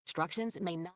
Instructions may not.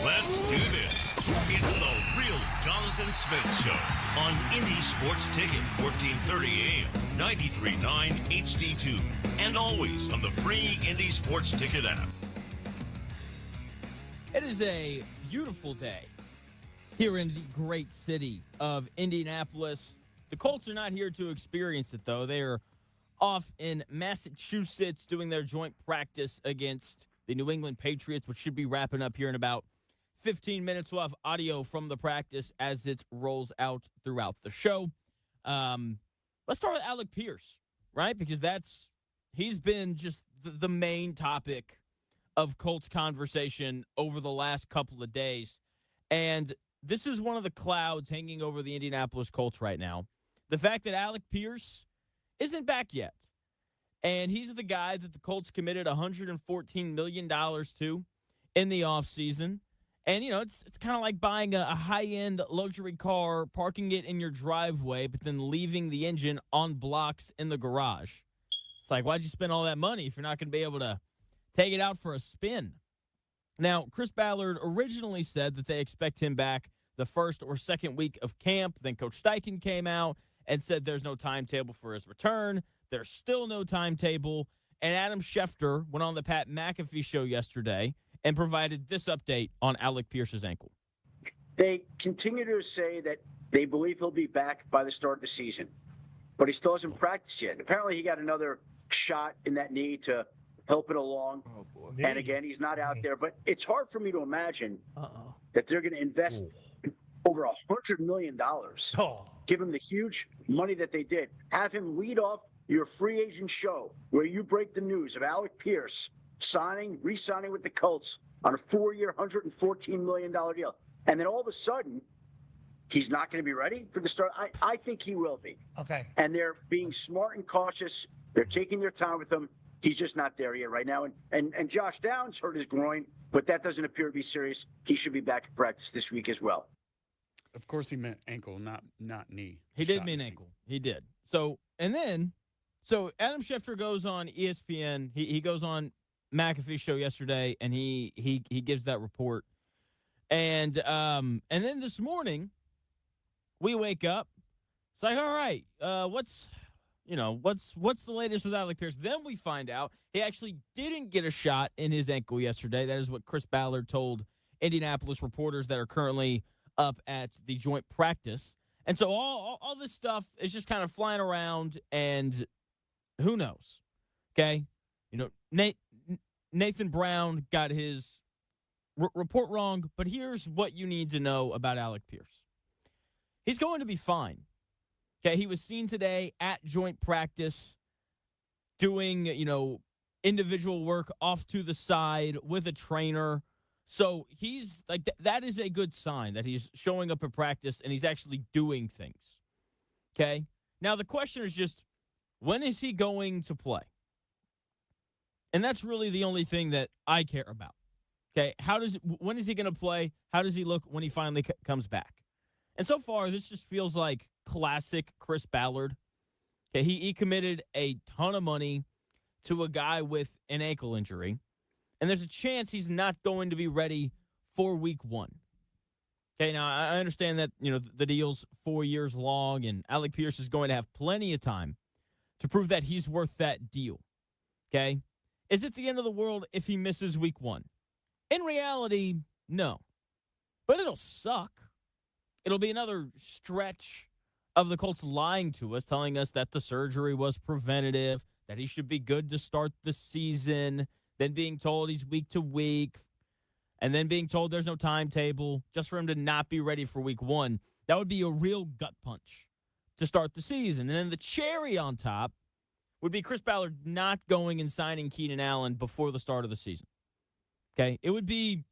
Let's do this. It's the real Jonathan Smith Show on Indy Sports Ticket, 1430 AM, 93.9 HD2, and always on the free Indy Sports Ticket app. It is a beautiful day here in the great city of Indianapolis. The Colts are not here to experience it, though. They are off in Massachusetts doing their joint practice against the New England Patriots, which should be wrapping up here in about 15 minutes. We'll have audio from the practice as it rolls out throughout the show. Let's start with Alec Pierce, right? Because he's been just the main topic of Colts conversation over the last couple of days. And this is one of the clouds hanging over the Indianapolis Colts right now. The fact that Alec Pierce isn't back yet. And he's the guy that the Colts committed $114 million to in the offseason. And, it's kind of like buying a high-end luxury car, parking it in your driveway, but then leaving the engine on blocks in the garage. It's like, why'd you spend all that money if you're not going to be able to take it out for a spin? Now, Chris Ballard originally said that they expect him back the first or second week of camp. Then Coach Steichen came out and said there's no timetable for his return. There's still no timetable. And Adam Schefter went on the Pat McAfee show yesterday and provided this update on Alec Pierce's ankle. They continue to say that they believe he'll be back by the start of the season, but he still hasn't practiced yet. Apparently, he got another shot in that knee to help it along. Oh, boy. And again, he's not out there. But it's hard for me to imagine that they're going to invest over $100 million, give him the huge money that they did, have him lead off your free agent show where you break the news of Alec Pierce re-signing with the Colts on a 4-year, $114 million deal. And then all of a sudden, he's not going to be ready for the start. I think he will be. Okay. And they're being smart and cautious. They're taking their time with him. He's just not there yet right now. And Josh Downs hurt his groin, but that doesn't appear to be serious. He should be back in practice this week as well. Of course he meant ankle, not knee. He did mean ankle. He did. So Adam Schefter goes on ESPN. He goes on McAfee's show yesterday, and he gives that report. And then this morning, we wake up. It's like, all right, what's the latest with Alec Pierce? Then we find out he actually didn't get a shot in his ankle yesterday. That is what Chris Ballard told Indianapolis reporters that are currently up at the joint practice. And so all this stuff is just kind of flying around, and who knows? Okay? Nathan Brown got his report wrong, but here's what you need to know about Alec Pierce. He's going to be fine. Okay, he was seen today at joint practice doing, individual work off to the side with a trainer. So he's like, that is a good sign that he's showing up at practice and he's actually doing things. Okay, now the question is just, when is he going to play? And that's really the only thing that I care about. Okay, when is he going to play? How does he look when he finally comes back? And so far, this just feels like classic Chris Ballard. Okay, he committed a ton of money to a guy with an ankle injury, and there's a chance he's not going to be ready for week 1. Okay, now I understand that, the deal's 4 years long, and Alec Pierce is going to have plenty of time to prove that he's worth that deal. Okay? Is it the end of the world if he misses week 1? In reality, no. But it'll suck. It'll be another stretch of the Colts lying to us, telling us that the surgery was preventative, that he should be good to start the season, then being told he's week to week, and then being told there's no timetable just for him to not be ready for week 1. That would be a real gut punch to start the season. And then the cherry on top would be Chris Ballard not going and signing Keenan Allen before the start of the season. Okay? It would be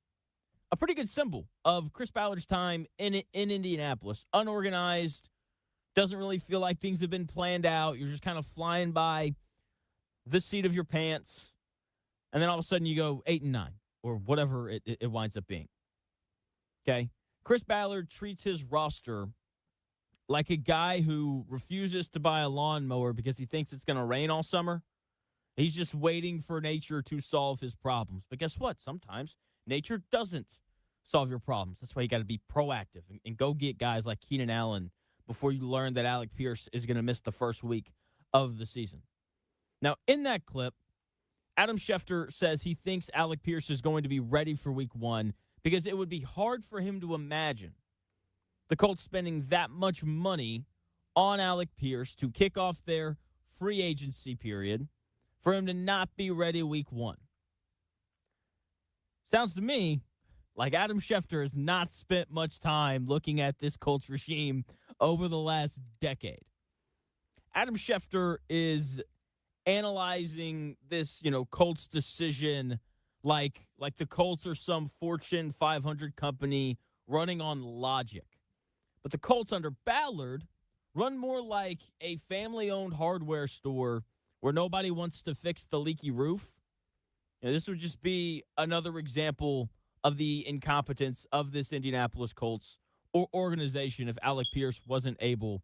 a pretty good symbol of Chris Ballard's time in Indianapolis. Unorganized, doesn't really feel like things have been planned out. You're just kind of flying by the seat of your pants, and then all of a sudden you go 8-9 or whatever it winds up being. Okay? Chris Ballard treats his roster like a guy who refuses to buy a lawnmower because he thinks it's going to rain all summer. He's just waiting for nature to solve his problems. But guess what? Sometimes nature doesn't solve your problems. That's why you got to be proactive and go get guys like Keenan Allen before you learn that Alec Pierce is going to miss the first week of the season. Now, in that clip, Adam Schefter says he thinks Alec Pierce is going to be ready for week 1 because it would be hard for him to imagine the Colts spending that much money on Alec Pierce to kick off their free agency period for him to not be ready week 1. Sounds to me like Adam Schefter has not spent much time looking at this Colts regime over the last decade. Adam Schefter is analyzing this, Colts decision like the Colts are some Fortune 500 company running on logic. But the Colts under Ballard run more like a family-owned hardware store where nobody wants to fix the leaky roof. This would just be another example of the incompetence of this Indianapolis Colts organization if Alec Pierce wasn't able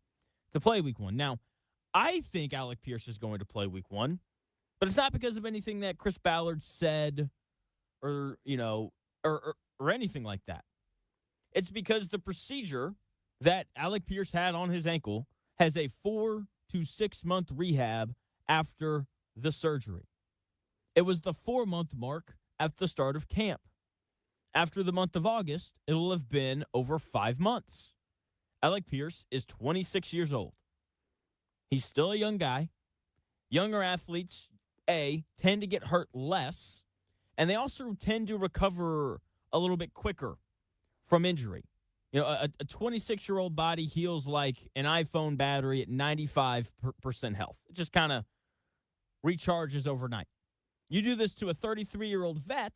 to play week 1. Now, I think Alec Pierce is going to play week 1, but it's not because of anything that Chris Ballard said or anything like that. It's because the procedure that Alec Pierce had on his ankle has a 4 to 6 month rehab after the surgery. It was the 4-month mark at the start of camp. After the month of August, it'll have been over 5 months. Alec Pierce is 26 years old. He's still a young guy. Younger athletes, tend to get hurt less, and they also tend to recover a little bit quicker from injury. A 26-year-old body heals like an iPhone battery at 95% health. It just kind of recharges overnight. You do this to a 33-year-old vet,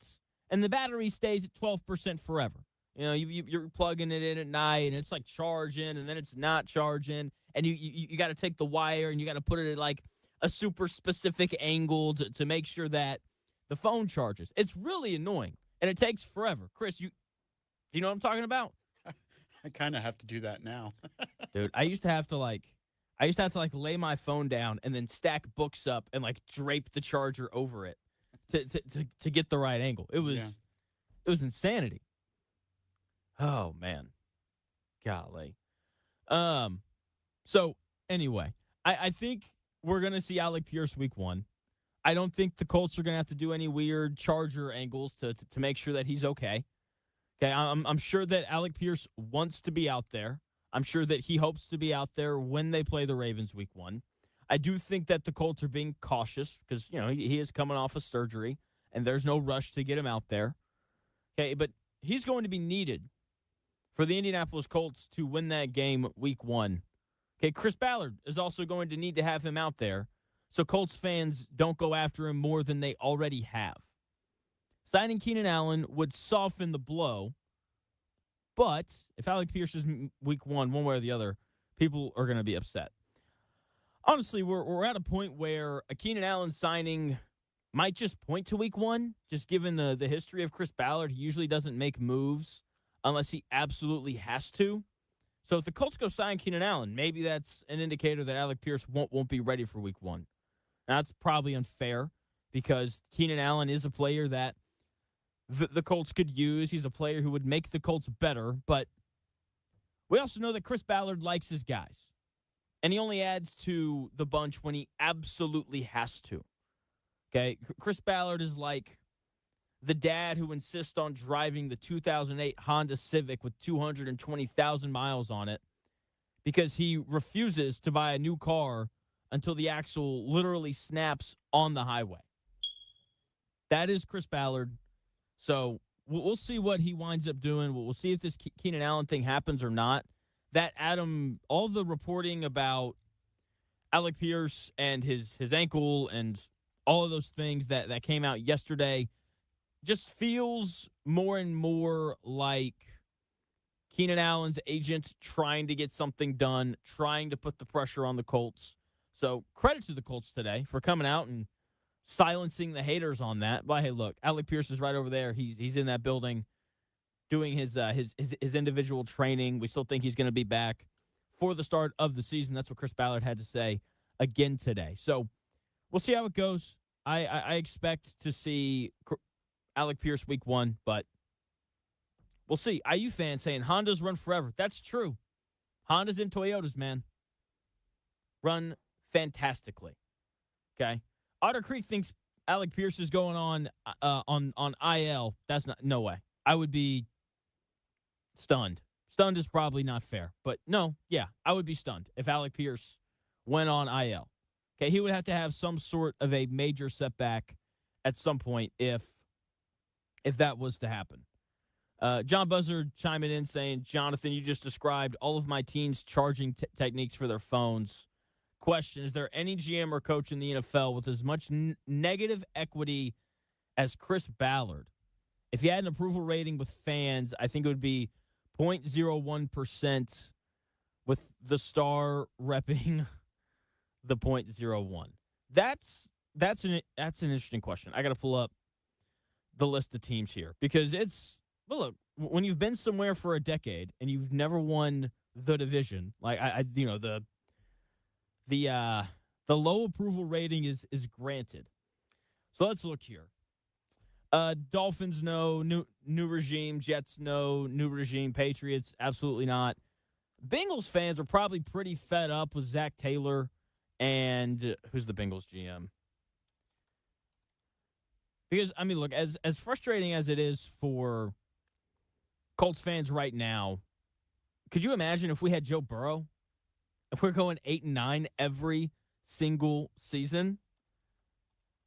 and the battery stays at 12% forever. You're plugging it in at night, and it's like charging, and then it's not charging, and you got to take the wire, and you got to put it at like a super specific angle to make sure that the phone charges. It's really annoying, and it takes forever. Chris, do you know what I'm talking about? I kind of have to do that now. Dude, I used to have to lay my phone down and then stack books up and like drape the charger over it to get the right angle. It was insanity. Oh man. Golly. So anyway, I think we're gonna see Alec Pierce week 1. I don't think the Colts are gonna have to do any weird charger angles to make sure that he's okay. Okay, I'm sure that Alec Pierce wants to be out there. I'm sure that he hopes to be out there when they play the Ravens week 1. I do think that the Colts are being cautious because, he is coming off of surgery, and there's no rush to get him out there. Okay, but he's going to be needed for the Indianapolis Colts to win that game week 1. Okay, Chris Ballard is also going to need to have him out there so Colts fans don't go after him more than they already have. Signing Keenan Allen would soften the blow, but if Alec Pierce is week 1, one way or the other, people are going to be upset. Honestly, we're at a point where a Keenan Allen signing might just point to week 1, just given the history of Chris Ballard. He usually doesn't make moves unless he absolutely has to. So if the Colts go sign Keenan Allen, maybe that's an indicator that Alec Pierce won't be ready for week 1. Now, that's probably unfair because Keenan Allen is a player that the Colts could use. He's a player who would make the Colts better, but we also know that Chris Ballard likes his guys, and he only adds to the bunch when he absolutely has to. Okay, Chris Ballard is like the dad who insists on driving the 2008 Honda Civic with 220,000 miles on it because he refuses to buy a new car until the axle literally snaps on the highway. That is Chris Ballard. So we'll see what he winds up doing. We'll see if this Keenan Allen thing happens or not. That, Adam, all the reporting about Alec Pierce and his ankle and all of those things that came out yesterday just feels more and more like Keenan Allen's agent trying to get something done, trying to put the pressure on the Colts. So credit to the Colts today for coming out and silencing the haters on that. But hey, look, Alec Pierce is right over there. He's in that building doing his individual training. We still think he's going to be back for the start of the season. That's what Chris Ballard had to say again today. So we'll see how it goes. I expect to see Alec Pierce week 1, but we'll see. IU fans saying Hondas run forever. That's true. Hondas and Toyotas, man, run fantastically. Okay. Otter Creek thinks Alec Pierce is going on IL. That's no way. I would be stunned. Stunned is probably not fair, but no, yeah, I would be stunned if Alec Pierce went on IL. Okay, he would have to have some sort of a major setback at some point if that was to happen. John Buzzard chiming in saying, Jonathan, you just described all of my teens' charging techniques for their phones. Question, is there any GM or coach in the NFL with as much negative equity as Chris Ballard? If he had an approval rating with fans, I think it would be 0.01% with the star repping the 0.01. That's an interesting question. I got to pull up the list of teams here because look, when you've been somewhere for a decade and you've never won the division, like the low approval rating is granted. So let's look here. Dolphins, no. New regime. Jets, no. New regime. Patriots, absolutely not. Bengals fans are probably pretty fed up with Zach Taylor and who's the Bengals GM? Because, I mean, look, as frustrating as it is for Colts fans right now, could you imagine if we had Joe Burrow? If we're going 8-9 every single season?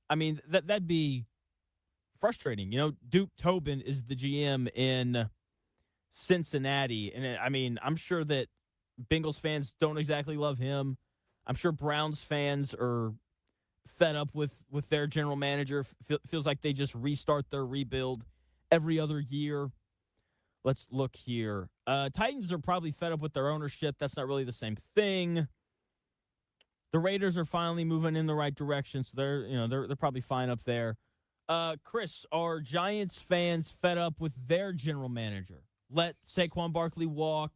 I mean, that'd be frustrating. Duke Tobin is the GM in Cincinnati. And, I mean, I'm sure that Bengals fans don't exactly love him. I'm sure Browns fans are fed up with their general manager. Feels like they just restart their rebuild every other year. Let's look here. Titans are probably fed up with their ownership. That's not really the same thing. The Raiders are finally moving in the right direction, so they're probably fine up there. Chris, are Giants fans fed up with their general manager? Let Saquon Barkley walk,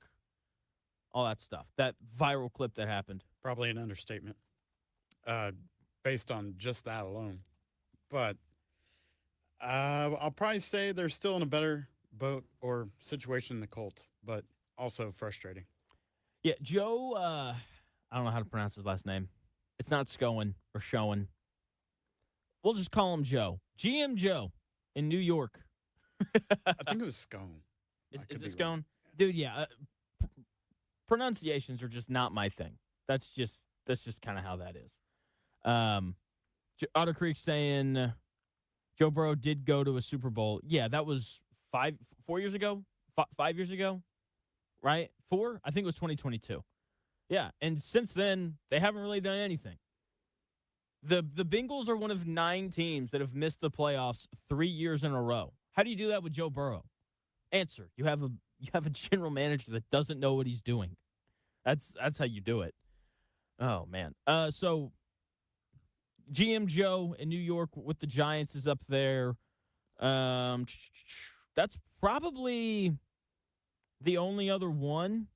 all that stuff. That viral clip that happened. Probably an understatement, based on just that alone. But I'll probably say they're still in a better boat or situation than the Colts, but also frustrating. Yeah, Joe, I don't know how to pronounce his last name. It's not Scowen or Showen. We'll just call him Joe. GM Joe in New York. I think it was Scone. Is this going? Dude, yeah. Pronunciations are just not my thing. That's just kind of how that is. Otter Creek saying Joe Burrow did go to a Super Bowl. Yeah, that was 4 years ago, 5 years ago, right? 4? I think it was 2022. Yeah, and since then, they haven't really done anything. The Bengals are one of 9 teams that have missed the playoffs 3 years in a row. How do you do that with Joe Burrow? Answer: You have a general manager that doesn't know what he's doing. That's how you do it. Oh man. So GM Joe in New York with the Giants is up there. That's probably the only other one.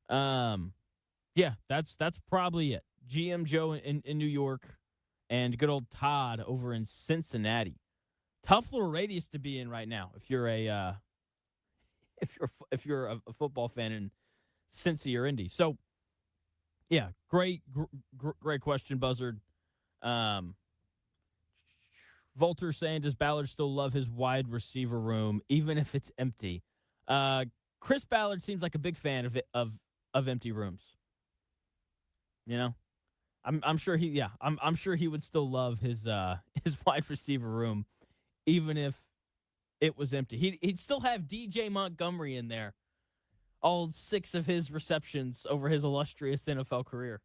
Yeah, that's probably it. GM Joe in New York, and good old Todd over in Cincinnati. Tough little radius to be in right now if you're a football fan in Cincy or Indy. So, yeah, great question, Buzzard. Volter saying, does Ballard still love his wide receiver room even if it's empty? Chris Ballard seems like a big fan of empty rooms. You know, I'm sure I'm sure he would still love his wide receiver room even if it was empty. He'd still have DJ Montgomery in there, all 6 of his receptions over his illustrious NFL career.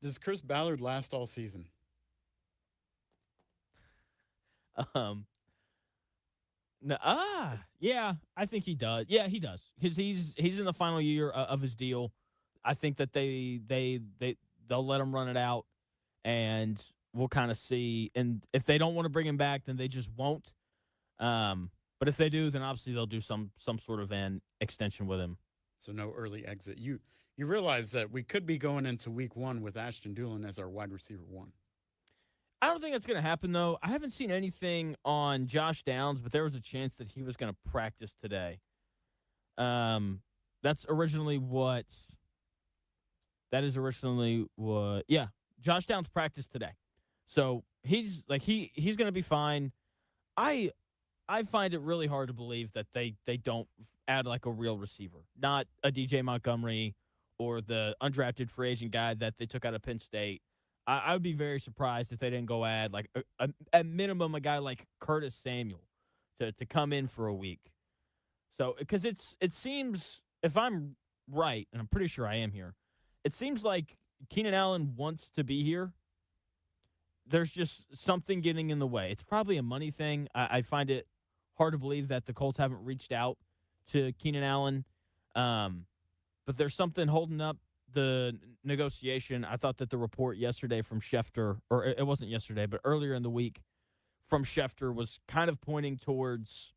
Does Chris Ballard last all season? Yeah, I think he does. Yeah, he does, because he's in the final year of his deal. I think that they'll let him run it out, and we'll kind of see. And if they don't want to bring him back, then they just won't. But if they do, then obviously they'll do some sort of an extension with him. So no early exit. You realize that we could be going into week 1 with Ashton Dulin as our wide receiver 1. I don't think that's going to happen, though. I haven't seen anything on Josh Downs, but there was a chance that he was going to practice today. That's originally what. That is originally what. Yeah, Josh Downs practiced today, so he's going to be fine. I find it really hard to believe that they don't add like a real receiver, not a DJ Montgomery or the undrafted free agent guy that they took out of Penn State. I would be very surprised if they didn't go add like at minimum a guy like Curtis Samuel to come in for a week. So because it seems, if I'm right, and I'm pretty sure I am here, it seems like Keenan Allen wants to be here. There's just something getting in the way. It's probably a money thing. I find it hard to believe that the Colts haven't reached out to Keenan Allen. But there's something holding up the negotiation. I thought that the report yesterday from Schefter, or it wasn't yesterday, but earlier in the week from Schefter was kind of pointing towards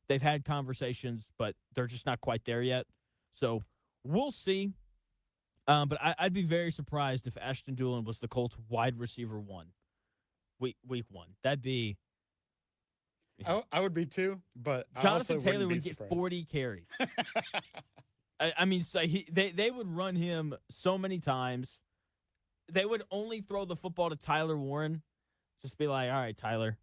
they've had conversations, but they're just not quite there yet. So we'll see. But I'd be very surprised if Ashton Dulin was the Colts wide receiver 1. Week 1. That'd be. I would be too, but Jonathan Taylor would get 40 carries. I mean, so they would run him so many times. They would only throw the football to Tyler Warren. Just be like, all right, Tyler,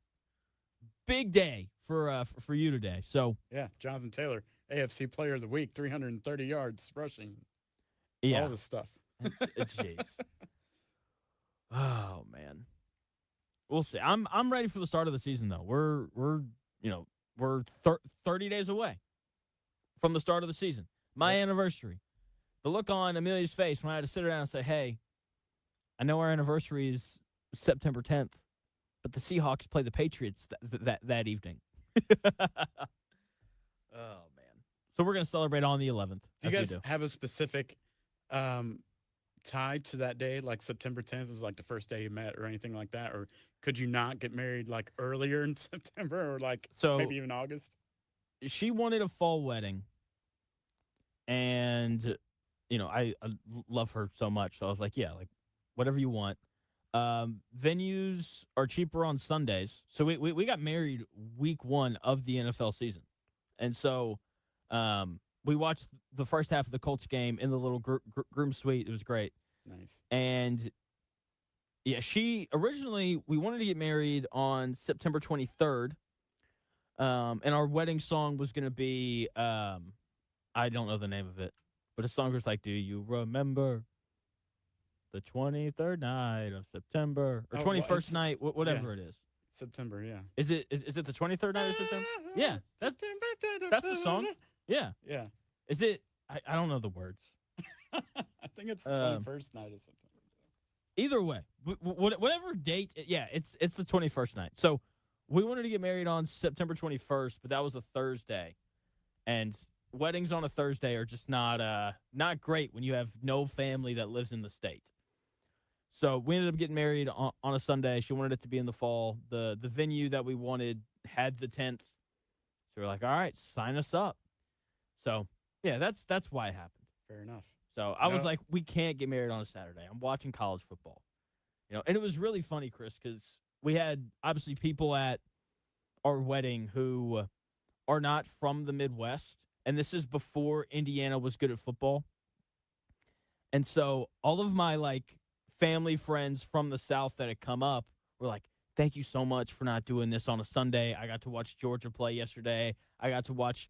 big day for you today. So yeah, Jonathan Taylor, AFC Player of the Week, 330 yards rushing. Yeah, all the stuff. It's jeez. Oh man, we'll see. I'm ready for the start of the season though. We're 30 days away from the start of the season. My anniversary. The look on Amelia's face when I had to sit her down and say, hey, I know our anniversary is September 10th, but the Seahawks play the Patriots that evening. Oh, man. So we're going to celebrate on the 11th. Do you guys have a specific tie to that day, like September 10th was like the first day you met or anything like that? Or could you not get married like earlier in September or like maybe even August? She wanted a fall wedding. And, I love her so much. So I was like, yeah, like whatever you want. Venues are cheaper on Sundays. So we got married week 1 of the NFL season. And so we watched the first half of the Colts game in the little groom suite. It was great. Nice. And, yeah, we wanted to get married on September 23rd. And our wedding song was going to be, I don't know the name of it, but the song was like, "Do you remember the 23rd night of September or Oh, well, 21st night, yeah, whatever it is." September. Yeah. Is it the 23rd night of September? Yeah, that's the song. Yeah. Yeah. Is it? I don't know the words. I think it's the 21st night of September. Either way, whatever date, yeah, it's the 21st night. So we wanted to get married on September 21st, but that was a Thursday, and weddings on a Thursday are just not great when you have no family that lives in the state. So we ended up getting married on a Sunday. She wanted it to be in the fall. The venue that we wanted had the 10th. So we're like, all right, sign us up. So yeah, that's why it happened. Fair enough. So I was like, we can't get married on a Saturday. I'm watching college football. And it was really funny, Chris, because we had obviously people at our wedding who are not from the Midwest. And this is before Indiana was good at football. And so all of my family friends from the South that had come up were like, thank you so much for not doing this on a Sunday. I got to watch Georgia play yesterday. I got to watch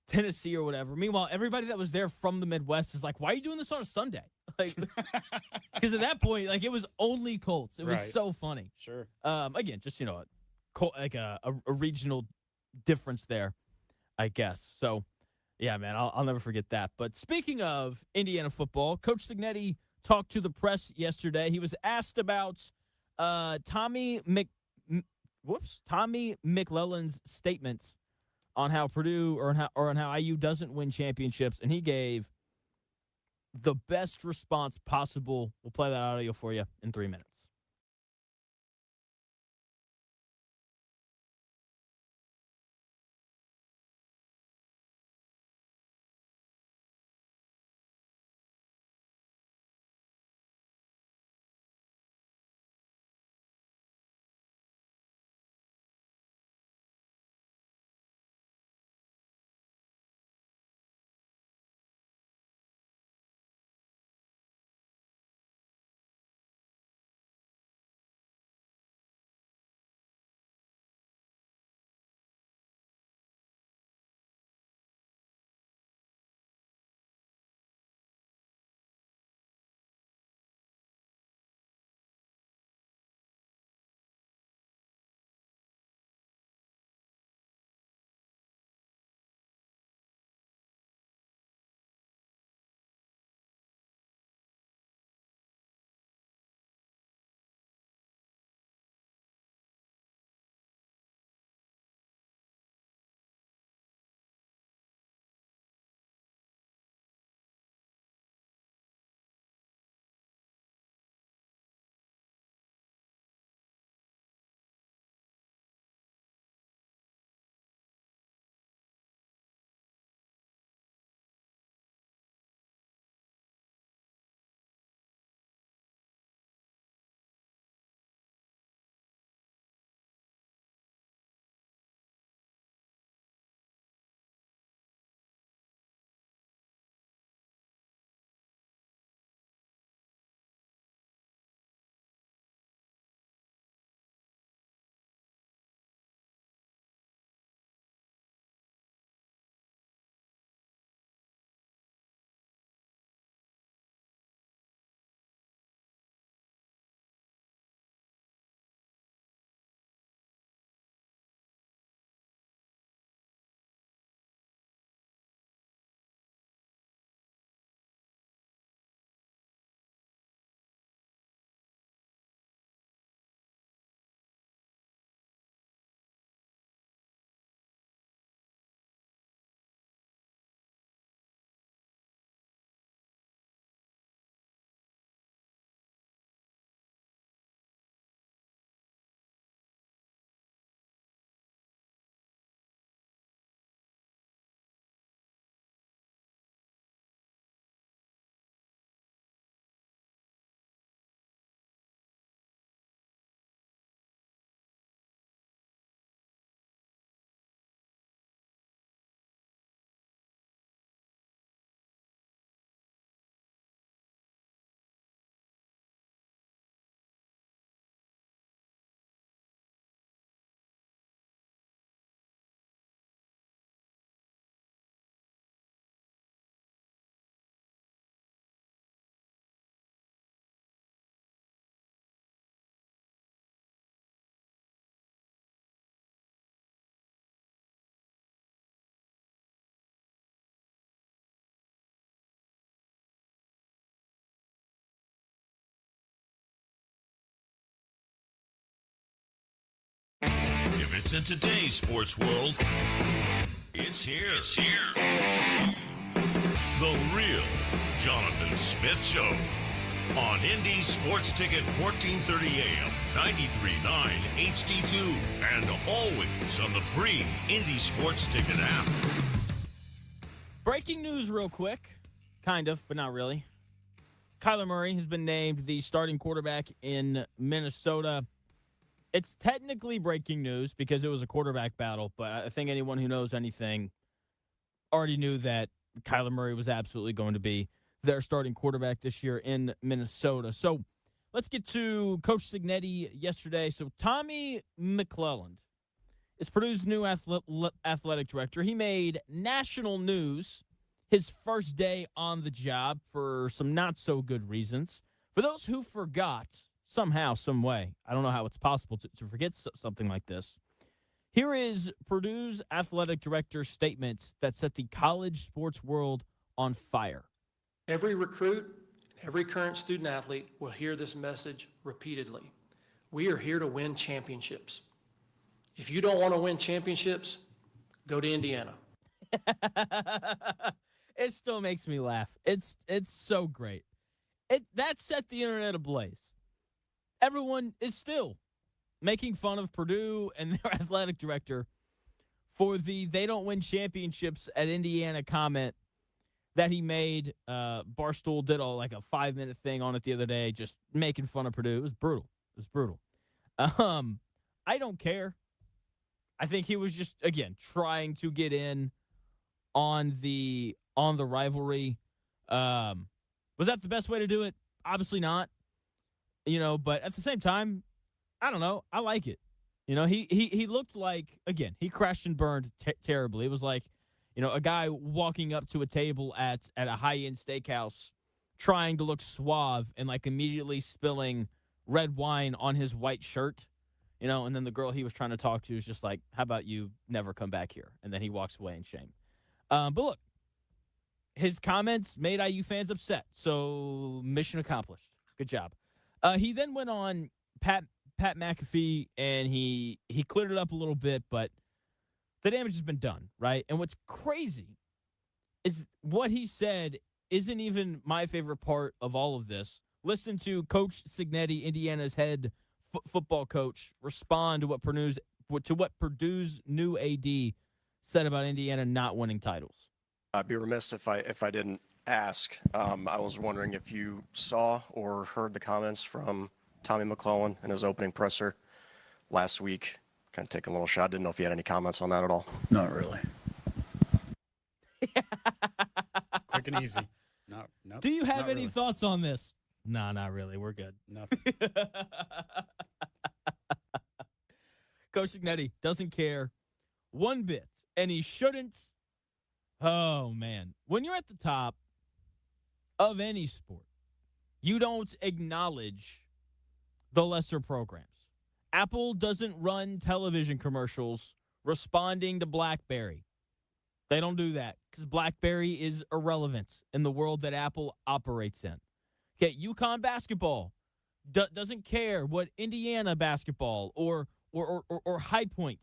Tennessee or whatever. Meanwhile, everybody that was there from the Midwest is like, why are you doing this on a Sunday? Because at that point, it was only Colts. It was so funny. Sure. Again, just, a regional difference there, I guess. So, yeah, man, I'll never forget that. But speaking of Indiana football, Coach Cignetti talked to the press yesterday. He was asked about Tommy McClellan's statements on how Purdue or on how IU doesn't win championships, and he gave the best response possible. We'll play that audio for you in 3 minutes. If it's in today's sports world, it's here. It's here. The real Jonathan Smith Show on Indy Sports Ticket 1430 AM, 93.9 HD2, and always on the free Indy Sports Ticket app. Breaking news real quick. Kind of, but not really. Kyler Murray has been named the starting quarterback in Minnesota. It's technically breaking news because it was a quarterback battle, but I think anyone who knows anything already knew that Kyler Murray was absolutely going to be their starting quarterback this year in Minnesota. So let's get to Coach Cignetti yesterday. So Tommy McClelland is Purdue's new athletic director. He made national news his first day on the job for some not so good reasons. For those who forgot, somehow, some way, I don't know how it's possible to forget something like this. Here is Purdue's athletic director's statement that set the college sports world on fire. Every recruit, every current student athlete will hear this message repeatedly. We are here to win championships. If you don't want to win championships, go to Indiana. It still makes me laugh. It's so great. That set the internet ablaze. Everyone is still making fun of Purdue and their athletic director for the "they don't win championships at Indiana" comment that he made. Barstool did like a 5-minute thing on it the other day, just making fun of Purdue. It was brutal. I don't care. I think he was just, again, trying to get in on the rivalry. Was that the best way to do it? Obviously not. But at the same time, I don't know. I like it. He looked like, again, he crashed and burned terribly. It was like, a guy walking up to a table at a high-end steakhouse trying to look suave and like immediately spilling red wine on his white shirt, and then the girl he was trying to talk to is just like, how about you never come back here? And then he walks away in shame. But look, his comments made IU fans upset, so mission accomplished. Good job. He then went on Pat McAfee, and he cleared it up a little bit, but the damage has been done, right? And what's crazy is what he said isn't even my favorite part of all of this. Listen to Coach Cignetti, Indiana's head football coach, respond to what Purdue's new AD said about Indiana not winning titles. I'd be remiss if I didn't ask. I was wondering if you saw or heard the comments from Tommy McClelland in his opening presser last week. Kind of taking a little shot. Didn't know if you had any comments on that at all. Not really. Quick and easy. No. Do you have any thoughts on this? No, not really. We're good. Nothing. Coach Cignetti doesn't care one bit, and he shouldn't. Oh, man. When you're at the top of any sport, you don't acknowledge the lesser programs. Apple doesn't run television commercials responding to BlackBerry. They don't do that because BlackBerry is irrelevant in the world that Apple operates in. Okay, UConn basketball doesn't care what Indiana basketball or High Point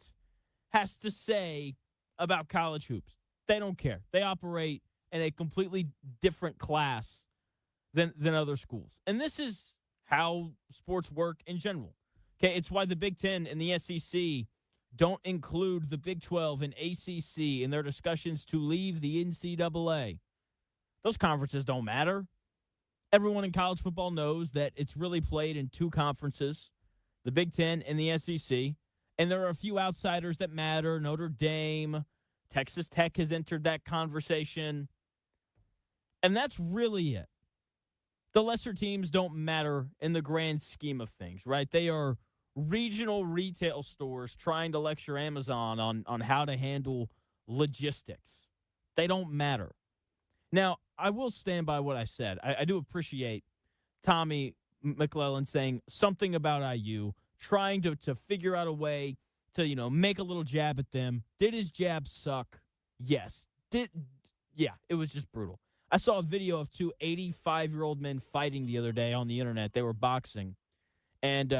has to say about college hoops. They don't care. They operate in a completely different class than other schools. And this is how sports work in general. Okay, it's why the Big Ten and the SEC don't include the Big 12 and ACC in their discussions to leave the NCAA. Those conferences don't matter. Everyone in college football knows that it's really played in two conferences, the Big Ten and the SEC. And there are a few outsiders that matter. Notre Dame, Texas Tech has entered that conversation. And that's really it. The lesser teams don't matter in the grand scheme of things, right? They are regional retail stores trying to lecture Amazon on how to handle logistics. They don't matter. Now, I will stand by what I said. I do appreciate Tommy McClelland saying something about IU, trying to figure out a way to, make a little jab at them. Did his jab suck? Yes. Yeah, it was just brutal. I saw a video of two 85-year-old men fighting the other day on the internet. They were boxing. And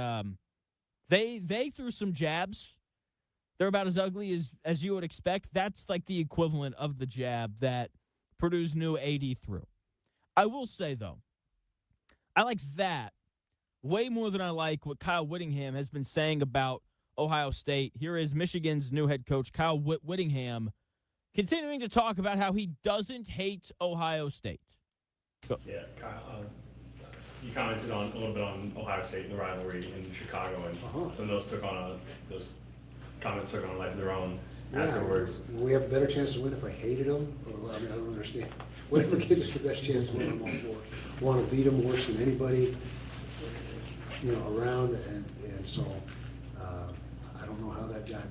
they threw some jabs They're about as ugly as you would expect. That's like the equivalent of the jab that Purdue's new AD threw. I will say, though, I like that way more than I like what Kyle Whittingham has been saying about Ohio State. Here is Michigan's new head coach, Kyle Whittingham, continuing to talk about how he doesn't hate Ohio State. Go. Yeah, Kyle, you commented on a little bit on Ohio State and the rivalry in Chicago, and some of those comments took on a life of their own afterwards. We have a better chance to win if I hated them. I mean, I don't understand. Whatever gives us the best chance to win, I'm all for it. Want to beat them worse than anybody, around, and so I don't know how that got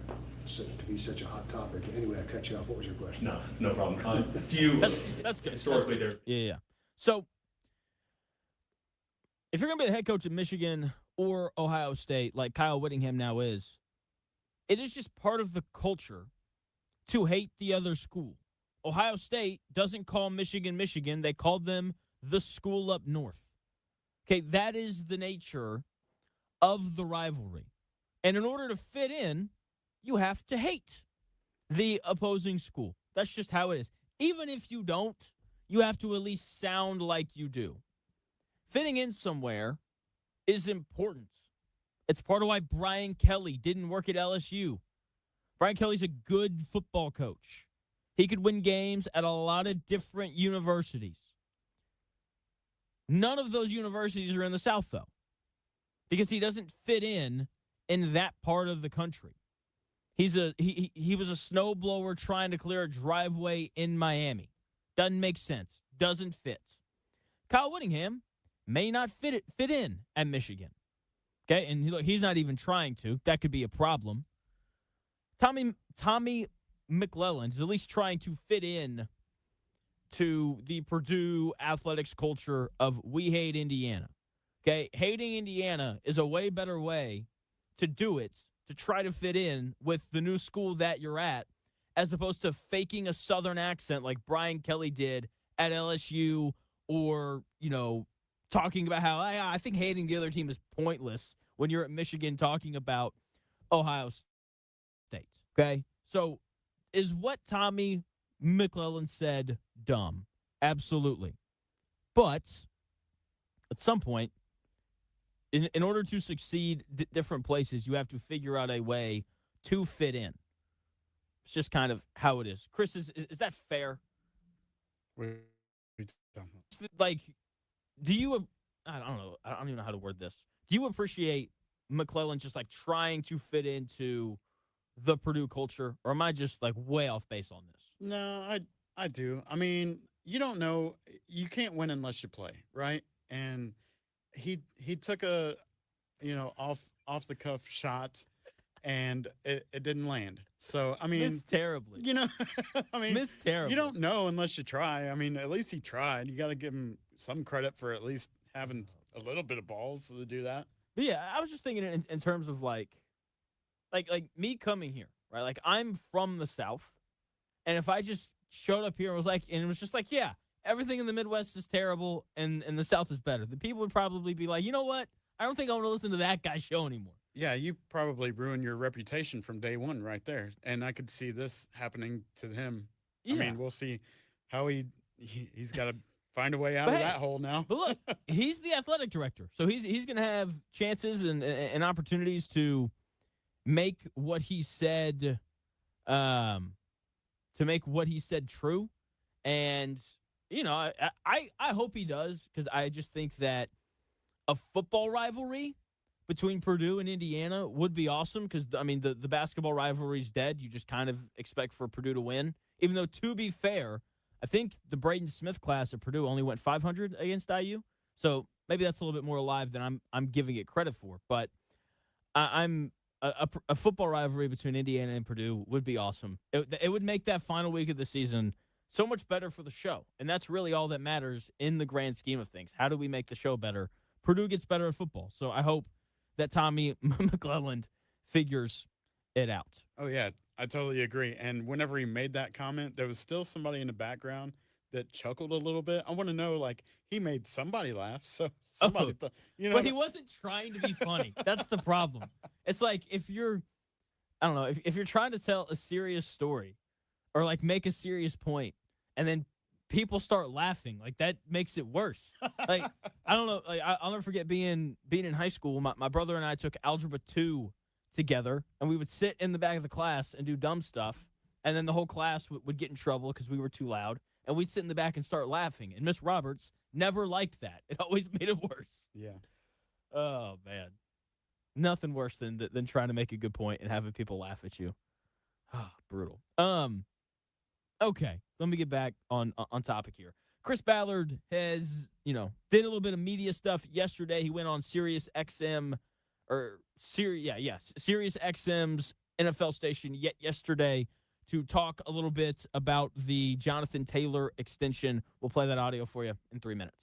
to be such a hot topic. Anyway, I cut you off. What was your question? No problem. Do you? That's good. Historically, that's good. Yeah. So, if you're going to be the head coach of Michigan or Ohio State, like Kyle Whittingham now is, it is just part of the culture to hate the other school. Ohio State doesn't call Michigan Michigan. They call them the school up north. Okay, that is the nature of the rivalry. And in order to fit in, you have to hate the opposing school. That's just how it is. Even if you don't, you have to at least sound like you do. Fitting in somewhere is important. It's part of why Brian Kelly didn't work at LSU. Brian Kelly's a good football coach. He could win games at a lot of different universities. None of those universities are in the South, though, because he doesn't fit in that part of the country. He was a snowblower trying to clear a driveway in Miami. Doesn't make sense. Doesn't fit. Kyle Whittingham may not fit in at Michigan. Okay, and look, he's not even trying to. That could be a problem. Tommy McClellan is at least trying to fit in to the Purdue athletics culture of we hate Indiana. Okay, hating Indiana is a way better way to do it, to try to fit in with the new school that you're at, as opposed to faking a Southern accent like Brian Kelly did at LSU, or, talking about how I think hating the other team is pointless when you're at Michigan talking about Ohio State. Okay? So is what Tommy McClellan said dumb? Absolutely. But at some point, in order to succeed different places, you have to figure out a way to fit in. It's just kind of how it is. Chris, is that fair? Like, do you, I don't know, I don't even know how to word this. Do you appreciate McClellan just like trying to fit into the Purdue culture, or am I just like way off base on this? No, I do. I mean, you don't know, you can't win unless you play, right? And he took a, off the cuff shot, and it didn't land. So, I mean, missed terribly. I mean, missed terribly. You don't know unless you try. I mean, at least he tried. You got to give him some credit for at least having a little bit of balls to do that. But yeah, I was just thinking in terms of like me coming here, right? Like, I'm from the South, and if I just showed up here and it was just like, yeah, everything in the Midwest is terrible, and the South is better, the people would probably be like, you know what? I don't think I want to listen to that guy's show anymore. Yeah, you probably ruined your reputation from day one right there. And I could see this happening to him. Yeah. I mean, we'll see how he's got to find a way out of that hole now. But look, he's the athletic director. So he's going to have chances and opportunities to make what he said true. And, I hope he does, because I just think that a football rivalry between Purdue and Indiana would be awesome, because, I mean, the basketball rivalry's dead. You just kind of expect for Purdue to win. Even though, to be fair, I think the Braden Smith class at Purdue only went 500 against IU. So maybe that's a little bit more alive than I'm giving it credit for. But I'm a football rivalry between Indiana and Purdue would be awesome. It would make that final week of the season so much better for the show. And that's really all that matters in the grand scheme of things. How do we make the show better? Purdue gets better at football. So I hope that Tommy McClellan figures it out. Oh, yeah, I totally agree. And whenever he made that comment, there was still somebody in the background that chuckled a little bit. I want to know, like, he made somebody laugh. So somebody thought, But he wasn't trying to be funny. That's the problem. It's like if you're I don't know, if you're trying to tell a serious story or like make a serious point and then people start laughing, like that makes it worse. Like, I don't know. Like, I'll never forget being in high school. My brother and I took Algebra 2 together, and we would sit in the back of the class and do dumb stuff. And then the whole class would get in trouble because we were too loud. And we'd sit in the back and start laughing. And Miss Roberts never liked that. It always made it worse. Yeah. Oh, man. Nothing worse than trying to make a good point and having people laugh at you. Ah, brutal. Okay, let me get back on topic here. Chris Ballard has, did a little bit of media stuff yesterday. He went on Sirius XM's NFL station yesterday to talk a little bit about the Jonathan Taylor extension. We'll play that audio for you in 3 minutes.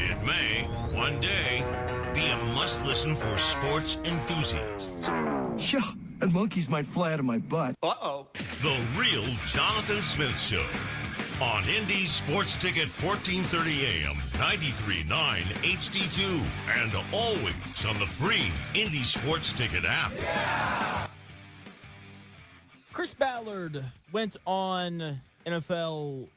It may, one day, be a must-listen for sports enthusiasts. Yeah, and monkeys might fly out of my butt. Uh-oh. The Real Jonathan Smith Show. On Indy Sports Ticket 1430 AM, 93.9 HD2, and always on the free Indy Sports Ticket app. Yeah! Chris Ballard went on NFL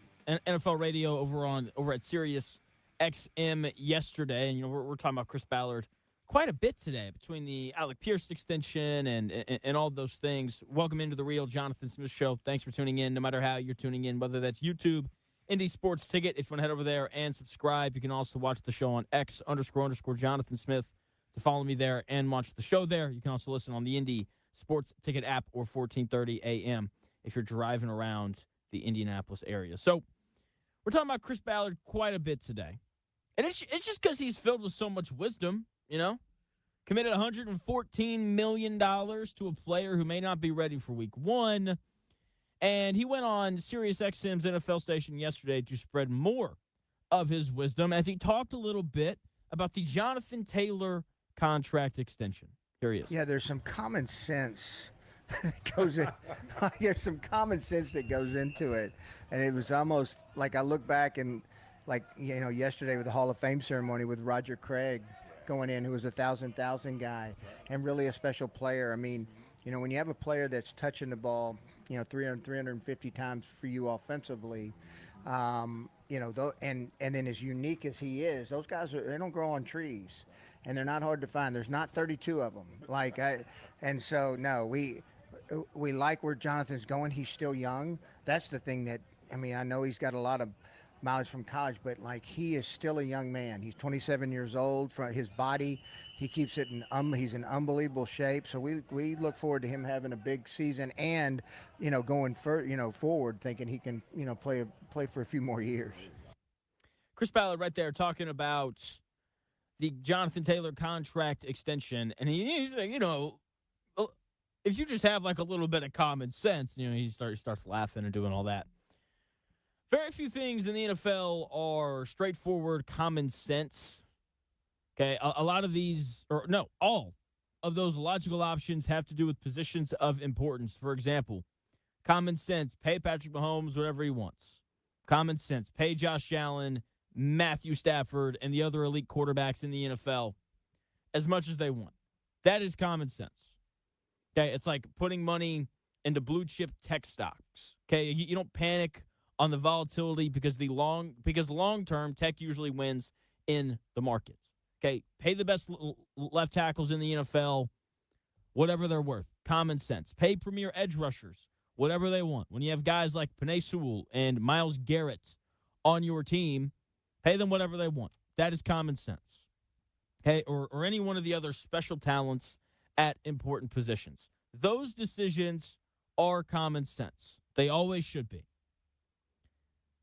radio over at Sirius XM yesterday, and we're talking about Chris Ballard quite a bit today between the Alec Pierce extension and all those things. Welcome into the Real Jonathan Smith Show. Thanks for tuning in, no matter how you're tuning in, whether that's YouTube, Indie Sports Ticket. If you want to head over there and subscribe, you can also watch the show on X__Jonathan Smith to follow me there and watch the show there. You can also listen on the Indie Sports Ticket app or 1430 a.m. if you're driving around the Indianapolis area. So we're talking about Chris Ballard quite a bit today. And it's just because he's filled with so much wisdom, you know? Committed $114 million to a player who may not be ready for week one. And he went on SiriusXM's NFL station yesterday to spread more of his wisdom as he talked a little bit about the Jonathan Taylor contract extension. Here he is. Yeah, there's some common sense that goes in. There's some common sense that goes into it. And it was almost like I look back and, like, you know, yesterday with the Hall of Fame ceremony with Roger Craig going in, who was a 1,000 guy and really a special player. I mean, you know, when you have a player that's touching the ball, you know, 350 times for you offensively, you know, and then as unique as he is, those guys they don't grow on trees, and they're not hard to find. There's not 32 of them. And so no, we like where Jonathan's going. He's still young. That's the thing that, I mean, I know he's got a lot of mileage from college, but like he is still a young man. He's 27 years old. From his body, he keeps it in he's in unbelievable shape. So we look forward to him having a big season and, you know, going forward, thinking he can, you know, play for a few more years. Chris Ballard right there talking about the Jonathan Taylor contract extension, and he's like, you know, if you just have like a little bit of common sense, you know, he starts laughing and doing all that. Very few things in the NFL are straightforward common sense. Okay, a lot of these, or no, all of those logical options have to do with positions of importance. For example, common sense, pay Patrick Mahomes whatever he wants. Common sense, pay Josh Allen, Matthew Stafford, and the other elite quarterbacks in the NFL as much as they want. That is common sense. Okay, it's like putting money into blue chip tech stocks. Okay, you don't panic on the volatility because long term tech usually wins in the markets. Okay, pay the best left tackles in the NFL, whatever they're worth. Common sense. Pay premier edge rushers, whatever they want. When you have guys like Penei Sewell and Myles Garrett on your team, pay them whatever they want. That is common sense. Okay, or any one of the other special talents at important positions. Those decisions are common sense. They always should be.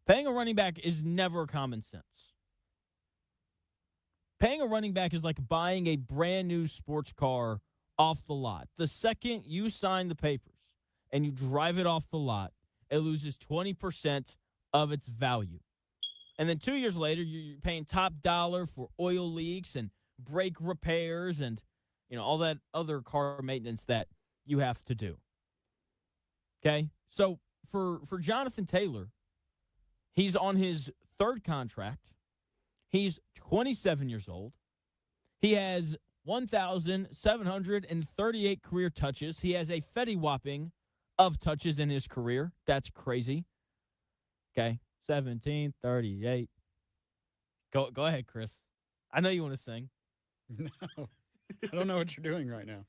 Paying a running back is never common sense. Paying a running back is like buying a brand new sports car off the lot. The second you sign the papers and you drive it off the lot, it loses 20% of its value. And then 2 years later, you're paying top dollar for oil leaks and brake repairs and, you know, all that other car maintenance that you have to do. Okay? So for Jonathan Taylor, he's on his third contract. He's 27 years old. He has 1,738 career touches. He has a Fetty whopping of touches in his career. That's crazy. Okay, 1738. Go ahead, Chris. I know you want to sing. No, I don't know what you're doing right now.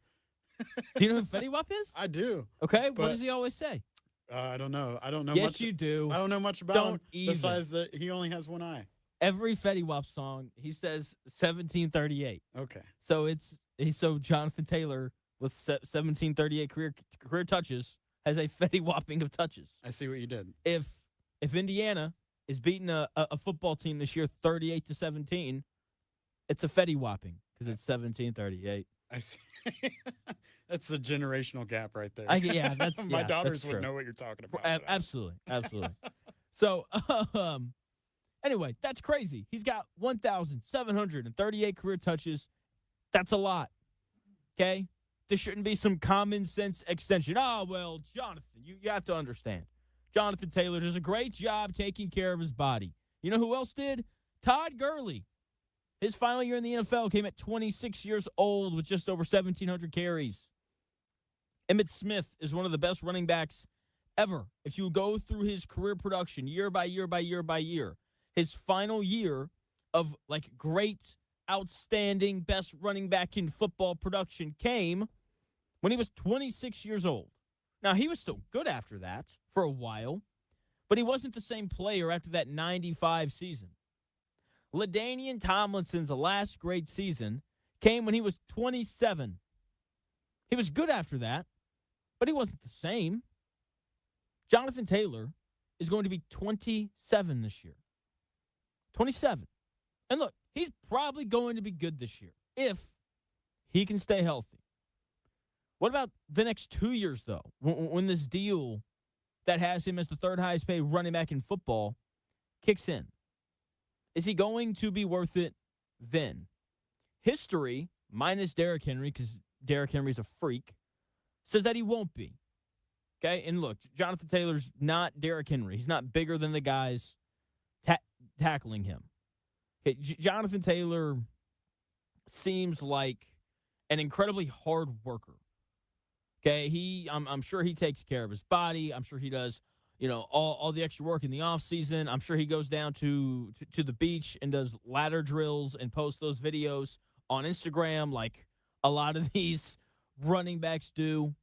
Do you know who Fetty Wap is? I do. Okay, what does he always say? I don't know. I don't know. Yes, much, you do. I don't know much about Don't him even. besides that he only has one eye. Every Fetty Wap song, he says 1738. Okay. So so Jonathan Taylor with 1738 career touches has a Fetty whopping of touches. I see what you did. If Indiana is beating a football team this year 38-17, it's a Fetty whopping because it's 1738. I see. That's a generational gap right there. Yeah, that's my daughters that's would true. know what you're talking about. Absolutely. So, anyway, that's crazy. He's got 1,738 career touches. That's a lot. Okay? There shouldn't be some common sense extension. Oh, well, Jonathan, you have to understand. Jonathan Taylor does a great job taking care of his body. You know who else did? Todd Gurley. His final year in the NFL came at 26 years old with just over 1,700 carries. Emmitt Smith is one of the best running backs ever. If you go through his career production year by year by year by year, his final year of like great outstanding, best running back in football production came when he was 26 years old. Now, he was still good after that for a while, but he wasn't the same player after that 95 season. LaDainian Tomlinson's last great season came when he was 27. He was good after that, but he wasn't the same. Jonathan Taylor is going to be 27 this year. 27. And look, he's probably going to be good this year if he can stay healthy. What about the next 2 years, though, when this deal that has him as the third highest paid running back in football kicks in? Is he going to be worth it then? History, minus Derrick Henry, because Derrick Henry's a freak, says that he won't be. Okay? And look, Jonathan Taylor's not Derrick Henry. He's not bigger than the guys tackling him. Okay, Jonathan Taylor seems like an incredibly hard worker. Okay, I'm sure he takes care of his body. I'm sure he does, all the extra work in the offseason. I'm sure he goes down to the beach and does ladder drills and posts those videos on Instagram like a lot of these running backs do.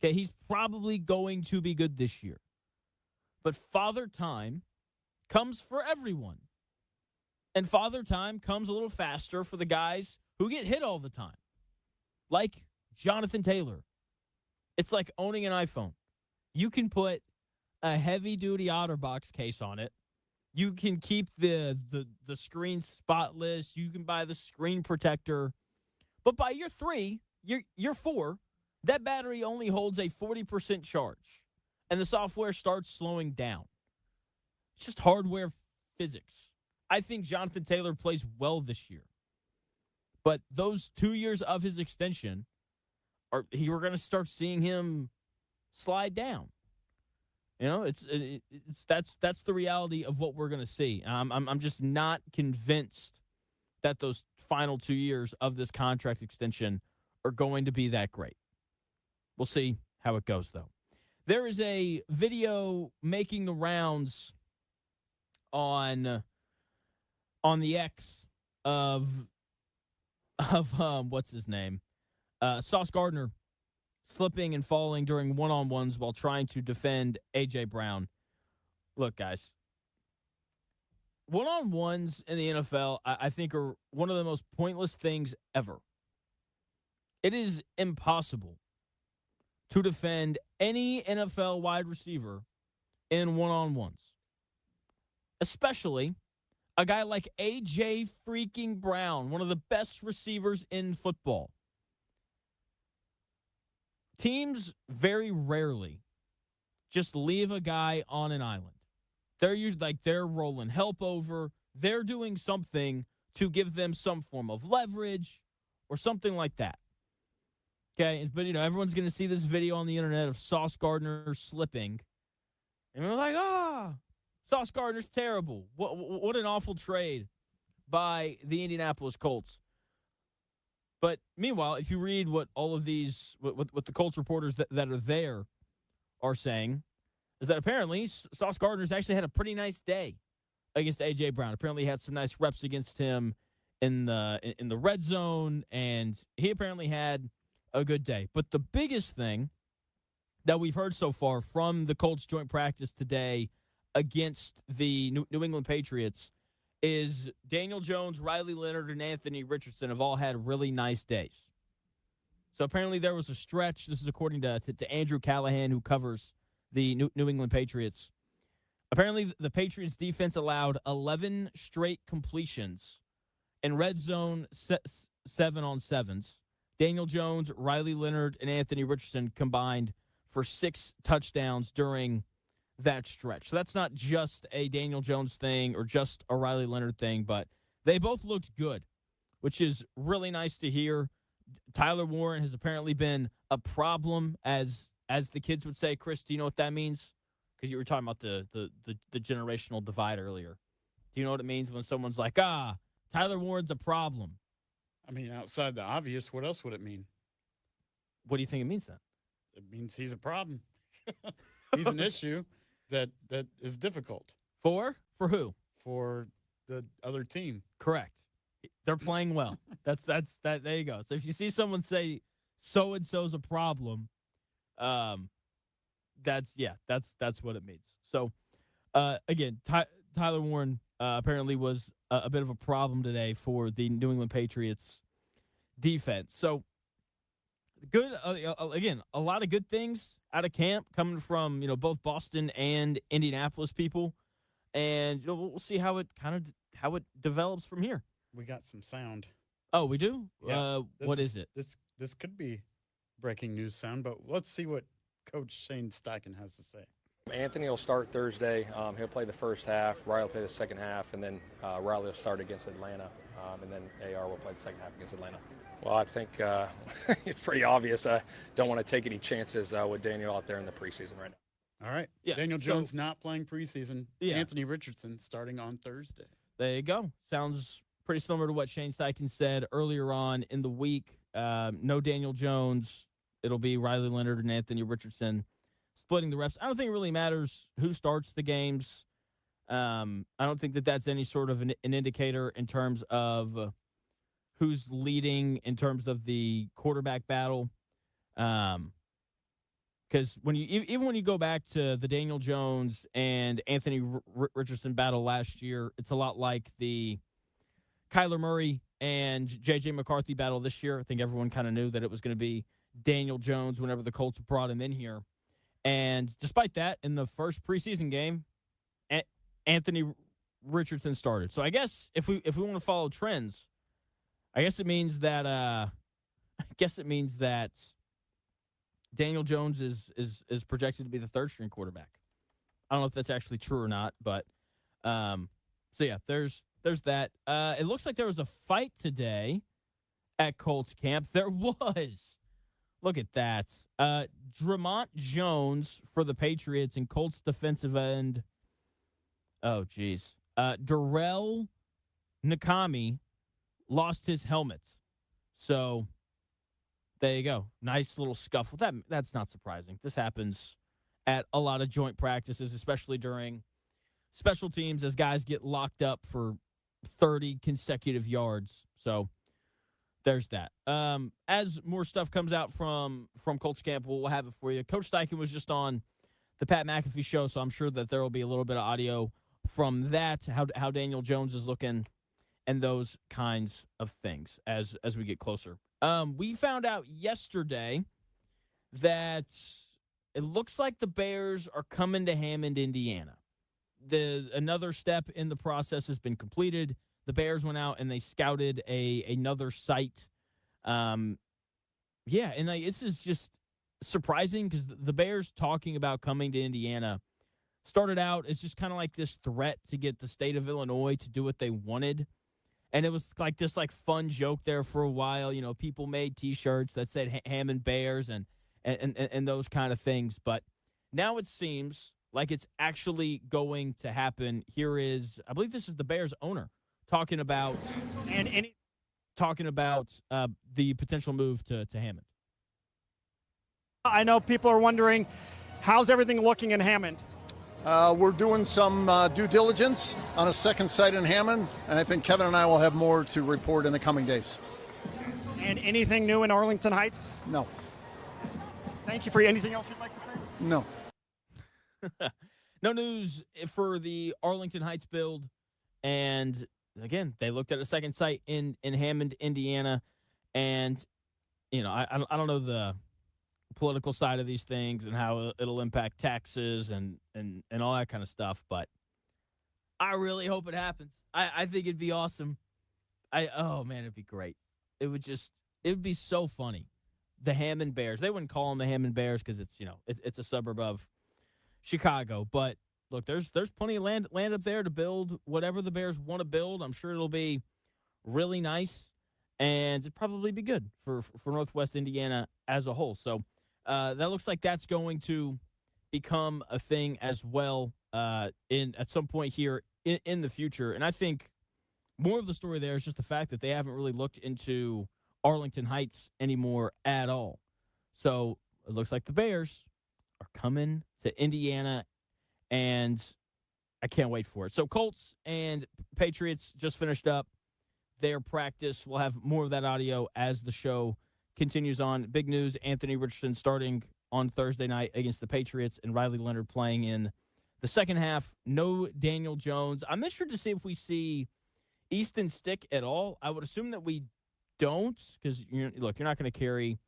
Okay, he's probably going to be good this year. But Father Time comes for everyone. And Father Time comes a little faster for the guys who get hit all the time. Like Jonathan Taylor. It's like owning an iPhone. You can put a heavy-duty OtterBox case on it. You can keep the screen spotless. You can buy the screen protector. But by year 3, year 4, that battery only holds a 40% charge. And the software starts slowing down. It's just hardware physics. I think Jonathan Taylor plays well this year. But those 2 years of his extension, we're going to start seeing him slide down. That's the reality of what we're going to see. I'm just not convinced that those final 2 years of this contract extension are going to be that great. We'll see how it goes, though. There is a video making the rounds on the X of what's his name? Sauce Gardner slipping and falling during one-on-ones while trying to defend A.J. Brown. Look, guys, one-on-ones in the NFL, I think, are one of the most pointless things ever. It is impossible to defend any NFL wide receiver in one-on-ones, especially a guy like A.J. freaking Brown, one of the best receivers in football. Teams very rarely just leave a guy on an island. They're usually they're rolling help over. They're doing something to give them some form of leverage or something like that. Okay, but everyone's going to see this video on the internet of Sauce Gardner slipping. And we're like, Sauce Gardner's terrible. What an awful trade by the Indianapolis Colts. But meanwhile, if you read what all of these, what the Colts reporters that are there are saying, is that apparently Sauce Gardner's actually had a pretty nice day against A.J. Brown. Apparently he had some nice reps against him in the red zone, and he apparently had a good day. But the biggest thing that we've heard so far from the Colts joint practice today against the New England Patriots is Daniel Jones, Riley Leonard, and Anthony Richardson have all had really nice days. So apparently there was a stretch. This is according to Andrew Callahan, who covers the New England Patriots. Apparently the Patriots defense allowed 11 straight completions in red zone 7-on-7s. Daniel Jones, Riley Leonard, and Anthony Richardson combined for 6 touchdowns during that stretch. So that's not just a Daniel Jones thing or just a Riley Leonard thing, but they both looked good, which is really nice to hear. Tyler Warren has apparently been a problem, as the kids would say. Chris, do you know what that means? Because you were talking about the generational divide earlier. Do you know what it means when someone's like, Tyler Warren's a problem? I mean, outside the obvious, what else would it mean? What do you think it means then? It means he's a problem. He's an issue that is difficult. For who? For the other team. Correct. They're playing well. That's that. There you go. So if you see someone say so and so's a problem, that's what it means. So again, Tyler Warren apparently was a bit of a problem today for the New England Patriots defense. So good. Again, a lot of good things out of camp coming from both Boston and Indianapolis people, and we'll see how it develops from here. We got some sound. Oh, we do? Yeah. What is it? This could be breaking news sound, but let's see what Coach Shane Steichen has to say. Anthony will start Thursday. He'll play the first half. Riley will play the second half, and then Riley will start against Atlanta, and then AR will play the second half against Atlanta. Well, I think it's pretty obvious. I don't want to take any chances with Daniel out there in the preseason right now. All right. Yeah, Daniel Jones not playing preseason. Yeah. Anthony Richardson starting on Thursday. There you go. Sounds pretty similar to what Shane Steichen said earlier on in the week. No Daniel Jones. It'll be Riley Leonard and Anthony Richardson splitting the reps. I don't think it really matters who starts the games. I don't think that's any sort of an indicator in terms of who's leading in terms of the quarterback battle. Because when you go back to the Daniel Jones and Anthony Richardson battle last year, it's a lot like the Kyler Murray and J.J. McCarthy battle this year. I think everyone kind of knew that it was going to be Daniel Jones whenever the Colts brought him in here. And despite that, in the first preseason game, Anthony Richardson started. So I guess if we want to follow trends, I guess it means that Daniel Jones is projected to be the third string quarterback. I don't know if that's actually true or not, but so yeah, there's that. It looks like there was a fight today at Colts camp. There was. Look at that. Dramont Jones for the Patriots and Colts defensive end. Oh, geez. Darrell Nakami lost his helmet. So there you go. Nice little scuffle. That's not surprising. This happens at a lot of joint practices, especially during special teams as guys get locked up for 30 consecutive yards. So there's that. As more stuff comes out from Colts camp, we'll have it for you. Coach Steichen was just on the Pat McAfee show, so I'm sure that there will be a little bit of audio from that, how Daniel Jones is looking, and those kinds of things as we get closer. We found out yesterday that it looks like the Bears are coming to Hammond, Indiana. Another step in the process has been completed. The Bears went out and they scouted another site. And this is just surprising because the Bears talking about coming to Indiana started out as just kind of like this threat to get the state of Illinois to do what they wanted. And it was like this fun joke there for a while. People made T-shirts that said Hammond Bears and those kind of things. But now it seems like it's actually going to happen. I believe this is the Bears owner talking about the potential move to Hammond. I know people are wondering, how's everything looking in Hammond? We're doing some due diligence on a second site in Hammond, and I think Kevin and I will have more to report in the coming days. And anything new in Arlington Heights? No. Thank you. For anything else you'd like to say? No. No news for the Arlington Heights build. And again, they looked at a second site in Hammond, Indiana. And, I don't know the political side of these things and how it'll impact taxes and all that kind of stuff. But I really hope it happens. I think it'd be awesome. Oh, man, it'd be great. It would be so funny. The Hammond Bears. They wouldn't call them the Hammond Bears because it's, it's a suburb of Chicago. But look, there's plenty of land up there to build whatever the Bears want to build. I'm sure it'll be really nice, and it'd probably be good for Northwest Indiana as a whole. So that looks like that's going to become a thing as well at some point here in the future. And I think more of the story there is just the fact that they haven't really looked into Arlington Heights anymore at all. So it looks like the Bears are coming to Indiana, and I can't wait for it. So Colts and Patriots just finished up their practice. We'll have more of that audio as the show continues on. Big news, Anthony Richardson starting on Thursday night against the Patriots and Riley Leonard playing in the second half. No Daniel Jones. I'm interested to see if we see Easton Stick at all. I would assume that we don't because, look, you're not going to carry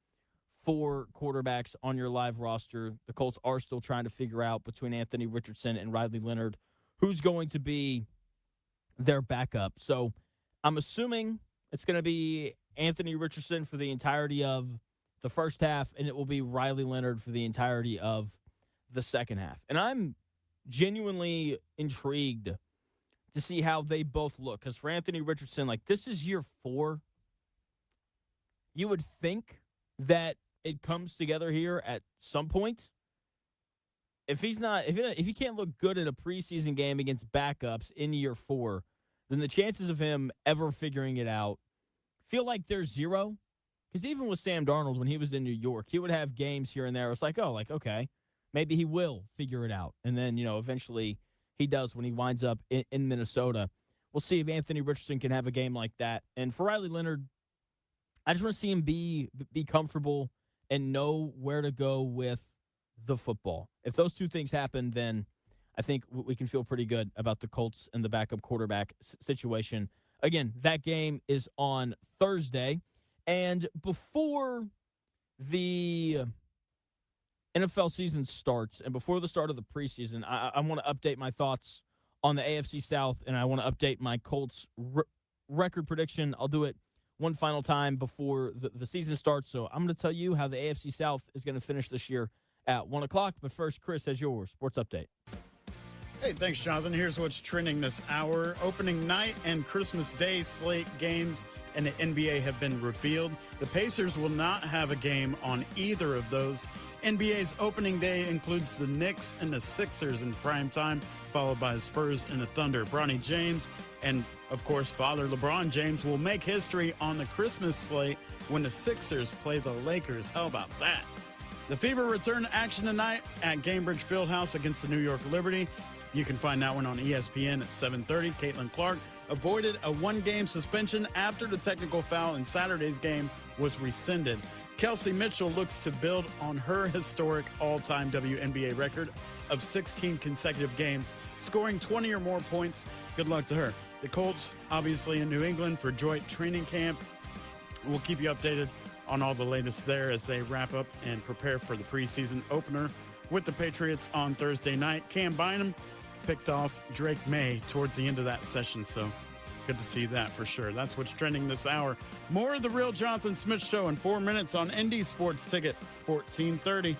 4 quarterbacks on your live roster. The Colts are still trying to figure out between Anthony Richardson and Riley Leonard who's going to be their backup. So I'm assuming it's going to be Anthony Richardson for the entirety of the first half, and it will be Riley Leonard for the entirety of the second half. And I'm genuinely intrigued to see how they both look. Because for Anthony Richardson, like, this is year 4. You would think that it comes together here at some point. If he can't look good in a preseason game against backups in year 4, then the chances of him ever figuring it out feel like they're 0. Because even with Sam Darnold, when he was in New York, he would have games here and there. It's like, okay, maybe he will figure it out. And then, eventually he does when he winds up in Minnesota. We'll see if Anthony Richardson can have a game like that. And for Riley Leonard, I just want to see him be comfortable and know where to go with the football. If those two things happen, then I think we can feel pretty good about the Colts and the backup quarterback situation. Again, that game is on Thursday. And before the NFL season starts and before the start of the preseason, I want to update my thoughts on the AFC South, and I want to update my Colts record prediction. I'll do it one final time before the season starts. So I'm going to tell you how the AFC South is going to finish this year at 1 o'clock. But first, Chris has your sports update. Hey, thanks, Jonathan. Here's what's trending this hour. Opening night and Christmas Day slate games in the NBA have been revealed. The Pacers will not have a game on either of those. NBA's opening day includes the Knicks and the Sixers in prime time, followed by the Spurs and the Thunder. Bronny James and, of course, Father LeBron James will make history on the Christmas slate when the Sixers play the Lakers. How about that? The Fever return to action tonight at Gainbridge Fieldhouse against the New York Liberty. You can find that one on ESPN at 7:30. Caitlin Clark avoided a 1-game suspension after the technical foul in Saturday's game was rescinded. Kelsey Mitchell looks to build on her historic all-time WNBA record of 16 consecutive games, scoring 20 or more points. Good luck to her. The Colts, obviously in New England for joint training camp. We'll keep you updated on all the latest there as they wrap up and prepare for the preseason opener with the Patriots on Thursday night. Cam Bynum picked off Drake May towards the end of that session, so good to see that for sure. That's what's trending this hour. More of the Real Jonathan Smith Show in 4 minutes on Indy Sports Ticket, 1430.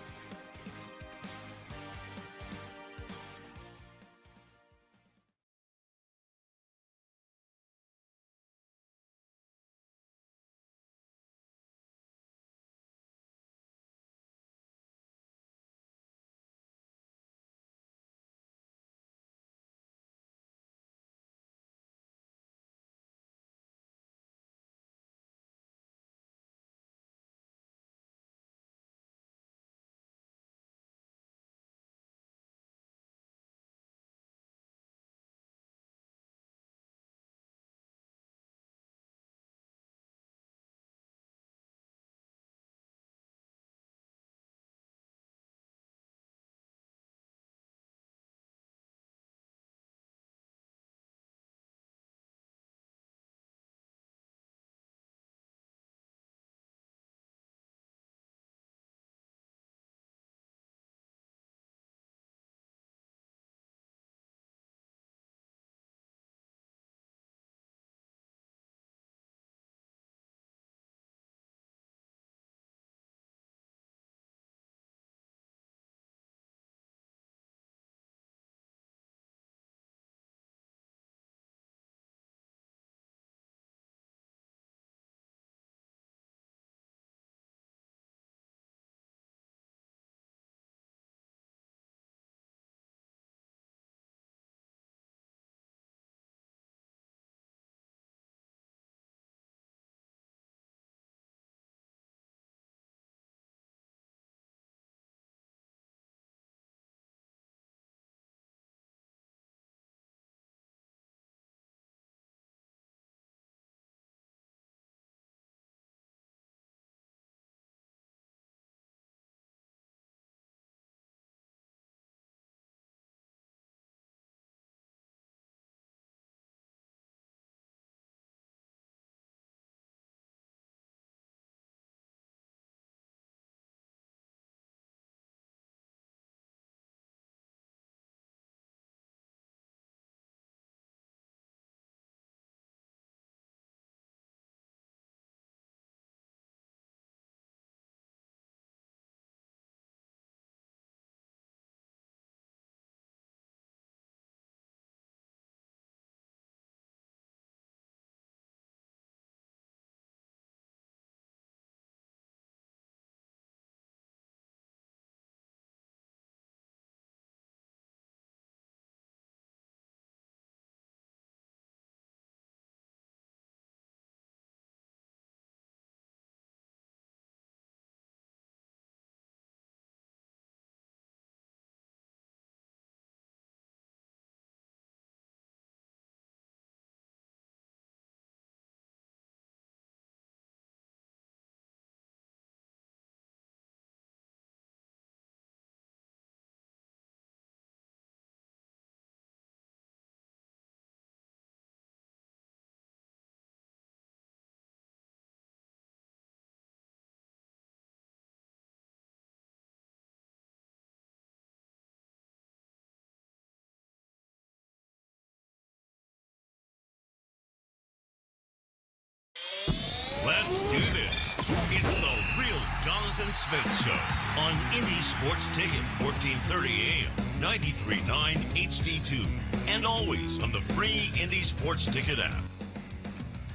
Jonathan Smith Show on Indy Sports Ticket, 1430 AM, 93.9 HD2, and always on the free Indy Sports Ticket app.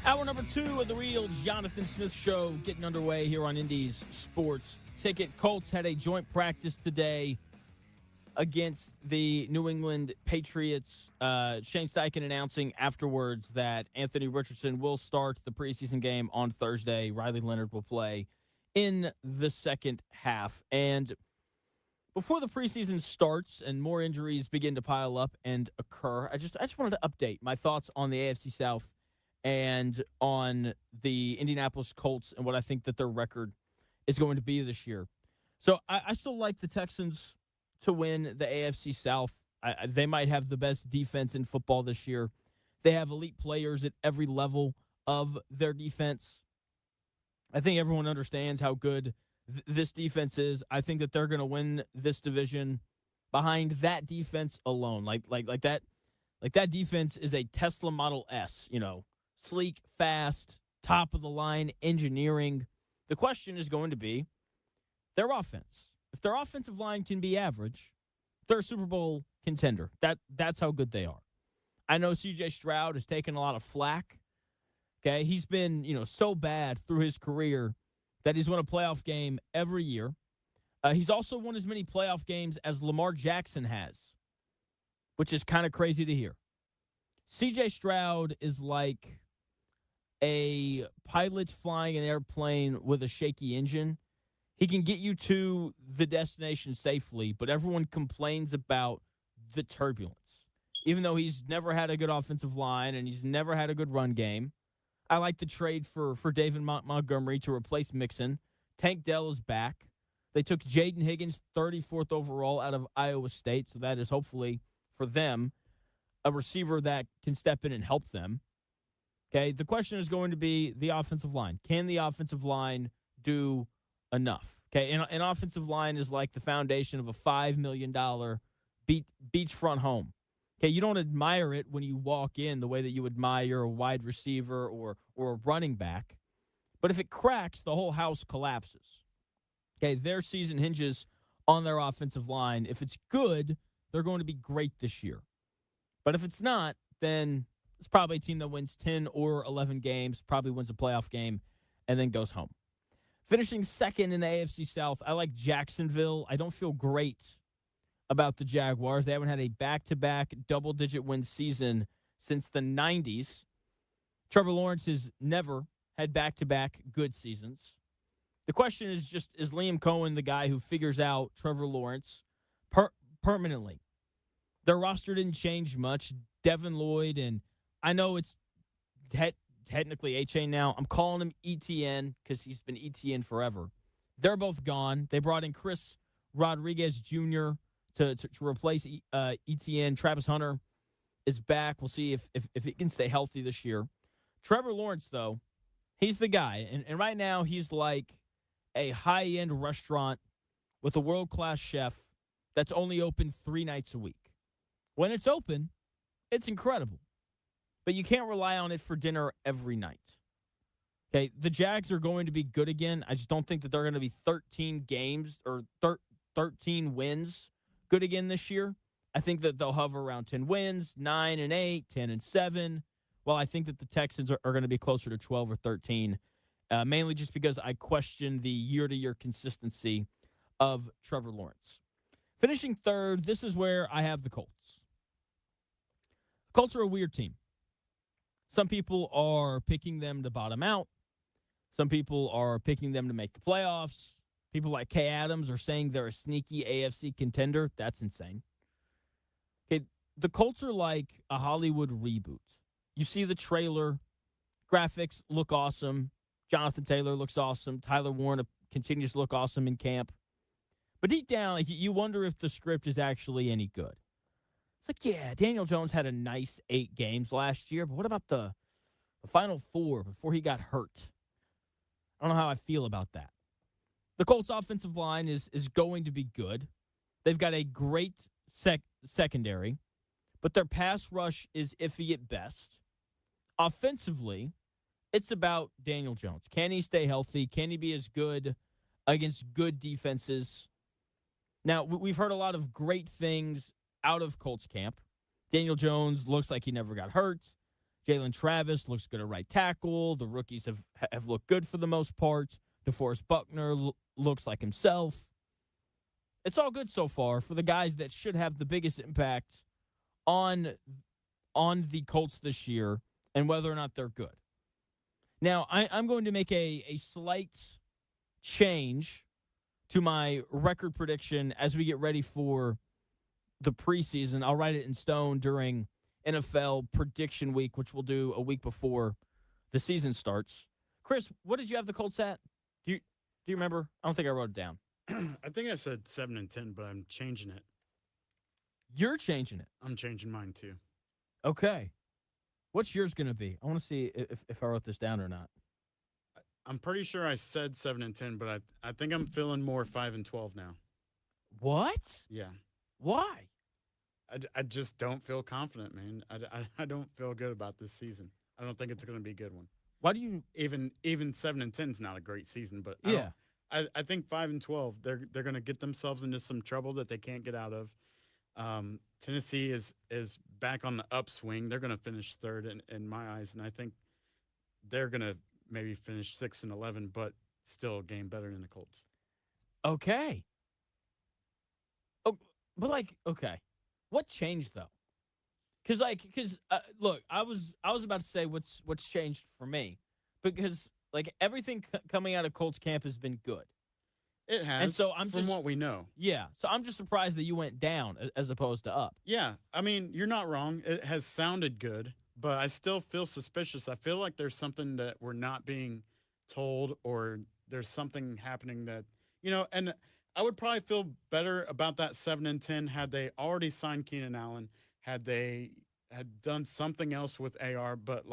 Hour number 2 of the real Jonathan Smith Show getting underway here on Indy's Sports Ticket. Colts had a joint practice today against the New England Patriots. Shane Steichen announcing afterwards that Anthony Richardson will start the preseason game on Thursday. Riley Leonard will play in the second half. And before the preseason starts and more injuries begin to pile up and occur, I just wanted to update my thoughts on the AFC South and on the Indianapolis Colts and what I think that their record is going to be this year. So I still like the Texans to win the AFC South. They might have the best defense in football this year. They have elite players at every level of their defense. I think everyone understands how good this defense is. I think that they're going to win this division behind that defense alone. Like that defense is a Tesla Model S, sleek, fast, top of the line engineering. The question is going to be their offense. If their offensive line can be average, they're a Super Bowl contender. That's how good they are. I know C.J. Stroud has taken a lot of flack. Okay, he's been so bad through his career that he's won a playoff game every year. He's also won as many playoff games as Lamar Jackson has, which is kind of crazy to hear. C.J. Stroud is like a pilot flying an airplane with a shaky engine. He can get you to the destination safely, but everyone complains about the turbulence. Even though he's never had a good offensive line and he's never had a good run game. I like the trade for David Montgomery to replace Mixon. Tank Dell is back. They took Jaden Higgins, 34th overall out of Iowa State, so that is hopefully for them a receiver that can step in and help them. Okay, the question is going to be the offensive line. Can the offensive line do enough? Okay, an offensive line is like the foundation of a $5 million beachfront home. Okay, you don't admire it when you walk in the way that you admire a wide receiver or a running back. But if it cracks, the whole house collapses. Okay, their season hinges on their offensive line. If it's good, they're going to be great this year. But if it's not, then it's probably a team that wins 10 or 11 games, probably wins a playoff game, and then goes home. Finishing second in the AFC South, I like Jacksonville. I don't feel great about the Jaguars. They haven't had a back-to-back double-digit win season since the 90s. Trevor Lawrence has never had back-to-back good seasons. The question is just, is Liam Cohen the guy who figures out Trevor Lawrence permanently? Their roster didn't change much. Devin Lloyd, and I know it's technically H.A. now. I'm calling him ETN because he's been ETN forever. They're both gone. They brought in Chris Rodriguez Jr. to replace ETN. Travis Hunter is back. We'll see if he can stay healthy this year. Trevor Lawrence, though, he's the guy. And right now he's like a high-end restaurant with a world-class chef that's only open 3 nights a week. When it's open, it's incredible. But you can't rely on it for dinner every night. Okay, the Jags are going to be good again. I just don't think that they're going to be 13 games or 13 wins good again this year. I think that they'll hover around 10 wins, 9-8, 10-7. Well, I think that the Texans are going to be closer to 12 or 13, mainly just because I question the year-to-year consistency of Trevor Lawrence. Finishing third, this is where I have the Colts. Colts are a weird team. Some people are picking them to bottom out. Some people are picking them to make the playoffs. People like Kay Adams are saying they're a sneaky AFC contender. That's insane. Okay, the Colts are like a Hollywood reboot. You see the trailer. Graphics look awesome. Jonathan Taylor looks awesome. Tyler Warren continues to look awesome in camp. But deep down, like, you wonder if the script is actually any good. It's like, yeah, Daniel Jones had a nice 8 games last year, but what about the final 4 before he got hurt? I don't know how I feel about that. The Colts' offensive line is going to be good. They've got a great secondary, but their pass rush is iffy at best. Offensively, it's about Daniel Jones. Can he stay healthy? Can he be as good against good defenses. Now, we've heard a lot of great things out of Colts camp. Daniel Jones looks like he never got hurt. Jalen Travis looks good at right tackle. The rookies have looked good for the most part. DeForest Buckner looks like himself. It's all good so far for the guys that should have the biggest impact on the Colts this year and whether or not they're good. Now, I'm going to make a slight change to my record prediction as we get ready for the preseason. I'll write it in stone during NFL prediction week, which we'll do a week before the season starts. Chris, what did you have the Colts at? Do you remember? I don't think I wrote it down. I think I said 7-10, but I'm changing it. You're changing it. I'm changing mine too. Okay. What's yours going to be? I want to see if I wrote this down or not. I'm pretty sure I said 7-10, but I think I'm feeling more 5-12 now. What? Yeah. Why? I just don't feel confident, man. I don't feel good about this season. I don't think it's going to be a good one. Why do you even 7-10 is not a great season, but yeah. I think 5-12 they're going to get themselves into some trouble that they can't get out of. Tennessee is back on the upswing. They're going to finish third in my eyes, and I think they're going to maybe finish 6-11, but still a game better than the Colts. Okay. Oh, but okay. What changed though? Because look, I was about to say what's changed for me, because everything coming out of Colts camp has been good. It has, and so from what we know. Yeah, so I'm just surprised that you went down as opposed to up. Yeah, I mean, you're not wrong. It has sounded good, but I still feel suspicious. I feel like there's something that we're not being told, or there's something happening that, and I would probably feel better about that 7-10 had they already signed Keenan Allen, had they had done something else with AR, but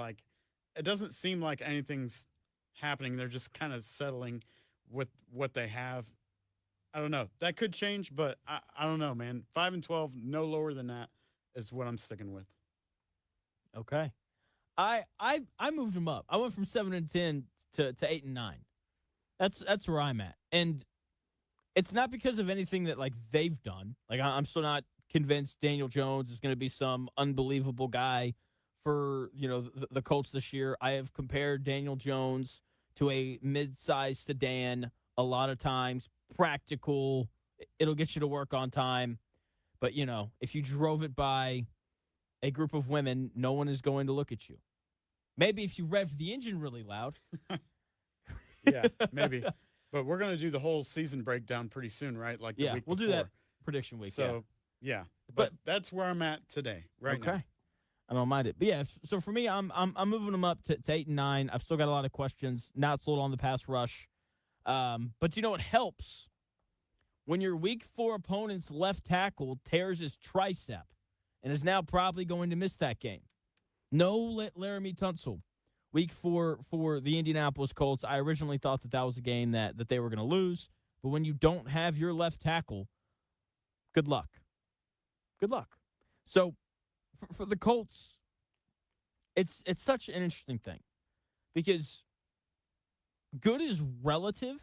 it doesn't seem like anything's happening. They're just kind of settling with what they have. I don't know. That could change, but I don't know, man. 5-12, no lower than that is what I'm sticking with. Okay. I moved them up. I went from 7-10 to 8-9. That's where I'm at. And it's not because of anything that they've done. I'm still not convinced Daniel Jones is going to be some unbelievable guy for, the Colts this year. I have compared Daniel Jones to a mid-sized sedan a lot of times. Practical. It'll get you to work on time. But, if you drove it by a group of women, no one is going to look at you. Maybe if you rev the engine really loud. Yeah, maybe. But we're going to do the whole season breakdown pretty soon, right? The week we'll before. do that prediction week. So, yeah. But that's where I'm at today, right now. Okay. I don't mind it. But yeah, so for me, I'm moving them up to 8-9. I've still got a lot of questions. Not sold on the pass rush. But it helps when your week 4 opponent's left tackle tears his tricep and is now probably going to miss that game. No Laramie Tunsil. Week 4 for the Indianapolis Colts. I originally thought that was a game that they were going to lose. But when you don't have your left tackle, good luck. Good luck. So for the Colts, it's such an interesting thing because good is relative.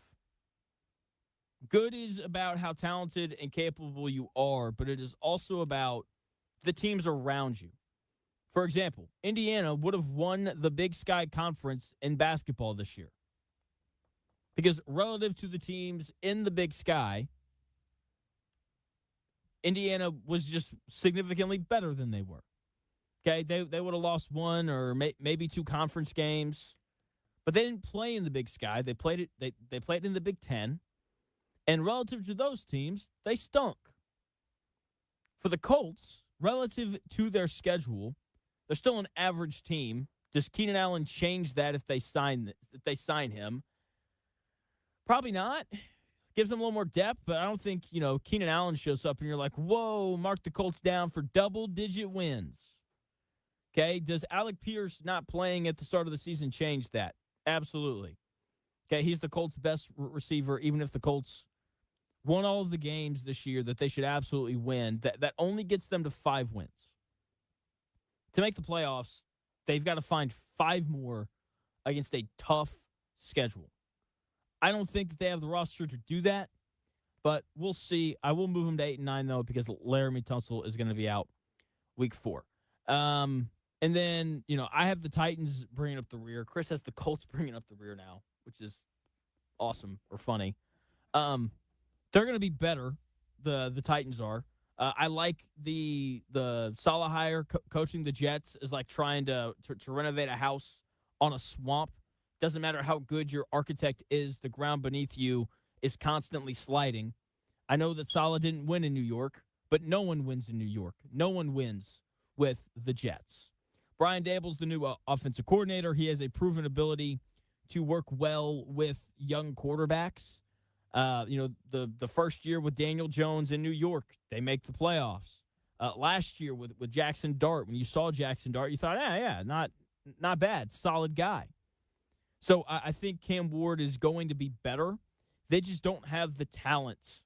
Good is about how talented and capable you are, but it is also about the teams around you. For example, Indiana would have won the Big Sky Conference in basketball this year because relative to the teams in the Big Sky, Indiana was just significantly better than they were. Okay, they would have lost one or maybe 2 conference games, but they didn't play in the Big Sky. They played it. They played in the Big Ten, and relative to those teams, they stunk. For the Colts, relative to their schedule, they're still an average team. Does Keenan Allen change that if they sign him? Probably not. Gives them a little more depth, but I don't think, Keenan Allen shows up and you're like, whoa, mark the Colts down for double-digit wins. Okay, does Alec Pierce not playing at the start of the season change that? Absolutely. Okay, he's the Colts' best receiver, even if the Colts won all of the games this year that they should absolutely win. That only gets them to 5 wins. To make the playoffs, they've got to find 5 more against a tough schedule. I don't think that they have the roster to do that, but we'll see. I will move them to 8 and 9 though, because Laramie Tunsil is going to be out week 4. And then, I have the Titans bringing up the rear. Chris has the Colts bringing up the rear now, which is awesome or funny. They're going to be better. The Titans are. I like the Saleh hire coaching the Jets is like trying to renovate a house on a swamp. Doesn't matter how good your architect is, the ground beneath you is constantly sliding. I know that Saleh didn't win in New York, but no one wins in New York. No one wins with the Jets. Brian Daboll's the new offensive coordinator. He has a proven ability to work well with young quarterbacks. The first year with Daniel Jones in New York, they make the playoffs. Last year with Jackson Dart, when you saw Jackson Dart, you thought, not bad, solid guy. So I think Cam Ward is going to be better. They just don't have the talent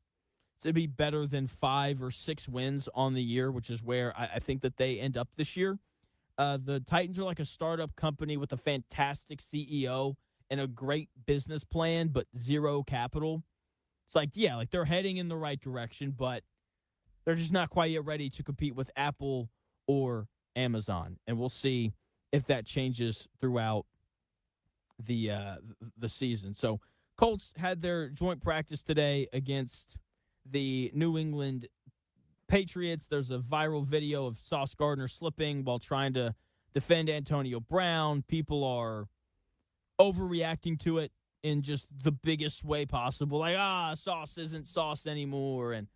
to be better than 5 or 6 wins on the year, which is where I think that they end up this year. The Titans are like a startup company with a fantastic CEO and a great business plan, but zero capital. It's like, they're heading in the right direction, but they're just not quite yet ready to compete with Apple or Amazon. And we'll see if that changes throughout the season. So Colts had their joint practice today against the New England Patriots. There's a viral video of Sauce Gardner slipping while trying to defend Antonio Brown. People are overreacting to it in just the biggest way possible. Like, Sauce isn't Sauce anymore and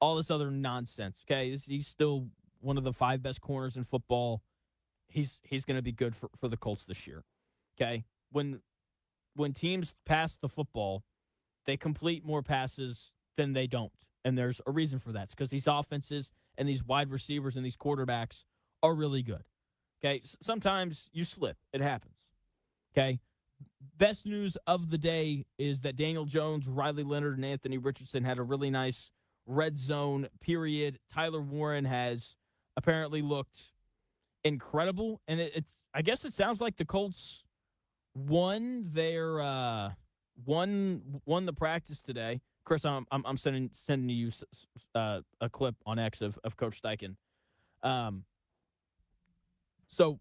all this other nonsense. Okay, he's still one of the 5 best corners in football. He's going to be good for the Colts this year. Okay, when teams pass the football, they complete more passes than they don't. And there's a reason for that. It's because these offenses and these wide receivers and these quarterbacks are really good. Okay, sometimes you slip. It happens. Okay, best news of the day is that Daniel Jones, Riley Leonard, and Anthony Richardson had a really nice red zone period. Tyler Warren has apparently looked incredible. And I guess it sounds like the Colts won the practice today. Chris, I'm sending you a clip on X of Coach Steichen. So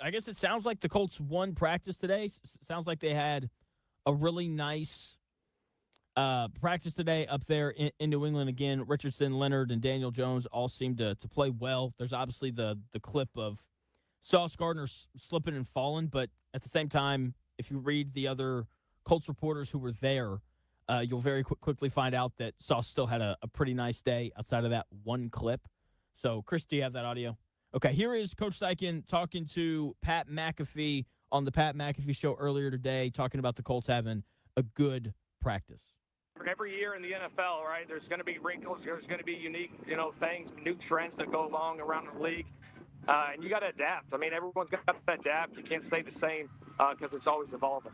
I guess it sounds like the Colts won practice today. Sounds like they had a really nice practice today up there in New England. Again, Richardson, Leonard, and Daniel Jones all seem to play well. There's obviously the clip of Sauce Gardner slipping and falling, but at the same time, if you read the other Colts reporters who were there, you'll very quickly find out that Sauce still had a pretty nice day outside of that one clip. So, Chris, do you have that audio? Okay, here is Coach Steichen talking to Pat McAfee on the Pat McAfee Show earlier today, talking about the Colts having a good practice. Every year in the NFL, right, there's going to be wrinkles. There's going to be unique, things, new trends that go along around the league. And you got to adapt. I mean, everyone's got to adapt. You can't stay the same because it's always evolving.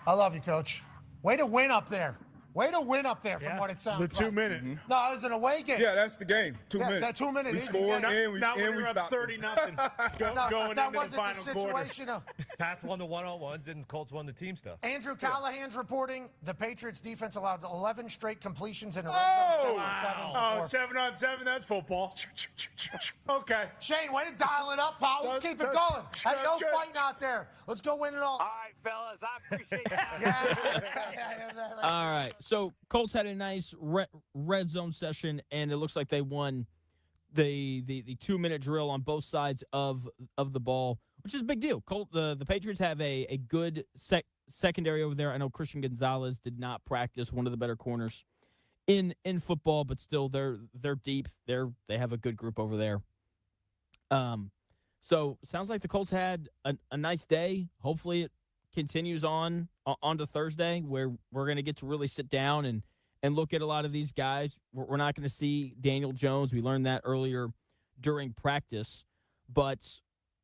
I love you, Coach. Way to win up there. Way to win up there from what it sounds like. The 2 minute. No, it was an away game. Yeah, that's the game. 2 minutes. That 2 minute we is scored the game. and we Not when we you're up stopped 30-0. Going that into wasn't the final quarter. situation. Pats won the one-on-ones and Colts won the team stuff. Andrew Callahan's reporting the Patriots defense allowed 11 straight completions in a red Oh, zone. 7 on 7, that's football. Okay. Shane, way to dial it up, pal. Let's keep it going. There's no fighting out there. Let's go win it all. All right, fellas, I appreciate that. All right, so Colts had a nice red zone session, and it looks like they won the 2 minute drill on both sides of the ball, which is a big deal. The Patriots have a good secondary over there. I know Christian Gonzalez did not practice, one of the better corners in football, but still they're deep. They have a good group over there. So sounds like the Colts had a nice day. Hopefully it continues on to Thursday, where we're going to get to really sit down and look at a lot of these guys. We're not going to see Daniel Jones. We learned that earlier during practice, but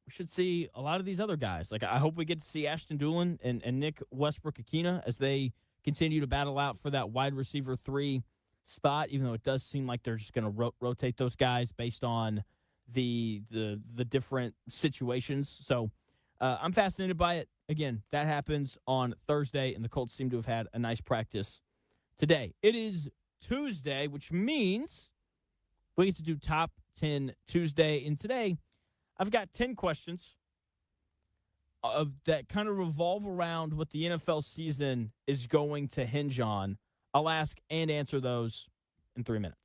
we should see a lot of these other guys. Like, I hope we get to see Ashton Dulin and Nick Westbrook-Akina as they continue to battle out for that wide receiver 3 spot, even though it does seem like they're just going to rotate those guys based on the different situations. So I'm fascinated by it. again, that happens on Thursday, and the Colts seem to have had a nice practice today. It is Tuesday, which means we get to do Top 10 Tuesday. And today, I've got 10 questions that kind of revolve around what the NFL season is going to hinge on. I'll ask and answer those in 3 minutes.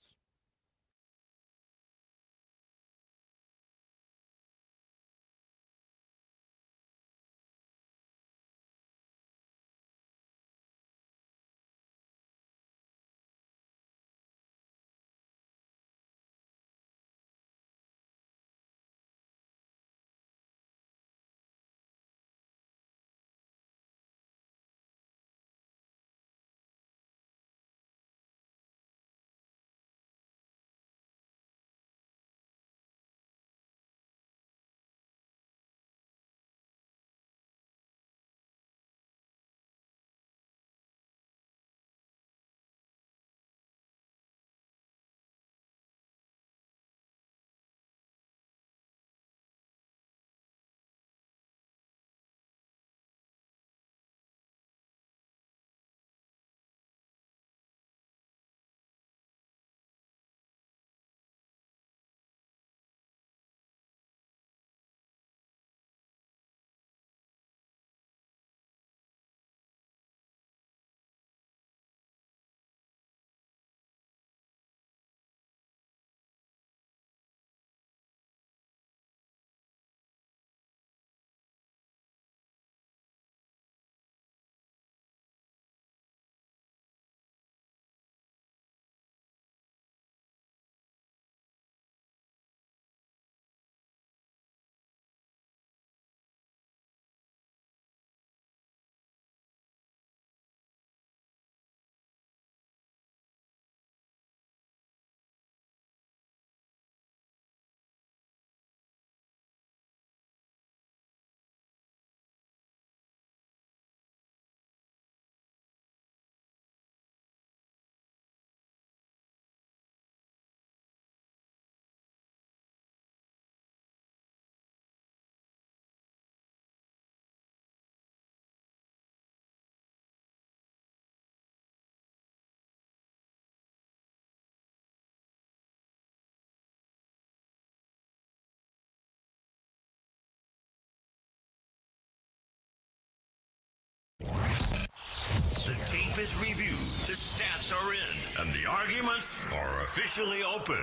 The tape is reviewed, the stats are in, and the arguments are officially open.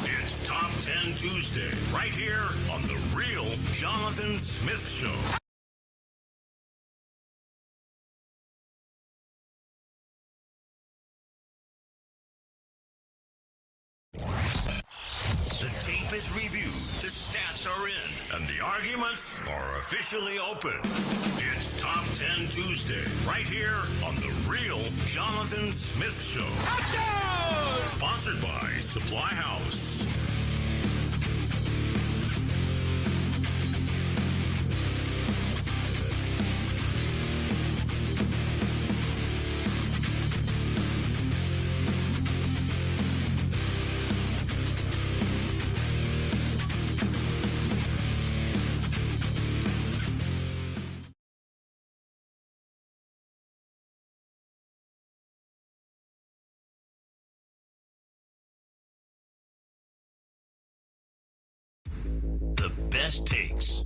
It's Top 10 Tuesday, right here on The Real Jonathan Smith Show. The tape is reviewed, the stats are in, and the arguments are officially open. It's Top 10 Tuesday, right here on The Real Jonathan Smith Show. Action! Sponsored by Supply House. The best takes.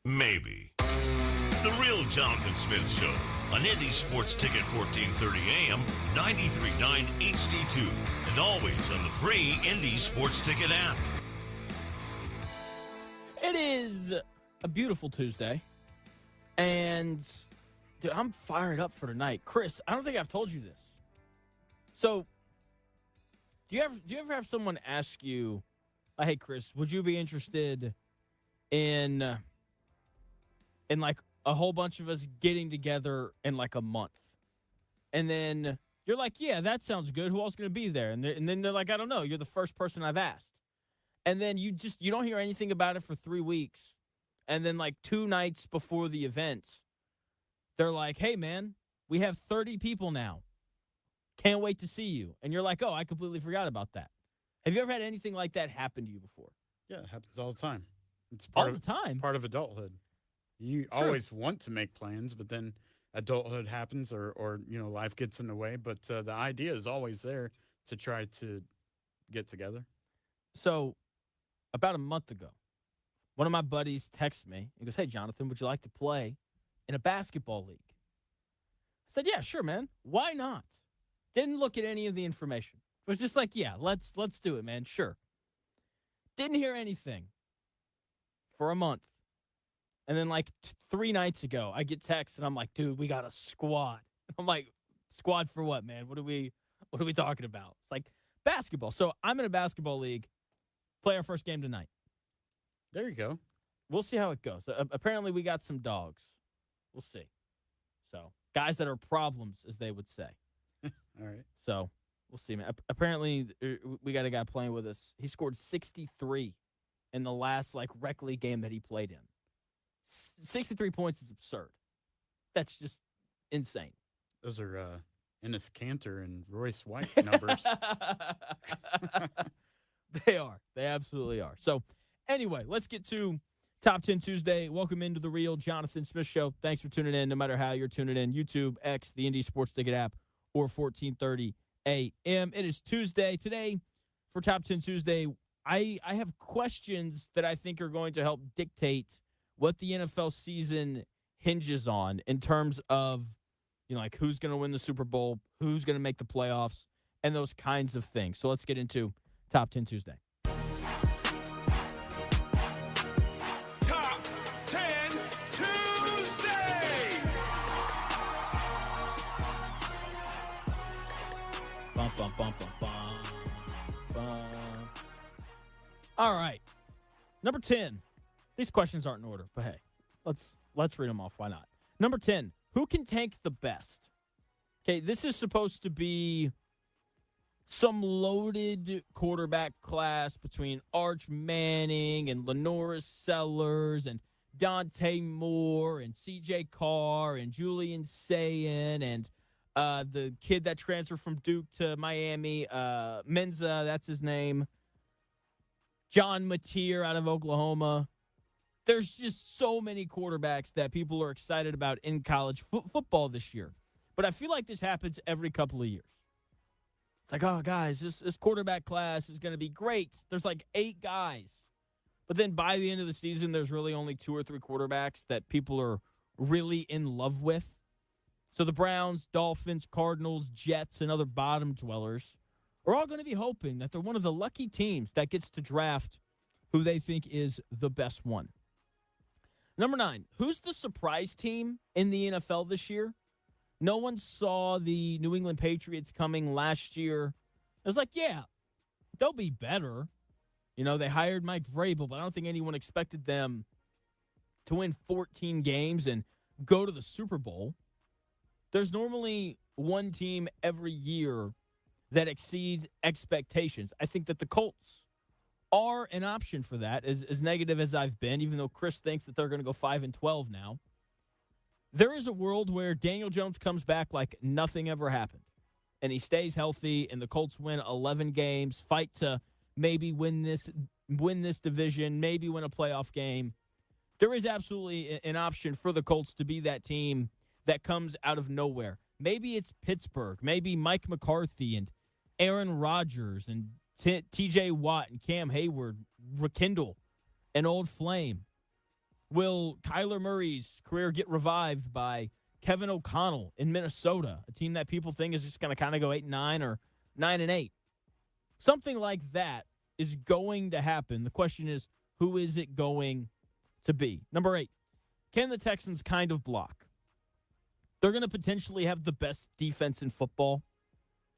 Maybe. The Real Jonathan Smith Show on Indy Sports Ticket 1430 AM, 93.9 HD2, and always on the free Indy Sports Ticket app. It is a beautiful Tuesday, and dude, I'm fired up for tonight. Chris, I don't think I've told you this. So, do you ever have someone ask you, hey, Chris, would you be interested in like a whole bunch of us getting together in like a month? And then you're like, yeah, that sounds good. Who else is going to be there? And then they're like, I don't know. You're the first person I've asked. And then you don't hear anything about it for 3 weeks. And then like 2 nights before the event, they're like, hey, man, we have 30 people now. Can't wait to see you. And you're like, oh, I completely forgot about that. Have you ever had anything like that happen to you before? Yeah, it happens all the time. It's All the time? Part of adulthood. You always want to make plans, but then adulthood happens or life gets in the way. But the idea is always there to try to get together. So about a month ago, one of my buddies texted me. He goes, "Hey, Jonathan, would you like to play in a basketball league?" I said, "Yeah, sure, man. Why not?" Didn't look at any of the information. It was just like, "Yeah, let's do it, man. Sure." Didn't hear anything for a month. And then like 3 nights ago, I get text and I'm like, "Dude, we got a squad." I'm like, "Squad for what, man? What are we talking about?" It's like basketball. So I'm in a basketball league. Play our first game tonight. There you go. We'll see how it goes. Apparently, we got some dogs. We'll see. So guys that are problems, as they would say. All right. So we'll see, man. Apparently, we got a guy playing with us. He scored 63 in the last rec league game that he played in. 63 points is absurd. That's just insane. Those are Ennis Cantor and Royce White numbers. They are. They absolutely are. So anyway, let's get to Top 10 Tuesday. Welcome into the real Jonathan Smith Show. Thanks for tuning in, no matter how you're tuning in. YouTube, X, the Indy Sports Ticket app, or 1430 a.m. It is Tuesday. Today, for Top 10 Tuesday, I have questions that I think are going to help dictate what the NFL season hinges on in terms of, who's going to win the Super Bowl, who's going to make the playoffs, and those kinds of things. So let's get into Top 10 Tuesday. Top 10 Tuesday. Bum, bum, bum, bum, bum, bum. All right. Number 10. These questions aren't in order, but hey, let's read them off. Why not? Number 10. Who can tank the best? Okay, this is supposed to be some loaded quarterback class between Arch Manning and Lenoris Sellers and Dante Moore and C.J. Carr and Julian Sayin and the kid that transferred from Duke to Miami, Menza, that's his name, John Mateer out of Oklahoma. There's just so many quarterbacks that people are excited about in college football this year. But I feel like this happens every couple of years. It's like, oh, guys, this quarterback class is going to be great. There's 8 guys. But then by the end of the season, there's really only 2 or 3 quarterbacks that people are really in love with. So the Browns, Dolphins, Cardinals, Jets, and other bottom dwellers are all going to be hoping that they're one of the lucky teams that gets to draft who they think is the best one. Number 9, who's the surprise team in the NFL this year? No one saw the New England Patriots coming last year. It was like, yeah, they'll be better. They hired Mike Vrabel, but I don't think anyone expected them to win 14 games and go to the Super Bowl. There's normally one team every year that exceeds expectations. I think that the Colts are an option for that, as negative as I've been, even though Chris thinks that they're going to go 5-12 now. There is a world where Daniel Jones comes back like nothing ever happened, and he stays healthy, and the Colts win 11 games, fight to maybe win this division, maybe win a playoff game. There is absolutely an option for the Colts to be that team that comes out of nowhere. Maybe it's Pittsburgh, maybe Mike McCarthy and Aaron Rodgers and T.J. Watt and Cam Hayward rekindle an old flame. Will Kyler Murray's career get revived by Kevin O'Connell in Minnesota, a team that people think is just going to kind of go 8-9 or 9-8? Something like that is going to happen. The question is, who is it going to be? Number 8, can the Texans kind of block? They're going to potentially have the best defense in football.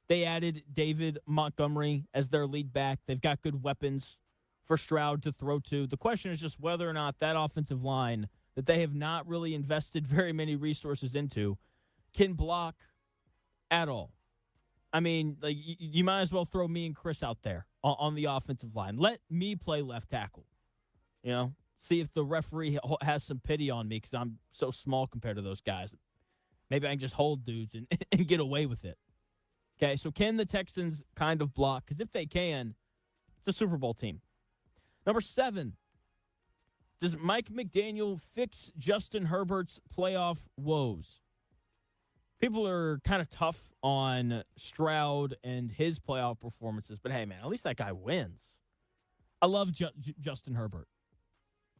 They added David Montgomery as their lead back. They've got good weapons for Stroud to throw to. The question is just whether or not that offensive line that they have not really invested very many resources into can block at all. I mean, you might as well throw me and Chris out there on the offensive line. Let me play left tackle. See if the referee has some pity on me because I'm so small compared to those guys. Maybe I can just hold dudes and get away with it. Okay, so can the Texans kind of block? Because if they can, it's a Super Bowl team. Number 7, Does Mike McDaniel fix Justin Herbert's playoff woes? People are kind of tough on Stroud and his playoff performances, but hey, man, at least that guy wins. I love Justin Herbert.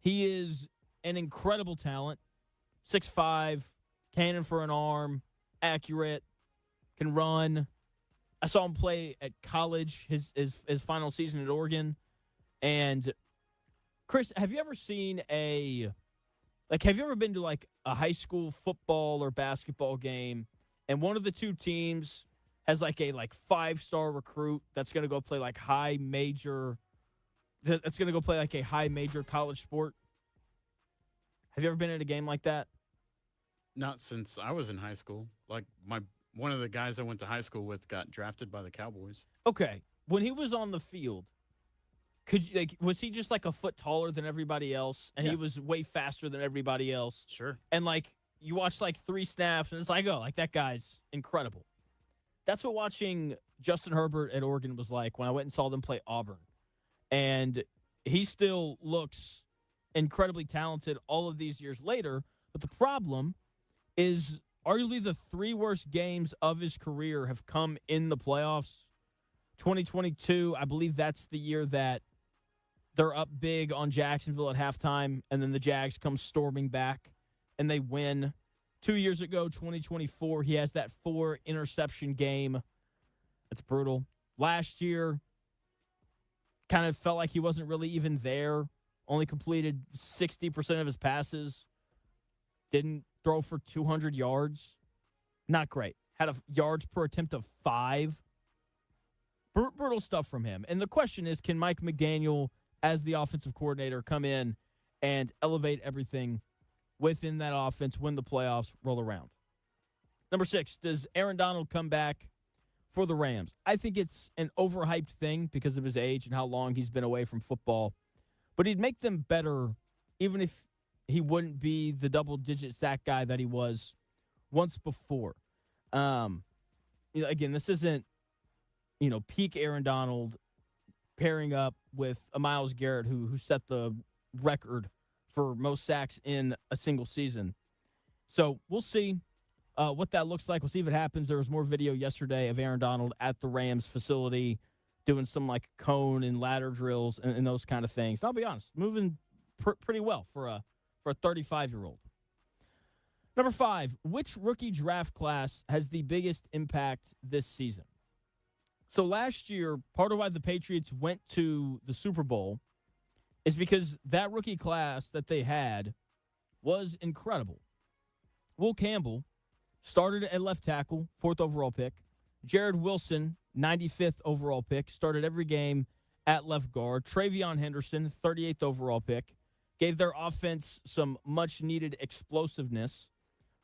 He is an incredible talent, 6'5", cannon for an arm, accurate, can run. I saw him play at college, his final season at Oregon. And Chris, have you ever seen have you ever been to like a high school football or basketball game and one of the two teams has like a 5-star recruit that's going to go play like that's going to go play like a high major college sport? Have you ever been at a game like that? Not since I was in high school. Like one of the guys I went to high school with got drafted by the Cowboys. Okay. When he was on the field, was he just like a foot taller than everybody else and he was way faster than everybody else? Sure. And you watch 3 snaps and it's that guy's incredible. That's what watching Justin Herbert at Oregon was like when I went and saw them play Auburn. And he still looks incredibly talented all of these years later. But the problem is arguably the 3 worst games of his career have come in the playoffs. 2022, I believe that's the year that they're up big on Jacksonville at halftime, and then the Jags come storming back, and they win. 2 years ago, 2024, he has that 4-interception game. That's brutal. Last year, kind of felt like he wasn't really even there. Only completed 60% of his passes. Didn't throw for 200 yards. Not great. Had a yards per attempt of 5. Brutal stuff from him. And the question is, can Mike McDaniel, as the offensive coordinator, come in and elevate everything within that offense when the playoffs roll around? Number 6, does Aaron Donald come back for the Rams? I think it's an overhyped thing because of his age and how long he's been away from football. But he'd make them better even if he wouldn't be the double-digit sack guy that he was once before. Again, this isn't, peak Aaron Donald pairing up with a Myles Garrett who set the record for most sacks in a single season. So we'll see what that looks like. We'll see if it happens. There was more video yesterday of Aaron Donald at the Rams facility doing some cone and ladder drills and those kind of things. And I'll be honest, moving pretty well for a 35-year-old. Number 5, which rookie draft class has the biggest impact this season? So last year, part of why the Patriots went to the Super Bowl is because that rookie class that they had was incredible. Will Campbell started at left tackle, 4th overall pick. Jared Wilson, 95th overall pick, started every game at left guard. Travion Henderson, 38th overall pick, gave their offense some much-needed explosiveness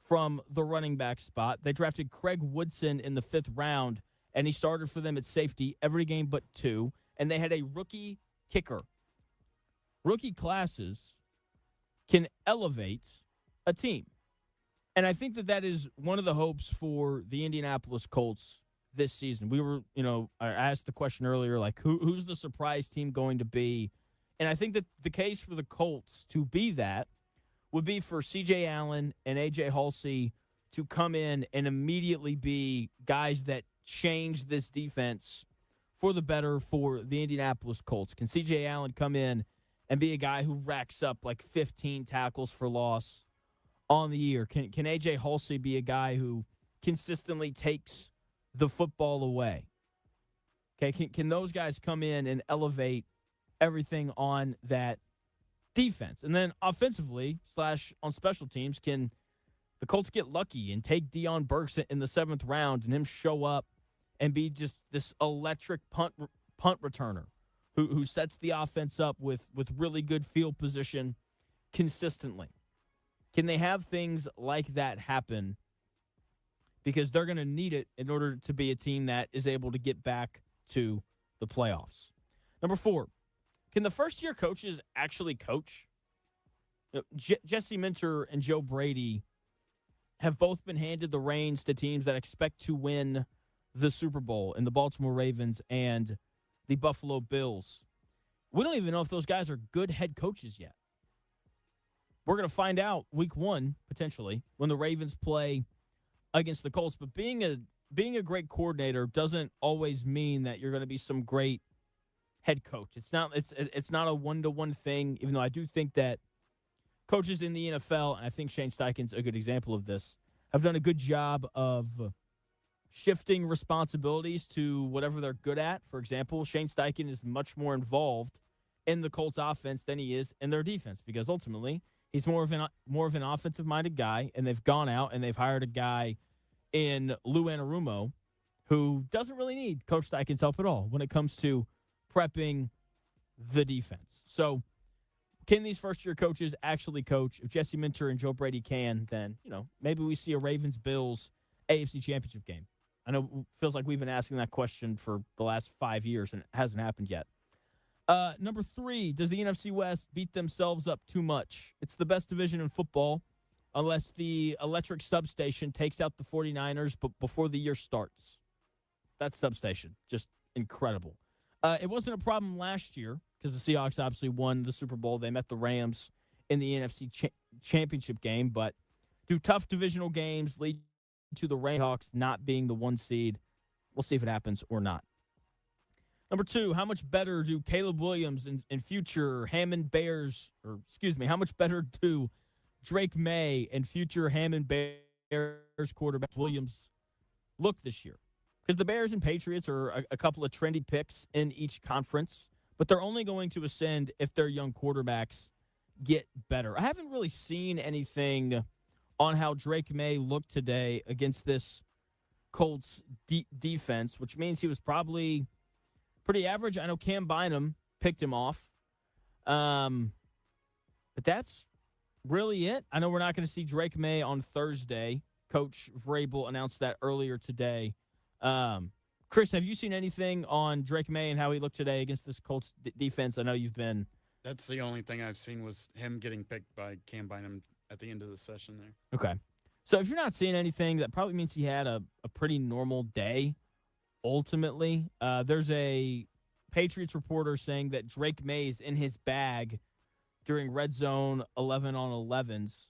from the running back spot. They drafted Craig Woodson in the 5th round, and he started for them at safety every game but 2, and they had a rookie kicker. Rookie classes can elevate a team. And I think that is one of the hopes for the Indianapolis Colts this season. We were, I asked the question earlier, who's the surprise team going to be? And I think that the case for the Colts to be that would be for C.J. Allen and A.J. Halsey to come in and immediately be guys that change this defense for the better for the Indianapolis Colts. Can C.J. Allen come in and be a guy who racks up 15 tackles for loss on the year? Can A.J. Halsey be a guy who consistently takes the football away? Okay, can those guys come in and elevate everything on that defense? And then offensively / on special teams, can the Colts get lucky and take Deion Burks in the 7th round and him show up and be just this electric punt returner who sets the offense up with really good field position consistently? Can they have things like that happen? Because they're going to need it in order to be a team that is able to get back to the playoffs. Number 4, can the first-year coaches actually coach? Jesse Minter and Joe Brady have both been handed the reins to teams that expect to win the Super Bowl in the Baltimore Ravens and the Buffalo Bills. We don't even know if those guys are good head coaches yet. we're going to find out week 1, potentially, when the Ravens play against the Colts. But being a great coordinator doesn't always mean that you're going to be some great head coach. It's not a one-to-one thing, even though I do think that coaches in the NFL, and I think Shane Steichen's a good example of this, have done a good job of shifting responsibilities to whatever they're good at. For example, Shane Steichen is much more involved in the Colts offense than he is in their defense, because ultimately he's more of an offensive-minded guy, and they've gone out and they've hired a guy in Lou Anarumo who doesn't really need Coach Steichen's help at all when it comes to prepping the defense. So can these first-year coaches actually coach? If Jesse Minter and Joe Brady can, then, maybe we see a Ravens-Bills AFC Championship game. I know it feels like we've been asking that question for the last 5 years, and it hasn't happened yet. Number 3, does the NFC West beat themselves up too much? It's the best division in football, unless the electric substation takes out the 49ers before the year starts. That substation, just incredible. It wasn't a problem last year because the Seahawks obviously won the Super Bowl. They met the Rams in the NFC Championship game, but do tough divisional games lead to the Seahawks not being the 1 seed? We'll see if it happens or not. Number 2, how much better do Caleb Williams and future Hammond Bears, how much better do Drake May and future Hammond Bears quarterback Williams look this year? Because the Bears and Patriots are a couple of trendy picks in each conference, but they're only going to ascend if their young quarterbacks get better. I haven't really seen anything on how Drake May looked today against this Colts defense, which means he was probably pretty average. I know Cam Bynum picked him off. But that's really it. I know we're not going to see Drake May on Thursday. Coach Vrabel announced that earlier today. Chris, have you seen anything on Drake May and how he looked today against this Colts defense? I know you've been. That's the only thing I've seen was him getting picked by Cam Bynum at the end of the session there. Okay. So if you're not seeing anything, that probably means he had a pretty normal day. Ultimately, there's a Patriots reporter saying that Drake May is in his bag during red zone 11 on 11s.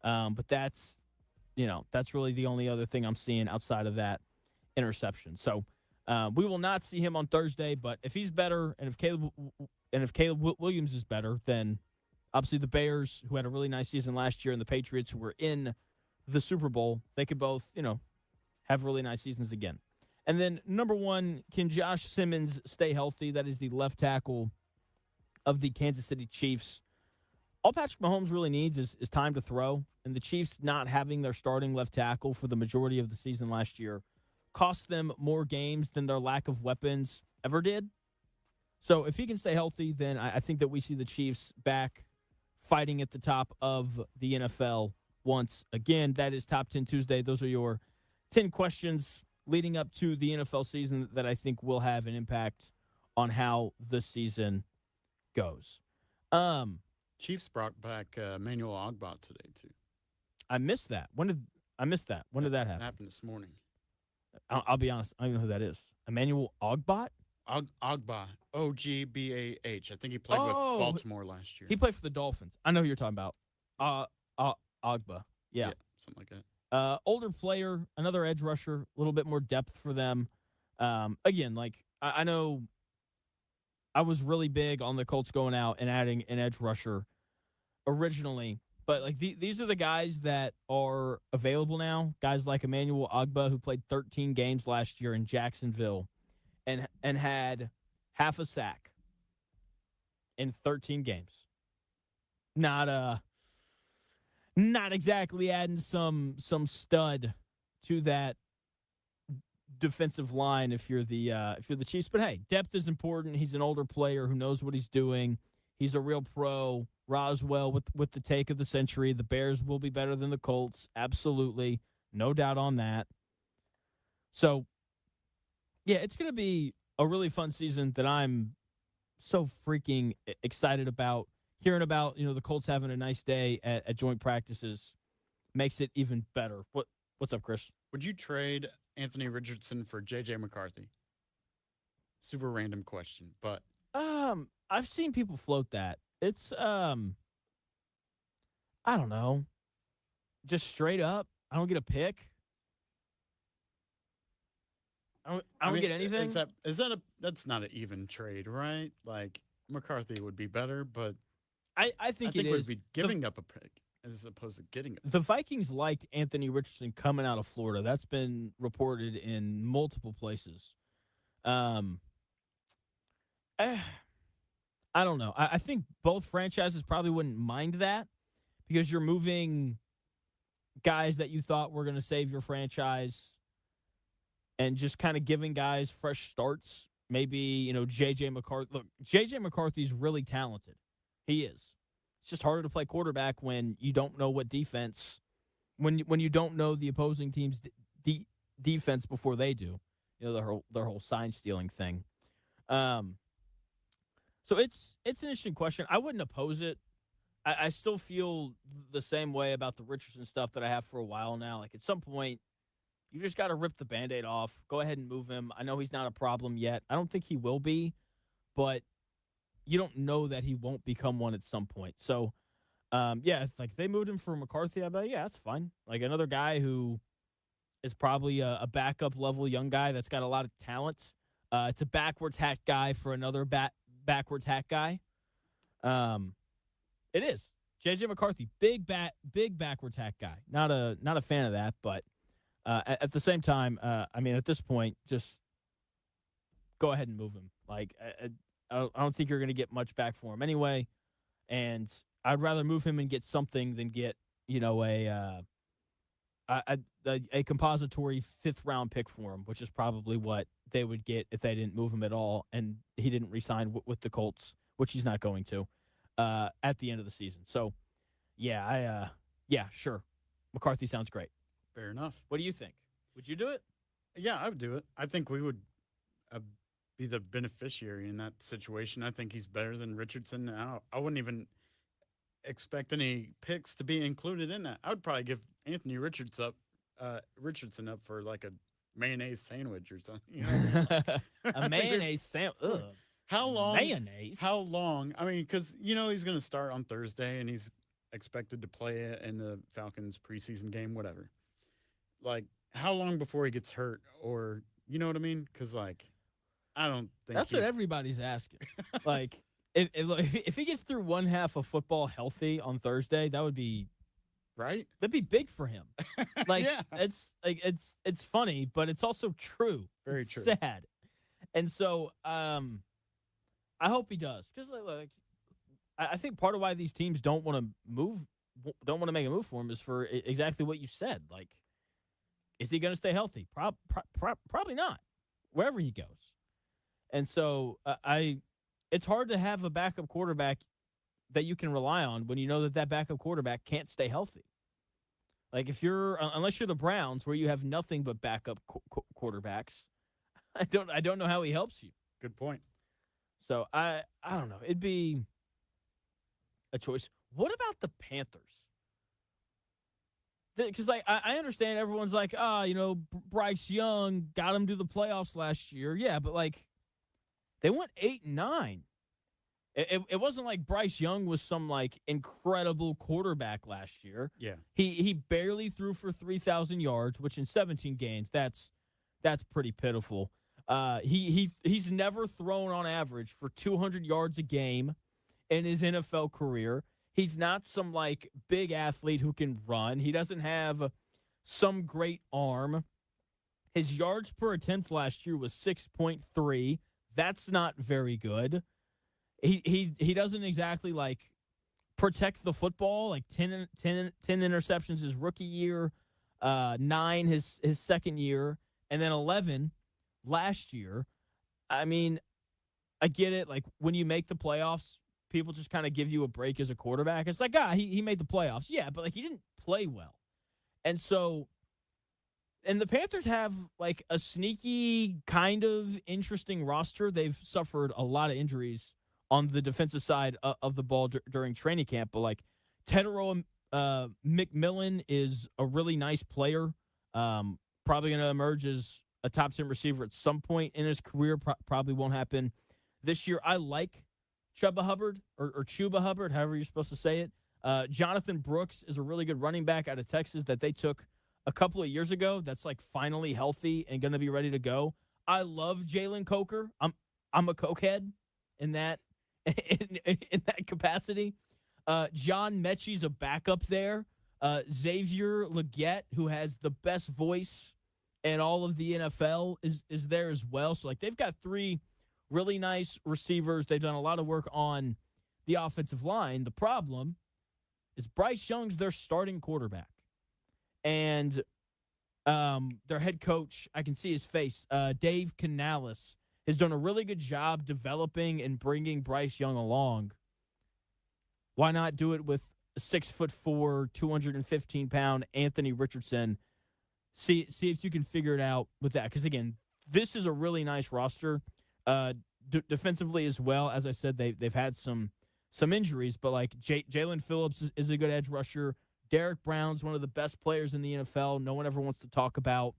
But that's really the only other thing I'm seeing outside of that interception. So we will not see him on Thursday, but if he's better and if Caleb Williams is better, then obviously the Bears, who had a really nice season last year, and the Patriots, who were in the Super Bowl, they could both, have really nice seasons again. And then number 1, can Josh Simmons stay healthy? That is the left tackle of the Kansas City Chiefs. All Patrick Mahomes really needs is time to throw, and the Chiefs not having their starting left tackle for the majority of the season last year cost them more games than their lack of weapons ever did. So if he can stay healthy, then I think that we see the Chiefs back fighting at the top of the NFL once again. That is Top 10 Tuesday. Those are your 10 questions leading up to the NFL season that I think will have an impact on how the season goes. Chiefs brought back Emmanuel Ogbot today, too. I missed that. When did that happen? It happened this morning. I'll be honest. I don't even know who that is. Emmanuel Ogbot? Ogbah. Ogbah. I think he played with Baltimore last year. He played for the Dolphins. I know who you're talking about. Ogbah. Yeah. Something like that. Older player, another edge rusher, a little bit more depth for them. Again, I know I was really big on the Colts going out and adding an edge rusher originally, but these are the guys that are available now. Guys like Emmanuel Ogbah, who played 13 games last year in Jacksonville and had half a sack in 13 games. Not exactly adding some stud to that defensive line if you're the Chiefs. But hey, depth is important. He's an older player who knows what he's doing. He's a real pro. Roswell with the take of the century. The Bears will be better than the Colts. Absolutely. No doubt on that. So, yeah, it's going to be a really fun season that I'm so freaking excited about. Hearing about, the Colts having a nice day at joint practices makes it even better. What's up, Chris? Would you trade Anthony Richardson for J.J. McCarthy? Super random question, but I've seen people float that. It's I don't know. Just straight up, I don't get a pick. I don't get anything. That's not an even trade, right? Like McCarthy would be better, but I think it we'd is. be giving up a pick as opposed to getting it. The Vikings liked Anthony Richardson coming out of Florida. That's been reported in multiple places. I don't know. I think both franchises probably wouldn't mind that because you're moving guys that you thought were going to save your franchise and just kind of giving guys fresh starts. Maybe, J.J. McCarthy. Look, J.J. McCarthy's really talented. He is. It's just harder to play quarterback when you don't know what defense, when you don't know the opposing team's defense before they do. Their whole sign stealing thing. So it's an interesting question. I wouldn't oppose it. I still feel the same way about the Richardson stuff that I have for a while now. Like at some point, you just got to rip the Band-Aid off. Go ahead and move him. I know he's not a problem yet. I don't think he will be, but you don't know that he won't become one at some point. So, if like they moved him for McCarthy, I'd be like, yeah, that's fine. Like another guy who is probably a backup level young guy that's got a lot of talent. It's a backwards hat guy for another backwards hat guy. It is J.J. McCarthy, big backwards hat guy. Not a fan of that, but at the same time, at this point, just go ahead and move him. Like I don't think you're going to get much back for him anyway, and I'd rather move him and get something than get a compository 5th round pick for him, which is probably what they would get if they didn't move him at all, and he didn't re-sign with the Colts, which he's not going to at the end of the season. So, sure, McCarthy sounds great. Fair enough. What do you think? Would you do it? Yeah, I would do it. I think we would be the beneficiary in that situation. I think he's better than Richardson. I wouldn't even expect any picks to be included in that. I would probably give Anthony Richardson up for like a mayonnaise sandwich or something. A mayonnaise sandwich. How long? Mayonnaise. How long? I mean, because he's going to start on Thursday and he's expected to play in the Falcons preseason game, whatever. Like, how long before he gets hurt, or you know what I mean? Because I don't think that's what everybody's asking. Like, if he gets through one half of football healthy on Thursday, that would be right. That'd be big for him. Like, yeah. It's funny, but it's also true. Very it's true. Sad, and so I hope he does, because I think part of why these teams don't want to make a move for him is for exactly what you said. Like, is he going to stay healthy? Probably not, wherever he goes. And so it's hard to have a backup quarterback that you can rely on when you know that backup quarterback can't stay healthy. Like unless you're the Browns, where you have nothing but backup quarterbacks, I don't know how he helps you. Good point. So I don't know. It'd be a choice. What about the Panthers? Because I understand everyone's like, Bryce Young got him to the playoffs last year. Yeah, but they went 8-9. It wasn't like Bryce Young was some incredible quarterback last year. Yeah, he barely threw for 3,000 yards, which in 17 games that's pretty pitiful. He's never thrown on average for 200 yards a game in his NFL career. He's not some big athlete who can run. He doesn't have some great arm. His yards per attempt last year was 6.3. That's not very good. He doesn't exactly protect the football. 10 interceptions his rookie year, 9 his second year, and then 11 last year. I mean, I get it. When you make the playoffs, people just kind of give you a break as a quarterback. It's he made the playoffs. Yeah, but he didn't play well. And so, and the Panthers have a sneaky kind of interesting roster. They've suffered a lot of injuries on the defensive side of the ball during training camp. But Tedero McMillan is a really nice player. Probably going to emerge as a top 10 receiver at some point in his career. Probably won't happen this year. I like Chuba Hubbard or Chuba Hubbard, however you're supposed to say it. Jonathan Brooks is a really good running back out of Texas that they took a couple of years ago. That's like finally healthy and going to be ready to go. I love Jalen Coker. I'm a cokehead in that in that capacity. John Mechie's a backup there. Xavier Legette, who has the best voice in all of the NFL, is there as well. So, like, they've got 3 really nice receivers. They've done a lot of work on the offensive line. The problem is Bryce Young's their starting quarterback. And their head coach, I can see his face, Dave Canales, has done a really good job developing and bringing Bryce Young along. Why not do it with 6'4", 215-pound Anthony Richardson? See if you can figure it out with that. Because, again, this is a really nice roster. Defensively as well, as I said, they've had some injuries, but like Jalen Phillips is a good edge rusher. Derek Brown's one of the best players in the NFL. No one ever wants to talk about.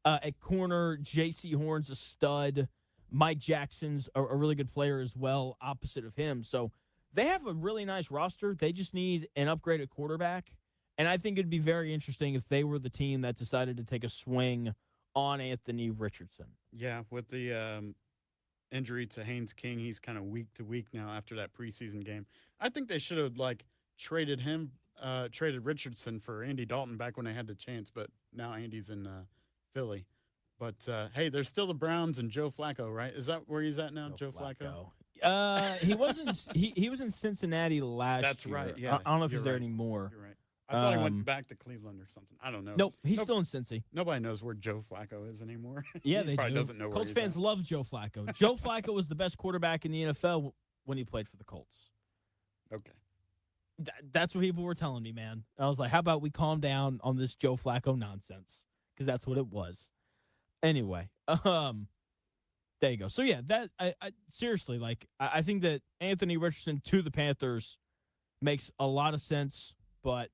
At corner, J.C. Horn's a stud. Mike Jackson's a really good player as well, opposite of him. So they have a really nice roster. They just need an upgraded quarterback. And I think it'd be very interesting if they were the team that decided to take a swing on Anthony Richardson. Yeah, with the injury to Haynes King, he's kind of week to week now after that preseason game. I think they should have traded Richardson for Andy Dalton back when they had the chance, but now Andy's in Philly. But hey, there's still the Browns and Joe Flacco, right? Is that where he's at now, Joe Flacco? He wasn't. He was in Cincinnati last year. That's right. Yeah, I don't know if he's there anymore. You're right. I thought he went back to Cleveland or something. I don't know. Nope, he's still in Cincy. Nobody knows where Joe Flacco is anymore. Yeah, he they probably do. doesn't know where Colts he's fans at. love Joe Flacco. Joe Flacco was the best quarterback in the NFL when he played for the Colts. Okay. That's what people were telling me, man. I was like, how about we calm down on this Joe Flacco nonsense? Because that's what it was. Anyway, there you go. So, yeah, that I seriously, I think that Anthony Richardson to the Panthers makes a lot of sense, but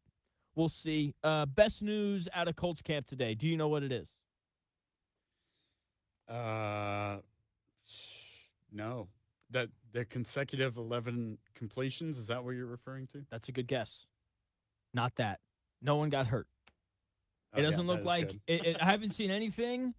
we'll see. Best news out of Colts camp today. Do you know what it is? No. That the consecutive 11 completions, is that what you're referring to? That's a good guess. Not that. No one got hurt. It doesn't look like I haven't seen anything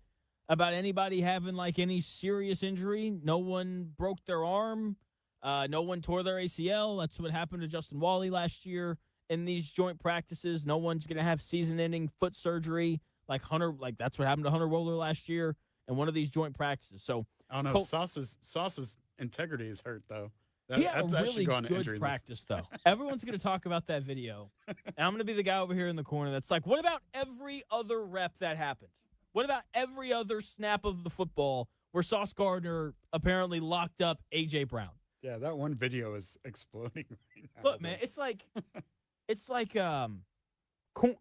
about anybody having any serious injury. No one broke their arm. No one tore their ACL. That's what happened to Justin Wally last year in these joint practices. No one's going to have season-ending foot surgery like Hunter. That's what happened to Hunter Wohler last year in one of these joint practices. So I don't know. Sauce's integrity is hurt, though. He had a really good practice, though. Everyone's going to talk about that video. And I'm going to be the guy over here in the corner that's like, what about every other rep that happened? What about every other snap of the football where Sauce Gardner apparently locked up A.J. Brown? Yeah, that one video is exploding right now. Look, man, it's like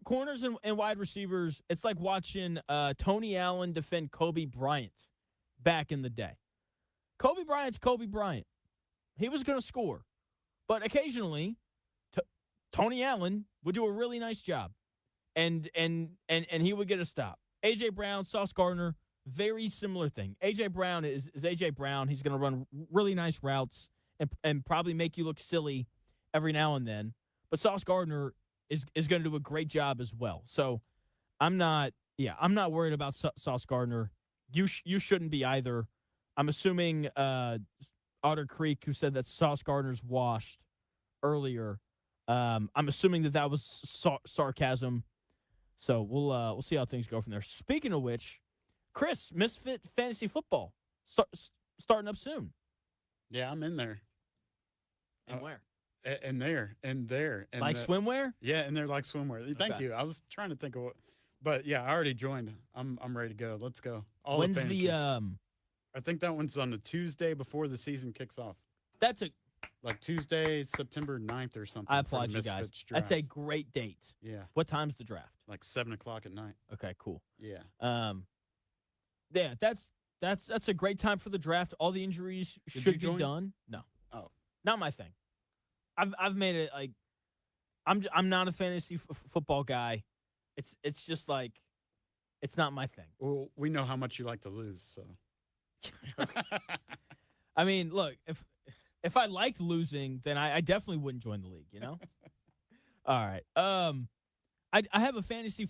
corners and wide receivers. It's like watching Tony Allen defend Kobe Bryant back in the day. Kobe Bryant's Kobe Bryant. He was going to score. But occasionally, Tony Allen would do a really nice job. And he would get a stop. A.J. Brown, Sauce Gardner, very similar thing. A.J. Brown is A.J. Brown. He's going to run really nice routes and probably make you look silly every now and then. But Sauce Gardner is going to do a great job as well. So I'm not worried about Sauce Gardner. You shouldn't be either. I'm assuming Otter Creek, who said that Sauce Gardner's washed earlier. I'm assuming that was sarcasm. So we'll see how things go from there. Speaking of which, Chris, Misfit Fantasy Football starting up soon. Yeah, I'm in there. And where? And there. And swimwear? Yeah, and they're like swimwear. Thank you. I was trying to think of what, but yeah, I already joined. I'm ready to go. Let's go. When's the I think that one's on the Tuesday before the season kicks off. That's Tuesday, September 9th or something. I applaud you guys. That's a great date. Yeah. What time's the draft? 7:00 at night. Okay, cool. Yeah. Yeah, that's a great time for the draft. All the injuries should be done. No. Oh. Not my thing. I've made it I'm not a fantasy football guy. It's just it's not my thing. Well, we know how much you like to lose, so. I mean, look, If I liked losing, then I definitely wouldn't join the league, you know? All right. I have a fantasy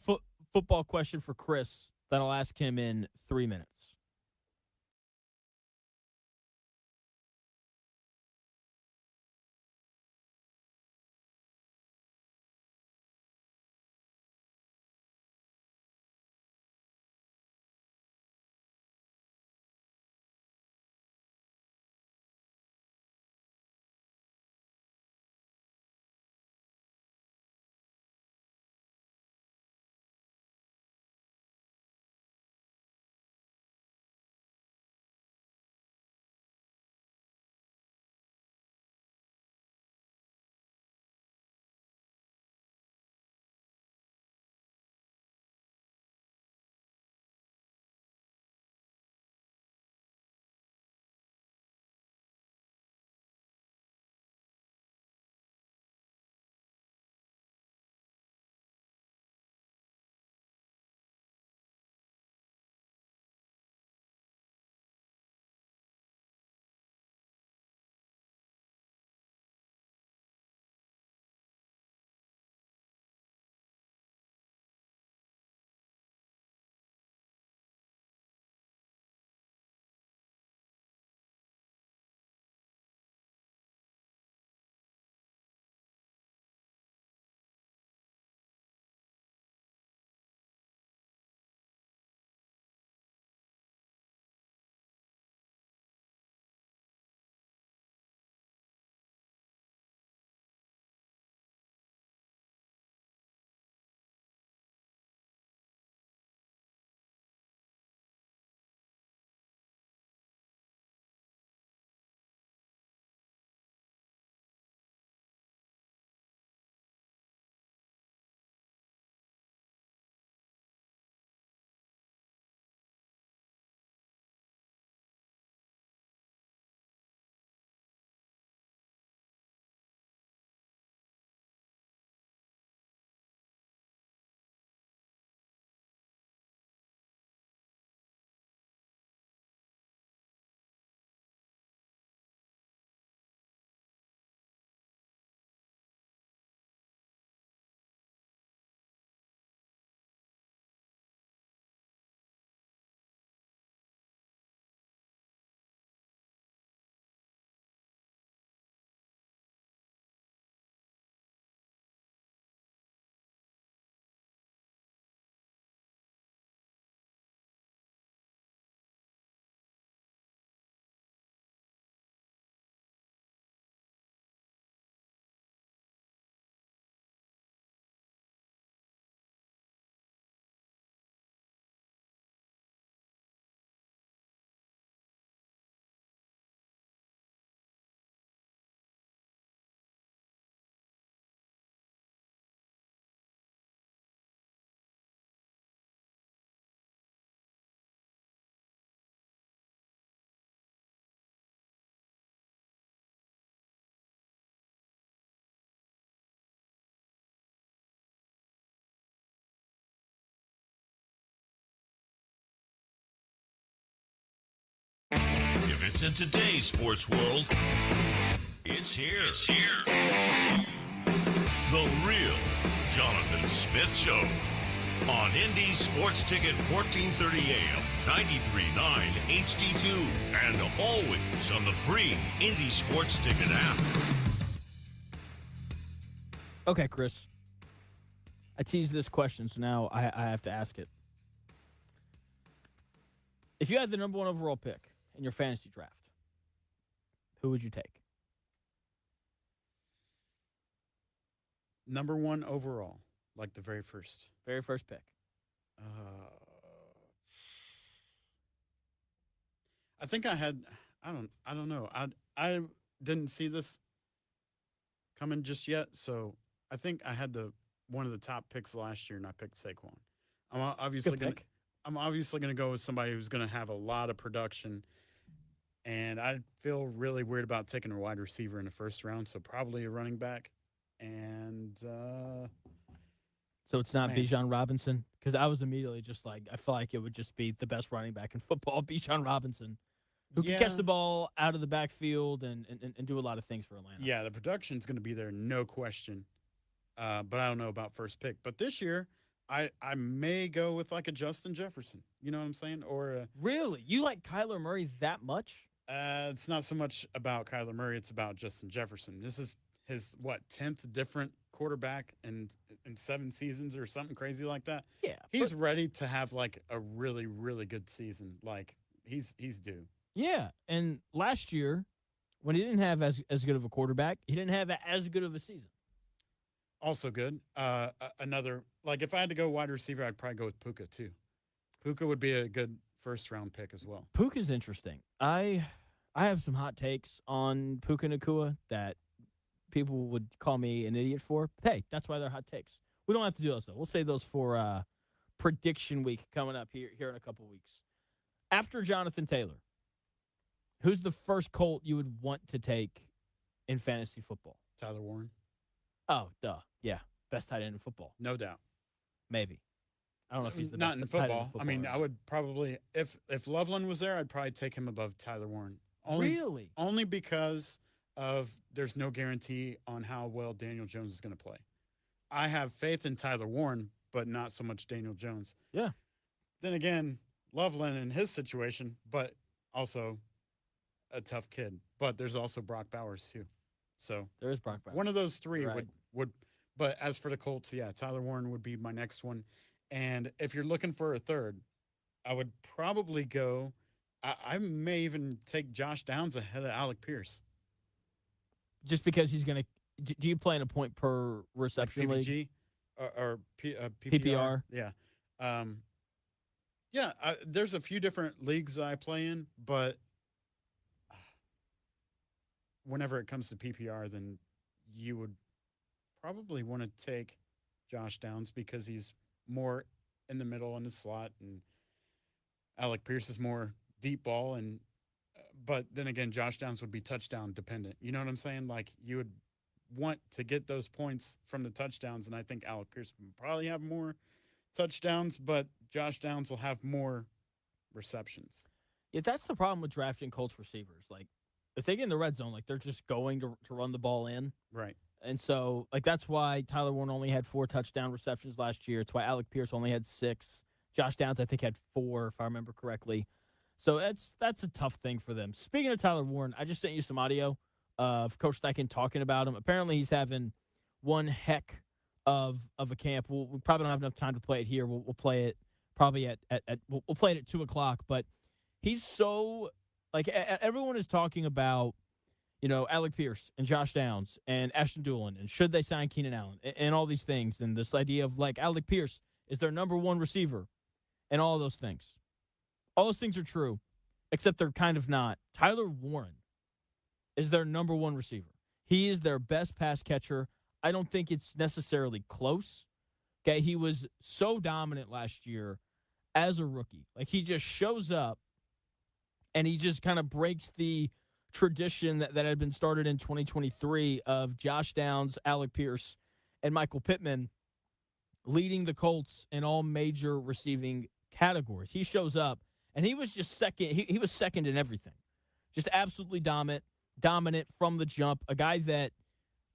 football question for Chris that I'll ask him in 3 minutes. If it's in today's sports world, it's here. It's here. The real Jonathan Smith Show on Indy Sports Ticket 1430 AM, 93.9 HD2, and always on the free Indy Sports Ticket app. Okay, Chris. I teased this question, so now I have to ask it. If you had the number 1 overall pick in your fantasy draft, who would you take? Number 1 overall, like the very first. Very first pick. I think I had. I don't know. I didn't see this coming just yet, so I think I had one of the top picks last year, and I picked Saquon. I'm obviously going to go with somebody who's going to have a lot of production, and I feel really weird about taking a wide receiver in the first round, so probably a running back. And so it's not Bijan Robinson? Because I was immediately just like, I feel like it would just be the best running back in football, Bijan Robinson. who can catch the ball out of the backfield and do a lot of things for Atlanta. Yeah, the production's going to be there, no question. But I don't know about first pick. But this year, I may go with like a Justin Jefferson. You know what I'm saying? Or really, you like Kyler Murray that much? It's not so much about Kyler Murray; it's about Justin Jefferson. This is his 10th different quarterback in 7 seasons or something crazy like that. Yeah, he's ready to have like a really, really good season. Like he's due. Yeah, and last year, when he didn't have as good of a quarterback, he didn't have as good of a season. Also good. Another, like if I had to go wide receiver, I'd probably go with Puka too. Puka would be a good first-round pick as well. Puka's interesting. I have some hot takes on Puka Nacua that people would call me an idiot for. But hey, that's why they're hot takes. We don't have to do those, though. We'll save those for prediction week coming up here in a couple weeks. After Jonathan Taylor, who's the first Colt you would want to take in fantasy football? Tyler Warren. Oh, duh. Yeah. Best tight end in football. No doubt. Maybe. I don't know if he's the not best in tight end in football. I mean, I would probably, if Loveland was there, I'd probably take him above Tyler Warren. Really? Only because of there's no guarantee on how well Daniel Jones is going to play. I have faith in Tyler Warren, but not so much Daniel Jones. Yeah. Then again, Loveland in his situation, but also a tough kid. But there's also Brock Bowers too. So there is Brock Bowers. One of those three right. would. But as for the Colts, yeah, Tyler Warren would be my next one. And if you're looking for a third, I would probably go. I may even take Josh Downs ahead of Alec Pierce. Just because he's going to. Do you play in a point per reception like PPG league? Or PPR? Yeah. There's a few different leagues I play in, but whenever it comes to PPR, then you would probably want to take Josh Downs because he's more in the middle in the slot, and Alec Pierce is more deep ball. And but then again, Josh Downs would be touchdown dependent. You know what I'm saying? Like you would want to get those points from the touchdowns, and I think Alec Pierce would probably have more touchdowns, but Josh Downs will have more receptions. Yeah, that's the problem with drafting Colts receivers. Like, if they get in the red zone, like they're just going to run the ball in. Right. And so, like, that's why Tyler Warren only had 4 touchdown receptions last year. It's why Alec Pierce only had 6. Josh Downs, I think, had 4, if I remember correctly. So that's a tough thing for them. Speaking of Tyler Warren, I just sent you some audio of Coach Steichen talking about him. Apparently, he's having one heck of a camp. We probably don't have enough time to play it here. We'll play it probably we'll play it at 2:00. But he's so, like, everyone is talking about, you know, Alec Pierce and Josh Downs and Ashton Doolin and should they sign Keenan Allen and all these things, and this idea of, like, Alec Pierce is their number 1 receiver and all those things. All those things are true, except they're kind of not. Tyler Warren is their number 1 receiver. He is their best pass catcher. I don't think it's necessarily close. Okay, he was so dominant last year as a rookie. Like, he just shows up and he just kind of breaks the tradition that had been started in 2023 of Josh Downs, Alec Pierce, and Michael Pittman leading the Colts in all major receiving categories. He shows up, and he was just second. He was second in everything. Just absolutely dominant from the jump. A guy that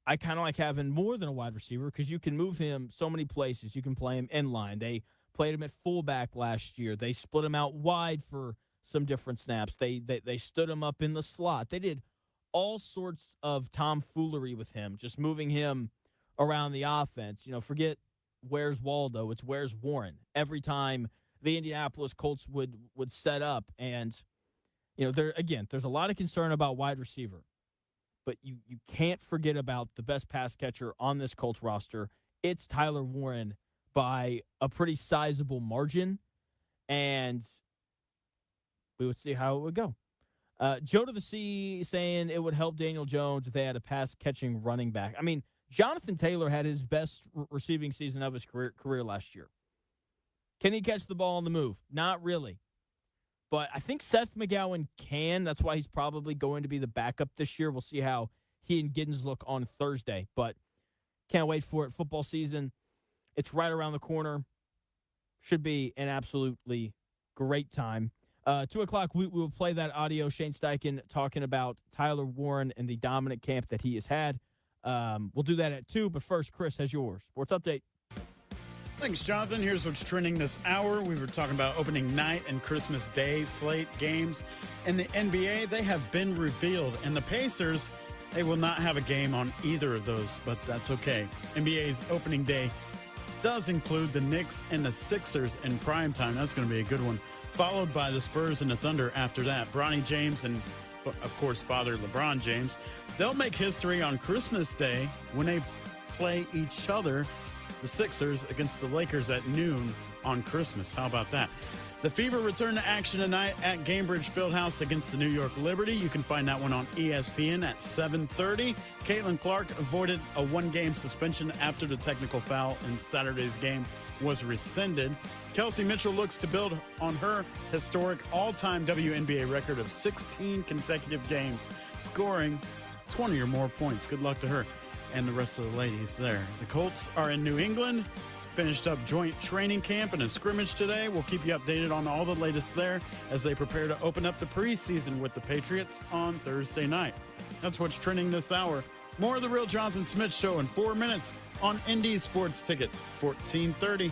I kind of like having more than a wide receiver because you can move him so many places. You can play him in line. They played him at fullback last year. They split him out wide for some different snaps. They stood him up in the slot. They did all sorts of tomfoolery with him, just moving him around the offense. You know, forget where's Waldo. It's where's Warren. Every time the Indianapolis Colts would set up, and, you know, there's a lot of concern about wide receiver, but you can't forget about the best pass catcher on this Colts roster. It's Tyler Warren by a pretty sizable margin, and we would see how it would go. Joe to the Sea saying it would help Daniel Jones if they had a pass-catching running back. I mean, Jonathan Taylor had his best receiving season of his career last year. Can he catch the ball on the move? Not really. But I think Seth McGowan can. That's why he's probably going to be the backup this year. We'll see how he and Giddens look on Thursday. But can't wait for it. Football season, it's right around the corner. Should be an absolutely great time. 2 o'clock, we will play that audio. Shane Steichen talking about Tyler Warren and the dominant camp that he has had. We'll do that at 2, but first, Chris has yours. Sports update. Thanks, Jonathan. Here's what's trending this hour. We were talking about opening night and Christmas Day slate games. In the NBA, they have been revealed, and the Pacers, they will not have a game on either of those, but that's okay. NBA's opening day does include the Knicks and the Sixers in primetime. That's going to be a good one. Followed by the Spurs and the Thunder after that. Bronny James and, of course, father LeBron James. They'll make history on Christmas Day when they play each other, the Sixers against the Lakers at noon on Christmas. How about that? The Fever return to action tonight at Gainbridge Fieldhouse against the New York Liberty. You can find that one on ESPN at 7:30. Caitlin Clark avoided a 1-game suspension after the technical foul in Saturday's game was rescinded. Kelsey Mitchell looks to build on her historic all-time WNBA record of 16 consecutive games, scoring 20 or more points. Good luck to her and the rest of the ladies there. The Colts are in New England, finished up joint training camp and a scrimmage today. We'll keep you updated on all the latest there as they prepare to open up the preseason with the Patriots on Thursday night. That's what's trending this hour. More of the Real Jonathan Smith Show in 4 minutes on Indy Sports Ticket, 1430.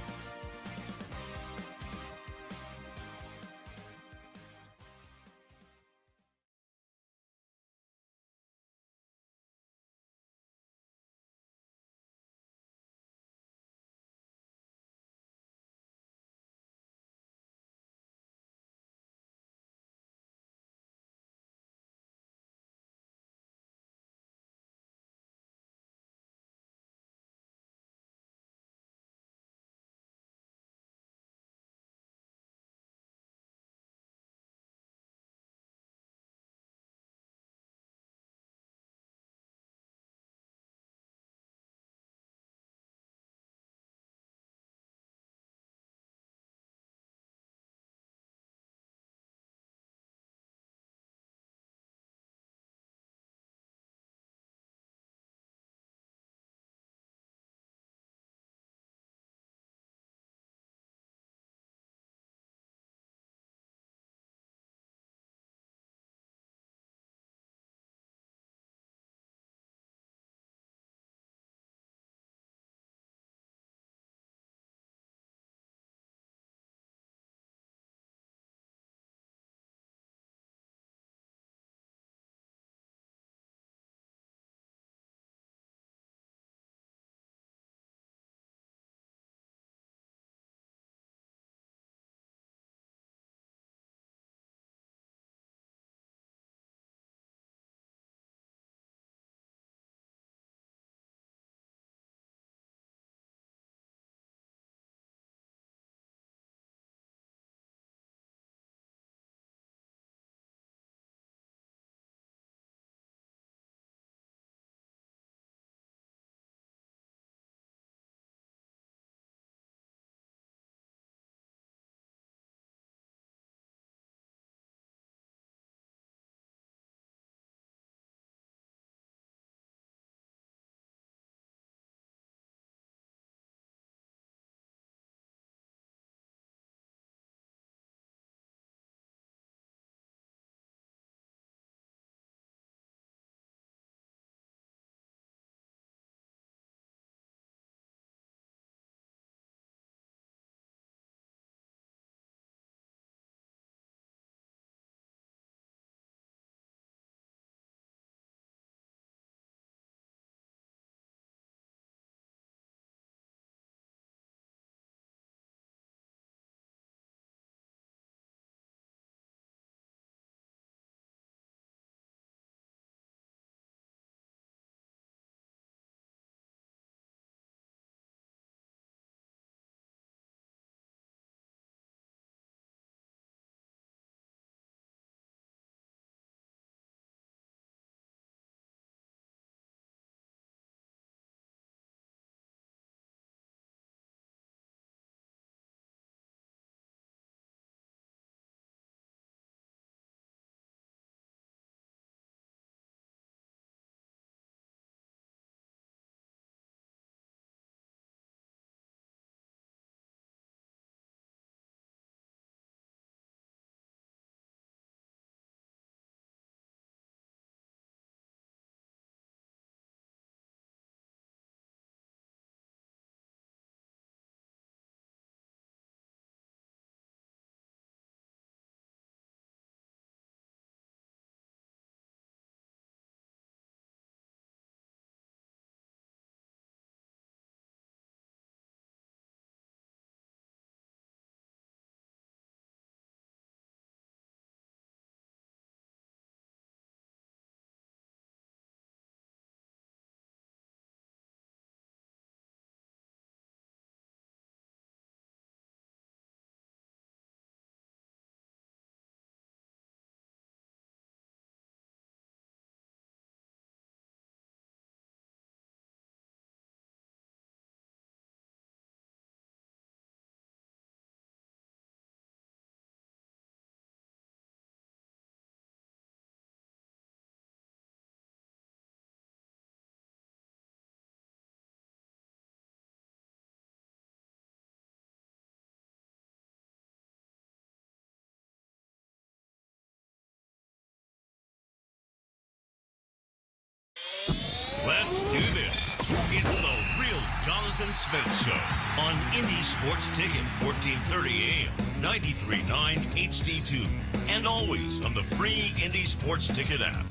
Smith Show on Indy Sports Ticket, 1430 AM, 93.9 HD2, and always on the free Indy Sports Ticket app.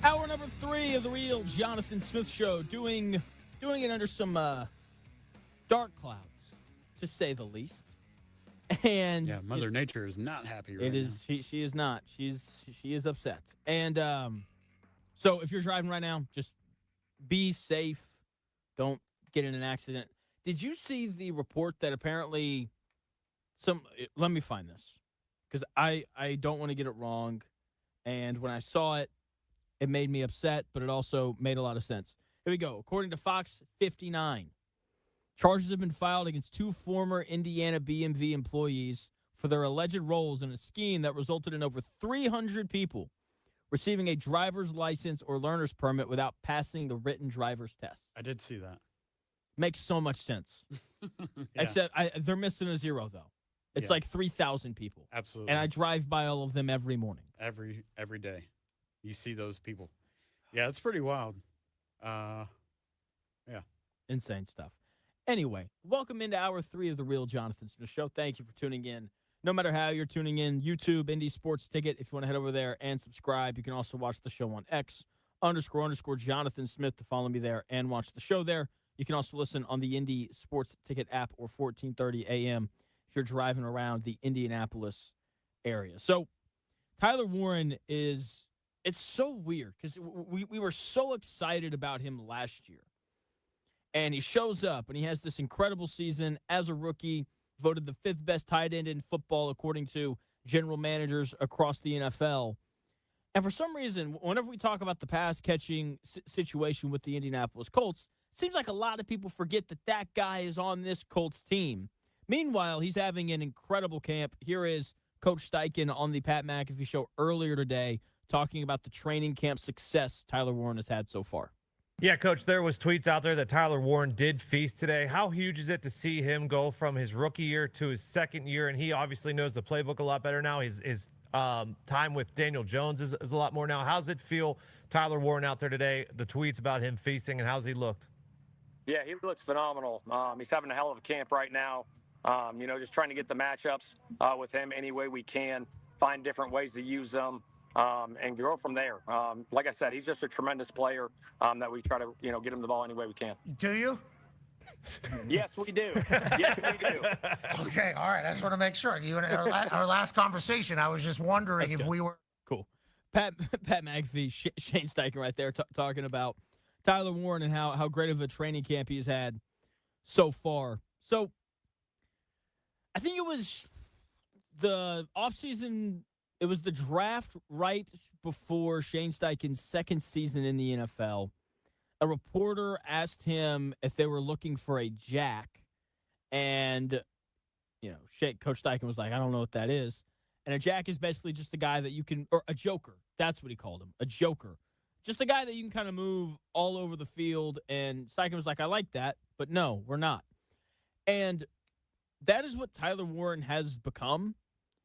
Hour number 3 of the real Jonathan Smith Show, doing it under some dark clouds, to say the least. And yeah, Mother Nature is not happy right now. It is. She is not. She is upset. And so if you're driving right now, just be safe. Don't get in an accident. Did you see the report that apparently let me find this, because I don't want to get it wrong. And when I saw it, it made me upset, but it also made a lot of sense. Here we go. According to Fox 59, charges have been filed against 2 former Indiana BMV employees for their alleged roles in a scheme that resulted in over 300 people receiving a driver's license or learner's permit without passing the written driver's test. I did see that. Makes so much sense. Yeah. Except they're missing a zero, though. It's like 3,000 people. Absolutely. And I drive by all of them every morning. Every day. You see those people. Yeah, it's pretty wild. Yeah. Insane stuff. Anyway, welcome into Hour 3 of the Real Jonathan Smith Show. Thank you for tuning in. No matter how you're tuning in, YouTube, Indy Sports Ticket, if you want to head over there and subscribe. You can also watch the show on X, _ Jonathan Smith to follow me there and watch the show there. You can also listen on the Indy Sports Ticket app or 1430 AM if you're driving around the Indianapolis area. So Tyler Warren it's so weird because we were so excited about him last year. And he shows up, and he has this incredible season as a rookie, voted the 5th best tight end in football according to general managers across the NFL. And for some reason, whenever we talk about the pass-catching situation with the Indianapolis Colts, it seems like a lot of people forget that guy is on this Colts team. Meanwhile, he's having an incredible camp. Here is Coach Steichen on the Pat McAfee Show earlier today talking about the training camp success Tyler Warren has had so far. Yeah, Coach, there was tweets out there that Tyler Warren did feast today. How huge is it to see him go from his rookie year to his second year? And he obviously knows the playbook a lot better now. His time with Daniel Jones is a lot more now. How's it feel, Tyler Warren, out there today, the tweets about him feasting, and how's he looked? Yeah, he looks phenomenal. He's having a hell of a camp right now. Just trying to get the matchups with him any way we can, find different ways to use them. And grow from there. Like I said, he's just a tremendous player that we try to, get him the ball any way we can. Do you? Yes, we do. Yes, we do. Okay, all right. I just want to make sure. You and our last conversation, I was just wondering if we were cool. Pat McAfee, Shane Steichen, right there, talking about Tyler Warren and how great of a training camp he's had so far. So, I think it was the offseason. It was the draft right before Shane Steichen's second season in the NFL. A reporter asked him if they were looking for a jack, and Coach Steichen was like, "I don't know what that is." And a jack is basically just a guy that you can, or a joker. That's what he called him, a joker, just a guy that you can kind of move all over the field. And Steichen was like, "I like that, but no, we're not." And that is what Tyler Warren has become.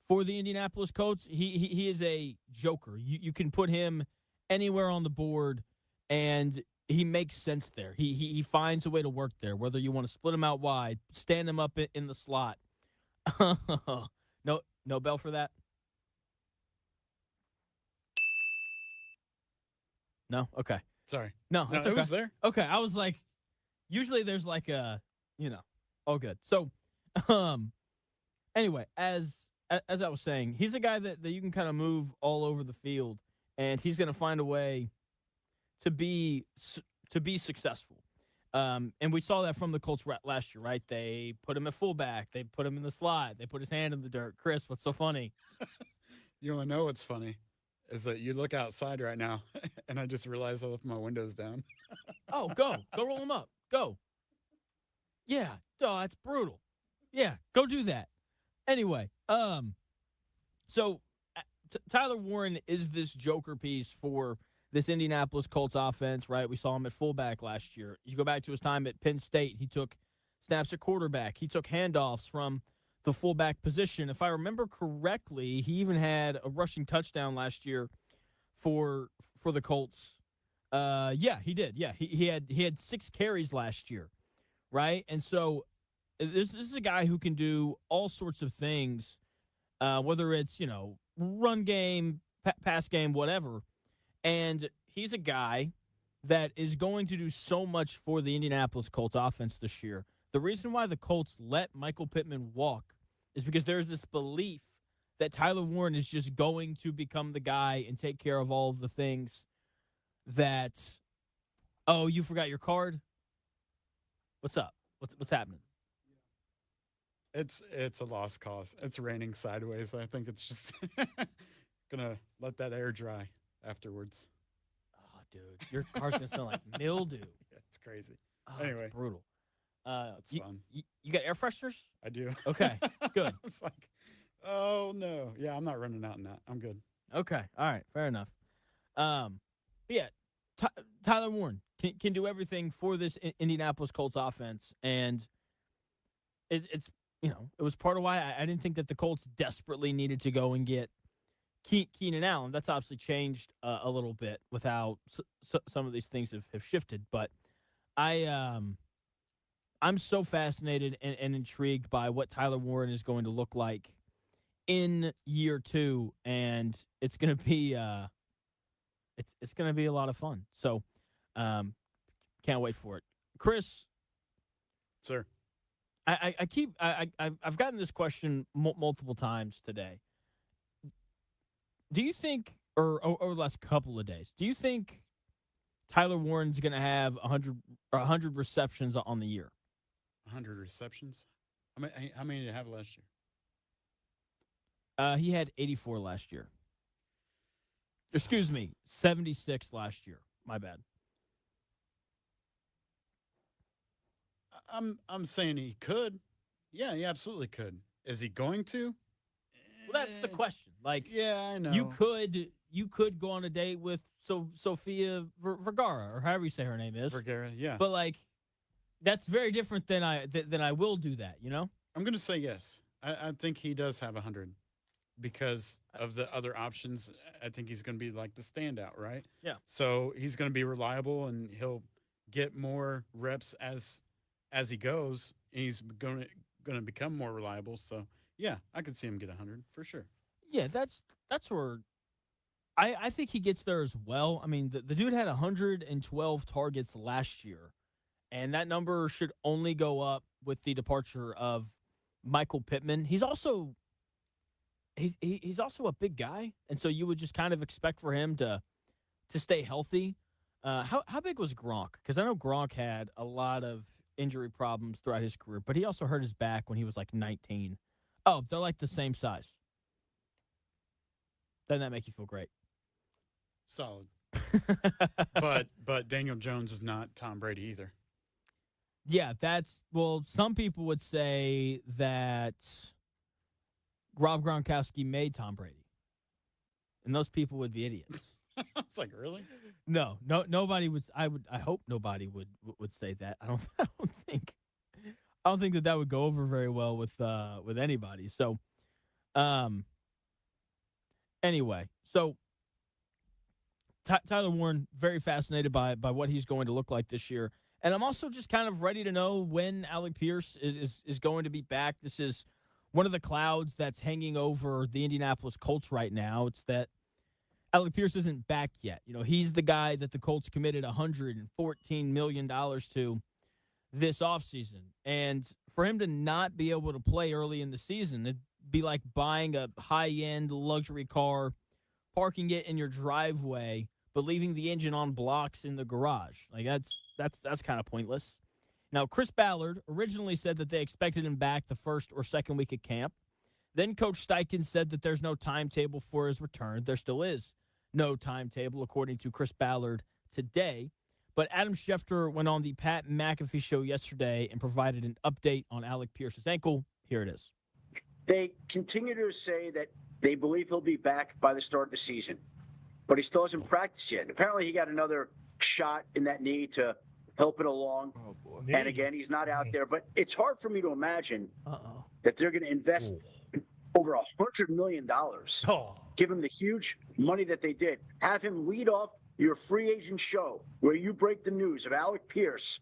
For the Indianapolis Colts, he is a joker. You can put him anywhere on the board, and he makes sense there. He finds a way to work there, whether you want to split him out wide, stand him up in the slot. No bell for that? No? Okay. Sorry. No, it's it okay. was there. Okay, I was like, usually there's like a, all good. So, anyway, as I was saying, he's a guy that you can kind of move all over the field, and he's going to find a way to be successful. And we saw that from the Colts last year, right? They put him at fullback. They put him in the slot. They put his hand in the dirt. Chris, what's so funny? You want to know what's funny? Is that you look outside right now, and I just realized I left my windows down. Oh, go roll them up. Go. Yeah. Oh, that's brutal. Yeah, go do that. Anyway, so Tyler Warren is this joker piece for this Indianapolis Colts offense, right? We saw him at fullback last year. You go back to his time at Penn State, he took snaps at quarterback. He took handoffs from the fullback position. If I remember correctly, he even had a rushing touchdown last year for the Colts. Yeah, he did. Yeah, he had 6 carries last year right? And so this is a guy who can do all sorts of things, whether it's, run game, pass game, whatever. And he's a guy that is going to do so much for the Indianapolis Colts offense this year. The reason why the Colts let Michael Pittman walk is because there's this belief that Tyler Warren is just going to become the guy and take care of all of the things that, oh, you forgot your card? What's up? What's happening? It's a lost cause. It's raining sideways. I think it's just gonna let that air dry afterwards. Oh, dude, your car's gonna smell like mildew. Yeah, it's crazy. Oh, Anyway, it's brutal. that's fun. You got air fresheners? I do. Okay, good. It's like, oh no, yeah, I'm not running out in that. I'm good. Okay, all right, fair enough. But yeah, Tyler Warren can do everything for this Indianapolis Colts offense, and it's it was part of why I didn't think that the Colts desperately needed to go and get Keenan Allen. That's obviously changed a little bit with how some of these things have shifted, but I'm so fascinated and intrigued by what Tyler Warren is going to look like in year 2, and it's going to be it's going to be a lot of fun. So can't wait for it. Chris, sir, I've gotten this question multiple times today. Do you think, or over the last couple of days, do you think Tyler Warren's going to have 100 receptions on the year? 100 receptions? How many did he have last year? He had 84 last year. Excuse me, 76 last year. My bad. I'm saying he could. Yeah, he absolutely could. Is he going to? Well, that's the question. Like, yeah, I know. You could go on a date with Sofia Vergara, or however you say her name is. Vergara, yeah. But like, that's very different than I will do that. I'm going to say yes. I think he does have 100 because of the other options. I think he's going to be like the standout, right? Yeah. So he's going to be reliable and he'll get more reps as he goes. And he's going to become more reliable. So yeah, I could see him get 100 for sure. Yeah, that's where I think he gets there as well. I mean, the dude had 112 targets last year, and that number should only go up with the departure of Michael Pittman. He's also a big guy, and so you would just kind of expect for him to stay healthy. How big was Gronk? Because I know Gronk had a lot of injury problems throughout his career, but he also hurt his back when he was like 19. Oh, they're like the same size. Doesn't that make you feel great? Solid. but Daniel Jones is not Tom Brady either. Yeah, some people would say that Rob Gronkowski made Tom Brady. And those people would be idiots. It's like, really? No, nobody would. I hope nobody would say that. I don't think that would go over very well with anybody. So, anyway, so Tyler Warren, very fascinated by what he's going to look like this year. And I'm also just kind of ready to know when Alec Pierce is going to be back. This is one of the clouds that's hanging over the Indianapolis Colts right now. It's that Alec Pierce isn't back yet. He's the guy that the Colts committed $114 million to this offseason. And for him to not be able to play early in the season, it'd be like buying a high-end luxury car, parking it in your driveway, but leaving the engine on blocks in the garage. Like that's kind of pointless. Now, Chris Ballard originally said that they expected him back the first or second week of camp. Then Coach Steichen said that there's no timetable for his return. There still is no timetable, according to Chris Ballard today. But Adam Schefter went on the Pat McAfee show yesterday and provided an update on Alec Pierce's ankle. Here it is. They continue to say that they believe he'll be back by the start of the season, but he still hasn't practiced yet. Apparently, he got another shot in that knee to help it along. Oh, boy. And again, he's not out there. But it's hard for me to imagine that they're going to invest over $100 million, give him the huge money that they did, have him lead off your free agent show where you break the news of Alec Pierce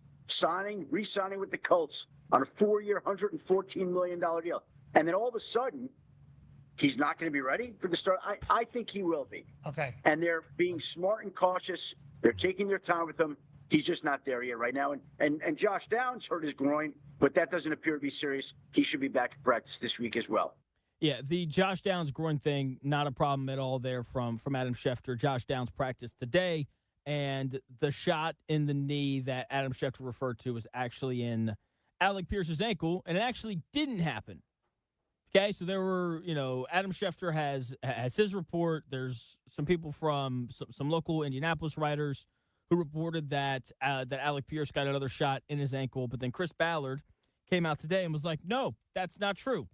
re-signing with the Colts on a 4-year, $114 million deal. And then all of a sudden, he's not going to be ready for the start. I think he will be. Okay. And they're being smart and cautious. They're taking their time with him. He's just not there yet right now. And Josh Downs hurt his groin, but that doesn't appear to be serious. He should be back in practice this week as well. Yeah, the Josh Downs groin thing, not a problem at all there from Adam Schefter. Josh Downs practiced today, and the shot in the knee that Adam Schefter referred to was actually in Alec Pierce's ankle, and it actually didn't happen. Okay, so there were, Adam Schefter has his report. There's some people from some local Indianapolis writers who reported that Alec Pierce got another shot in his ankle, but then Chris Ballard came out today and was like, no, that's not true.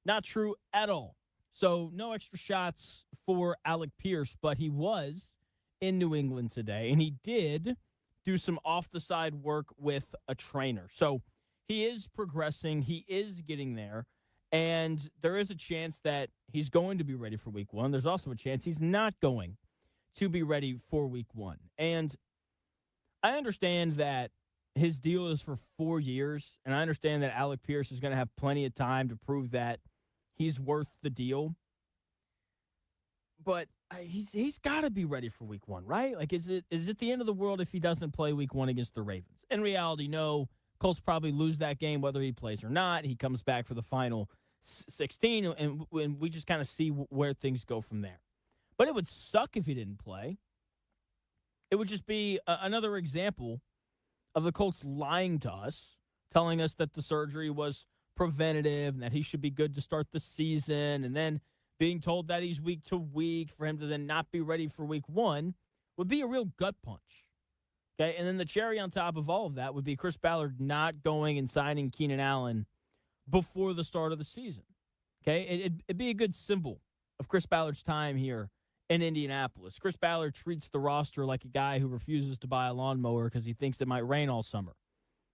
Not true at all. So no extra shots for Alec Pierce, but he was in New England today, and he did do some off-the-side work with a trainer. So he is progressing. He is getting there, and there is a chance that he's going to be ready for week one. There's also a chance he's not going to be ready for week one. And I understand that his deal is for 4 years, and I understand that Alec Pierce is going to have plenty of time to prove that he's worth the deal. But he's got to be ready for week one, right? Like, is it the end of the world if he doesn't play week one against the Ravens? In reality, no. Colts probably lose that game whether he plays or not. He comes back for the final 16, and we just kind of see where things go from there. But it would suck if he didn't play. It would just be another example of the Colts lying to us, telling us that the surgery was preventative and that he should be good to start the season, and then being told that he's week to week for him to then not be ready for week one would be a real gut punch. Okay, and then the cherry on top of all of that would be Chris Ballard not going and signing Keenan Allen before the start of the season. Okay, it'd be a good symbol of Chris Ballard's time here in Indianapolis. Chris Ballard treats the roster like a guy who refuses to buy a lawnmower because he thinks it might rain all summer.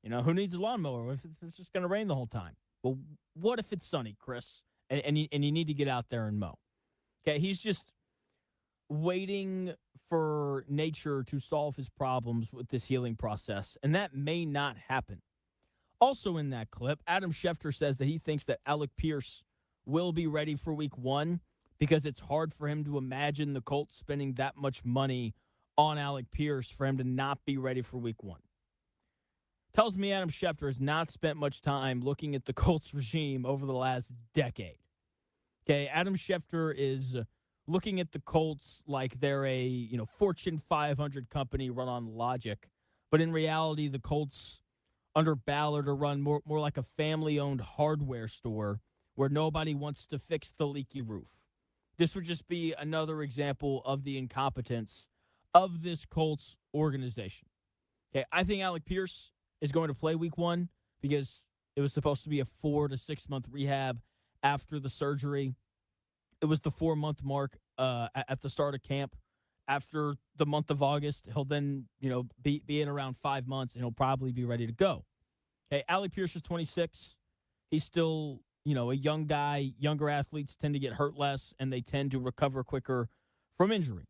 Who needs a lawnmower if it's just going to rain the whole time? Well, what if it's sunny, Chris, and you need to get out there and mow? Okay, he's just waiting for nature to solve his problems with this healing process, and that may not happen. Also in that clip, Adam Schefter says that he thinks that Alec Pierce will be ready for week one because it's hard for him to imagine the Colts spending that much money on Alec Pierce for him to not be ready for week one. Tells me Adam Schefter has not spent much time looking at the Colts regime over the last decade. Okay, Adam Schefter is looking at the Colts like they're a Fortune 500 company run on logic, but in reality, the Colts under Ballard are run more like a family-owned hardware store where nobody wants to fix the leaky roof. This would just be another example of the incompetence of this Colts organization. Okay, I think Alec Pierce is going to play week one because it was supposed to be a 4 to 6 month rehab after the surgery. It was the 4-month mark at the start of camp. After the month of August, he'll then, be in around 5 months, and he'll probably be ready to go. Okay, Alec Pierce is 26. He's still, a young guy. Younger athletes tend to get hurt less, and they tend to recover quicker from injury.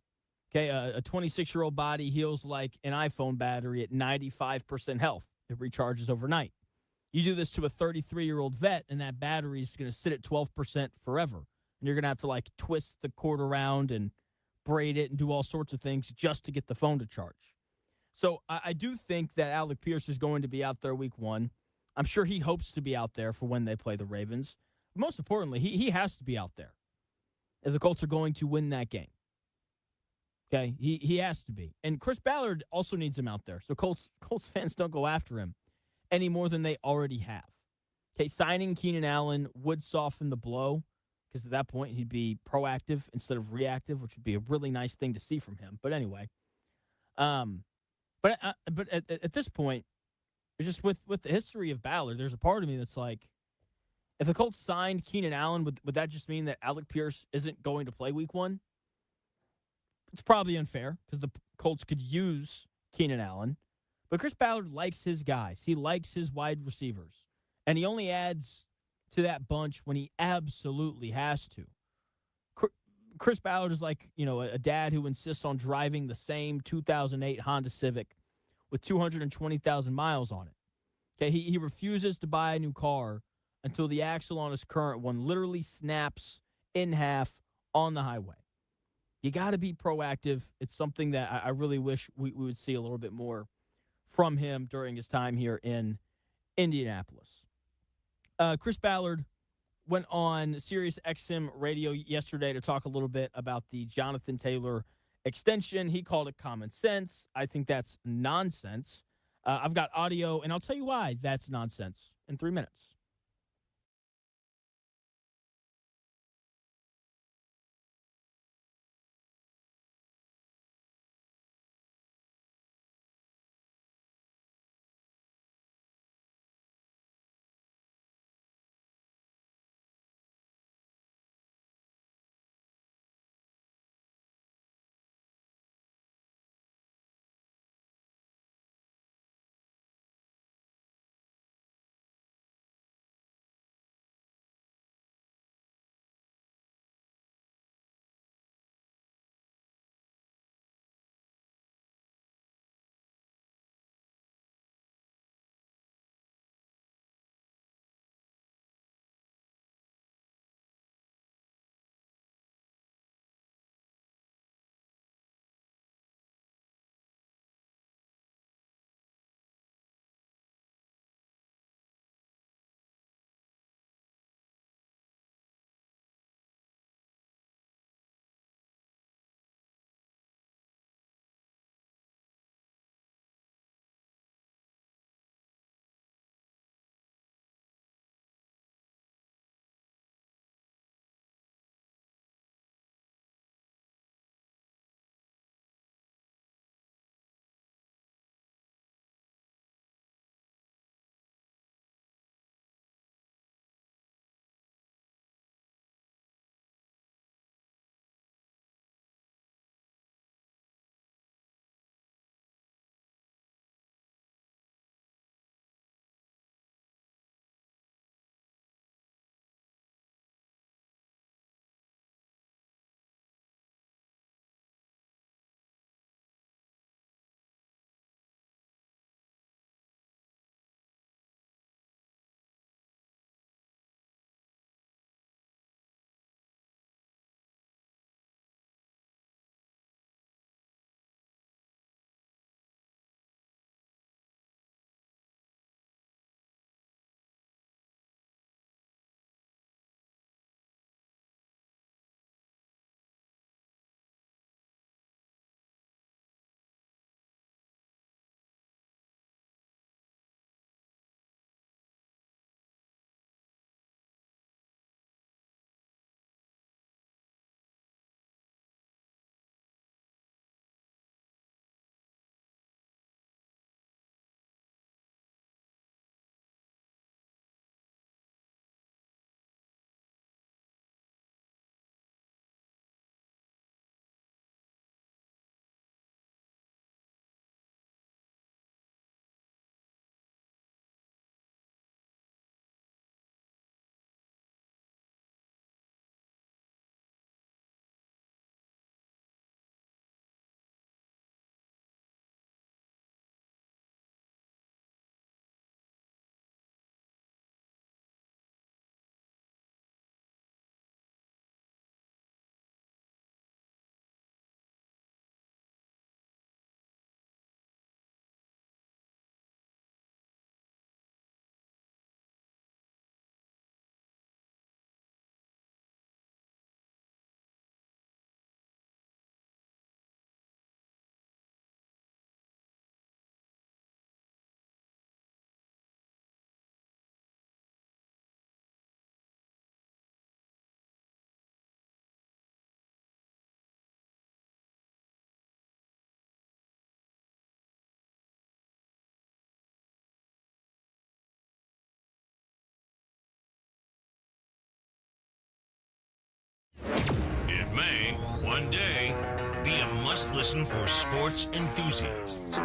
Okay, a 26-year-old body heals like an iPhone battery at 95% health. It recharges overnight. You do this to a 33-year-old vet, and that battery is going to sit at 12% forever. And you're going to have to, twist the cord around and braid it and do all sorts of things just to get the phone to charge. So I do think that Alec Pierce is going to be out there week one. I'm sure he hopes to be out there for when they play the Ravens. Most importantly, he has to be out there if the Colts are going to win that game. Okay, he has to be. And Chris Ballard also needs him out there, so Colts fans don't go after him any more than they already have. Okay, signing Keenan Allen would soften the blow because at that point he'd be proactive instead of reactive, which would be a really nice thing to see from him. But anyway, but at this point, it's just with the history of Ballard, there's a part of me that's like, if the Colts signed Keenan Allen, would that just mean that Alec Pierce isn't going to play week one? It's probably unfair because the Colts could use Keenan Allen. But Chris Ballard likes his guys. He likes his wide receivers. And he only adds to that bunch when he absolutely has to. Chris Ballard is like, a dad who insists on driving the same 2008 Honda Civic with 220,000 miles on it. Okay, he refuses to buy a new car until the axle on his current one literally snaps in half on the highway. You got to be proactive. It's something that I really wish we would see a little bit more from him during his time here in Indianapolis. Chris Ballard went on Sirius XM radio yesterday to talk a little bit about the Jonathan Taylor extension. He called it common sense. I think that's nonsense. I've got audio, and I'll tell you why that's nonsense in 3 minutes. It may, one day, be a must-listen for sports enthusiasts.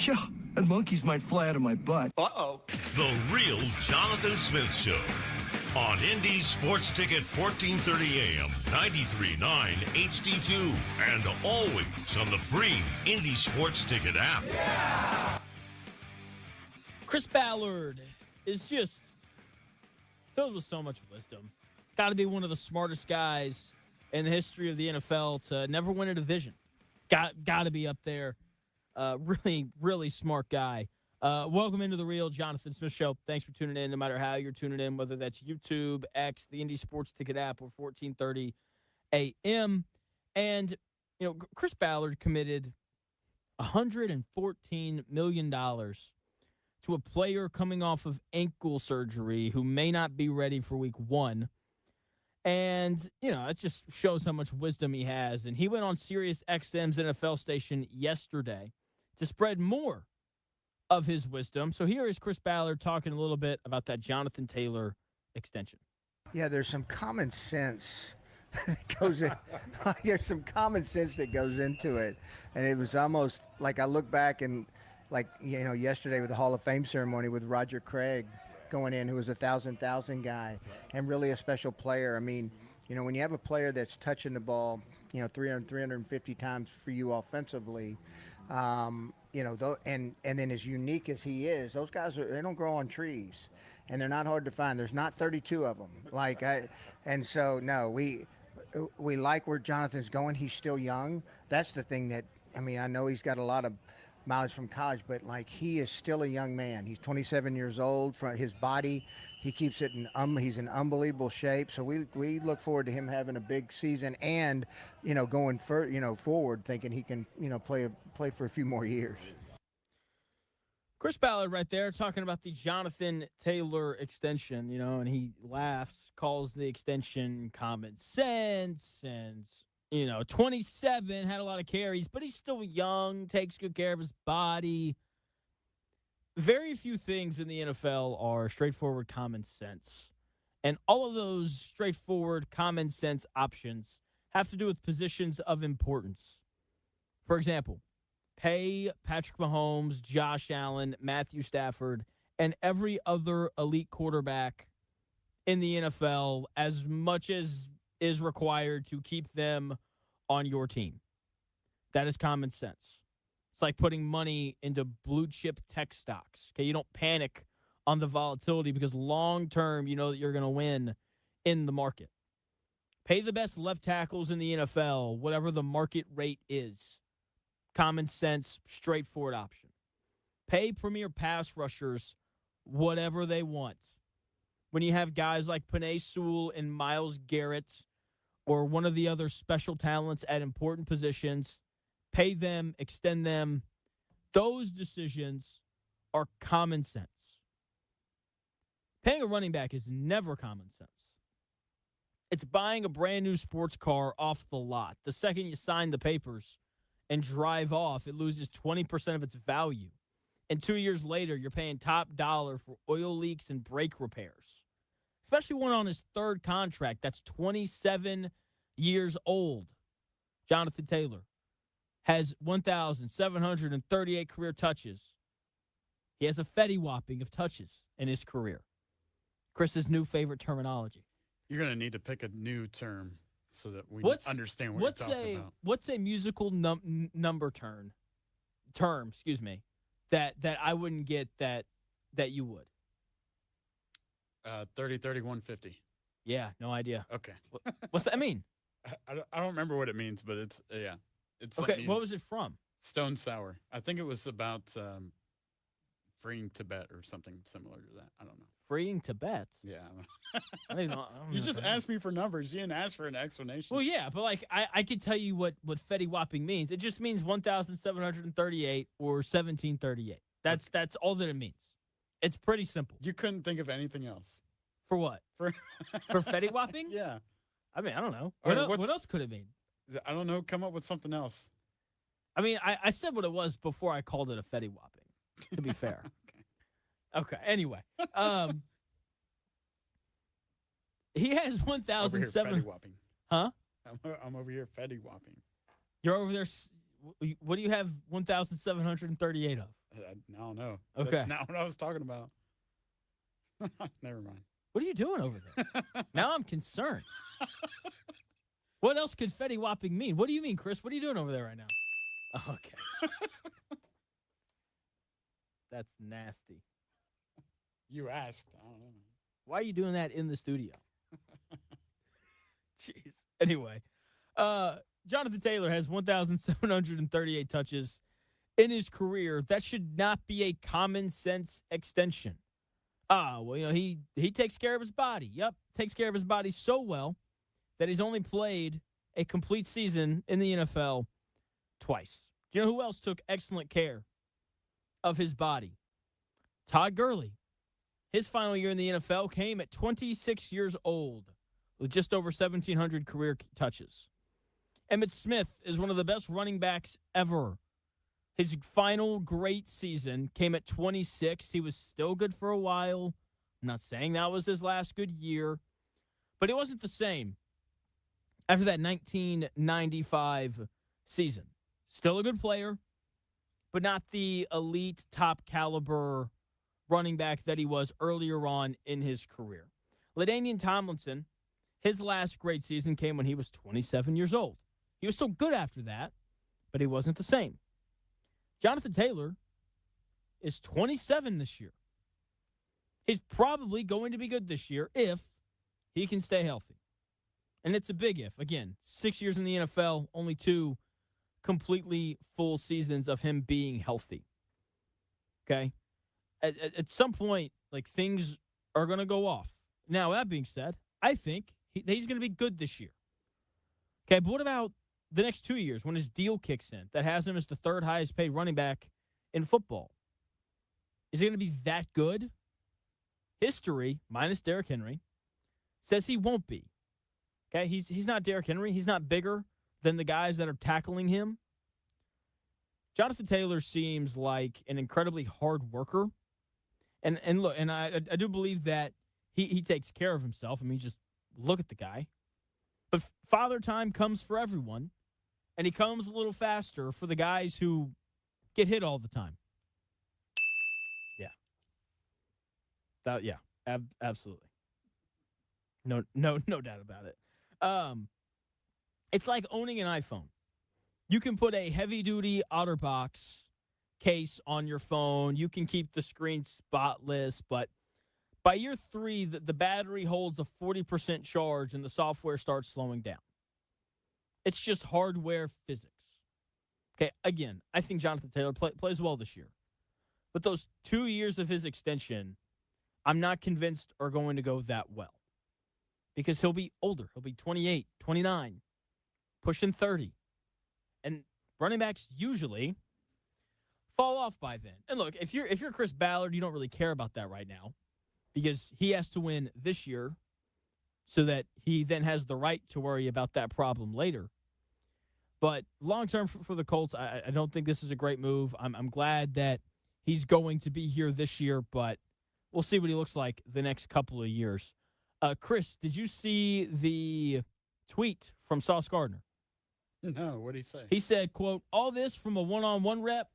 Yeah, and monkeys might fly out of my butt. Uh-oh. The Real Jonathan Smith Show. On Indy Sports Ticket 1430 AM, 93.9 HD2, and always on the free Indy Sports Ticket app. Yeah! Chris Ballard is just filled with so much wisdom. Got to be one of the smartest guys in the history of the NFL to never win a division. Got to be up there. Really, really smart guy. Welcome into the Real Jonathan Smith Show. Thanks for tuning in, no matter how you're tuning in, whether that's YouTube, X, the Indy Sports Ticket app, or 1430 a.m. And, Chris Ballard committed $114 million to a player coming off of ankle surgery who may not be ready for week 1. And, it just shows how much wisdom he has. And he went on Sirius XM's NFL station yesterday to spread more of his wisdom. So here is Chris Ballard talking a little bit about that Jonathan Taylor extension. Yeah, there's some common sense that goes in. There's some common sense that goes into it. And it was almost like I look back and yesterday with the Hall of Fame ceremony with Roger Craig going in, who was a 1,000 guy and really a special player. I mean, when you have a player that's touching the ball, 350 times for you offensively, and then as unique as he is, those guys they don't grow on trees, and they're not hard to find. There's not 32 of them. We like where Jonathan's going. He's still young. That's the thing that, I know he's got a lot of mileage from college, but he is still a young man. He's 27 years old. From his body, he keeps it he's in unbelievable shape. So we look forward to him having a big season and going forward, thinking he can play for a few more years. Chris Ballard right there talking about the Jonathan Taylor extension, and he laughs, calls the extension common sense, and 27, had a lot of carries, but he's still young, takes good care of his body. Very few things in the NFL are straightforward common sense. And all of those straightforward common sense options have to do with positions of importance. For example, pay Patrick Mahomes, Josh Allen, Matthew Stafford, and every other elite quarterback in the NFL as much as is required to keep them on your team. That is common sense. It's like putting money into blue chip tech stocks. Okay, you don't panic on the volatility because long term you know that you're going to win in the market. Pay the best left tackles in the NFL, whatever the market rate is. Common sense, straightforward option. Pay premier pass rushers whatever they want. When you have guys like Penei Sewell and Myles Garrett or one of the other special talents at important positions, pay them, extend them. Those decisions are common sense. Paying a running back is never common sense. It's buying a brand new sports car off the lot. The second you sign the papers and drive off, it loses 20% of its value. And 2 years later, you're paying top dollar for oil leaks and brake repairs. Especially one on his third contract that's 27 years old. Jonathan Taylor has 1,738 career touches. He has a Fetty Whopping of touches in his career. Chris's new favorite terminology. You're going to need to pick a new term so that we understand what you're talking about. What's a musical number term, that I wouldn't get that you would? 30, 31, 50. Yeah, no idea. Okay. What's that mean? I don't remember what it means, but it's It's okay. What was it from? Stone Sour. I think it was about freeing Tibet or something similar to that. I don't know. Freeing Tibet? Yeah. I don't know You just asked me for numbers. You didn't ask for an explanation. Well, yeah, but I could tell you what Fetty Whopping means. It just means 1,738 or 1738. That's all that it means. It's pretty simple. You couldn't think of anything else. For what? For Fetty Whopping? Yeah. I mean, I don't know. What else could it mean? I don't know. Come up with something else. I mean, I said what it was before I called it a Fetty Whopping, to be fair. Okay. Anyway. He has 1,007. Fetty Whopping. Huh? I'm over here Fetty Whopping. You're over there. What do you have 1,738 of? I don't know. Okay. That's not what I was talking about. Never mind. What are you doing over there? Now I'm concerned. What else could Fetty Whopping mean? What do you mean, Chris? What are you doing over there right now? Okay. That's nasty. You asked. I don't know. Why are you doing that in the studio? Jeez. Anyway, Jonathan Taylor has 1,738 touches in his career. That should not be a common sense extension. Well, he takes care of his body. Yep, takes care of his body so well that he's only played a complete season in the NFL twice. Do you know who else took excellent care of his body? Todd Gurley. His final year in the NFL came at 26 years old with just over 1,700 career touches. Emmitt Smith is one of the best running backs ever. His final great season came at 26. He was still good for a while. I'm not saying that was his last good year, but it wasn't the same after that 1995 season. Still a good player, but not the elite top caliber running back that he was earlier on in his career. LaDainian Tomlinson, his last great season came when he was 27 years old. He was still good after that, but he wasn't the same. Jonathan Taylor is 27 this year. He's probably going to be good this year if he can stay healthy. And it's a big if. Again, 6 years in the NFL, only 2 completely full seasons of him being healthy. Okay? At some point, like, things are going to go off. Now, that being said, I think he's going to be good this year. Okay, but what about the next 2 years when his deal kicks in that has him as the 3rd highest paid running back in football? Is he going to be that good? History, minus Derrick Henry, says he won't be. Okay, he's not Derrick Henry. He's not bigger than the guys that are tackling him. Jonathan Taylor seems like an incredibly hard worker. And look, and I do believe that he takes care of himself. I mean, just look at the guy. But father time comes for everyone, and he comes a little faster for the guys who get hit all the time. Yeah. Absolutely. No doubt about it. It's like owning an iPhone. You can put a heavy-duty OtterBox case on your phone. You can keep the screen spotless, but by year 3, the battery holds a 40% charge and the software starts slowing down. It's just hardware physics. Okay, again, I think Jonathan Taylor plays well this year. But those 2 years of his extension, I'm not convinced are going to go that well. Because he'll be older. He'll be 28, 29, pushing 30. And running backs usually fall off by then. And look, if you're Chris Ballard, you don't really care about that right now because he has to win this year so that he then has the right to worry about that problem later. But long-term for the Colts, I don't think this is a great move. I'm glad that he's going to be here this year, but we'll see what he looks like the next couple of years. Chris, did you see the tweet from Sauce Gardner? No, what did he say? He said, quote, all this from a one-on-one rep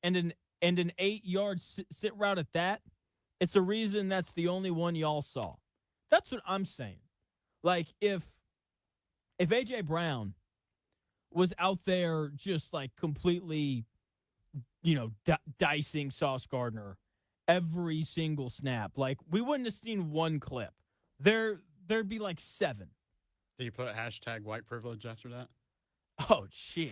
and an 8-yard sit route at that. It's a reason that's the only one y'all saw. That's what I'm saying. Like, if A.J. Brown was out there just, like, completely, dicing Sauce Gardner every single snap, like, we wouldn't have seen one clip. There'd be, like, 7. Did you put hashtag white privilege after that? Oh, jeez.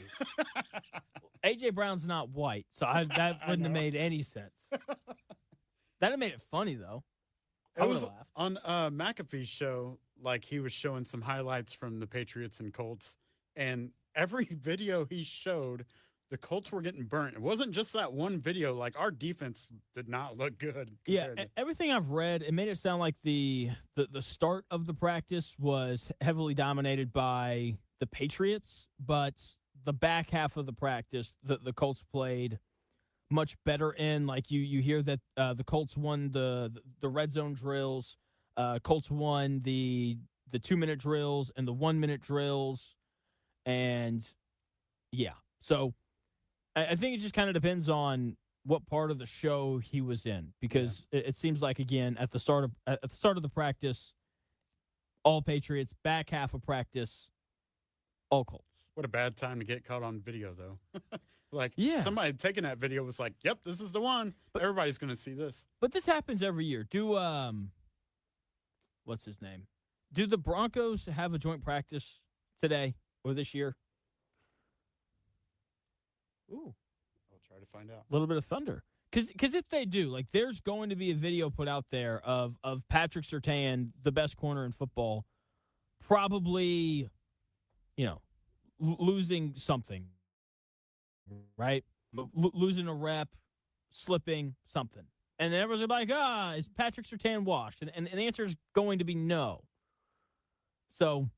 A.J. Brown's not white, so that wouldn't have made any sense. That'd have made it funny, though. It was on McAfee's show, like he was showing some highlights from the Patriots and Colts, and every video he showed, the Colts were getting burnt. It wasn't just that one video. Like, our defense did not look good. Yeah, everything I've read, it made it sound like the start of the practice was heavily dominated by the Patriots, but the back half of the practice, the Colts played much better in. Like, you hear that the Colts won the red zone drills. Colts won the 2-minute drills and the 1-minute drills. And, yeah. So, I think it just kind of depends on what part of the show he was in, because it seems like, again, at the start of the practice, all Patriots, back half of practice, all Colts. What a bad time to get caught on video, though. Like, Yeah. somebody taking that video was like, yep, this is the one. Everybody's going to see this. But this happens every year. What's his name? Do the Broncos have a joint practice today or this year? Ooh. I'll try to find out. A little bit of thunder. Because if they do, like, there's going to be a video put out there of Patrick Surtain, the best corner in football, probably, losing something, right? Losing a rep, slipping, something. And then everyone's going to be like, is Patrick Surtain washed? And the answer is going to be no. So,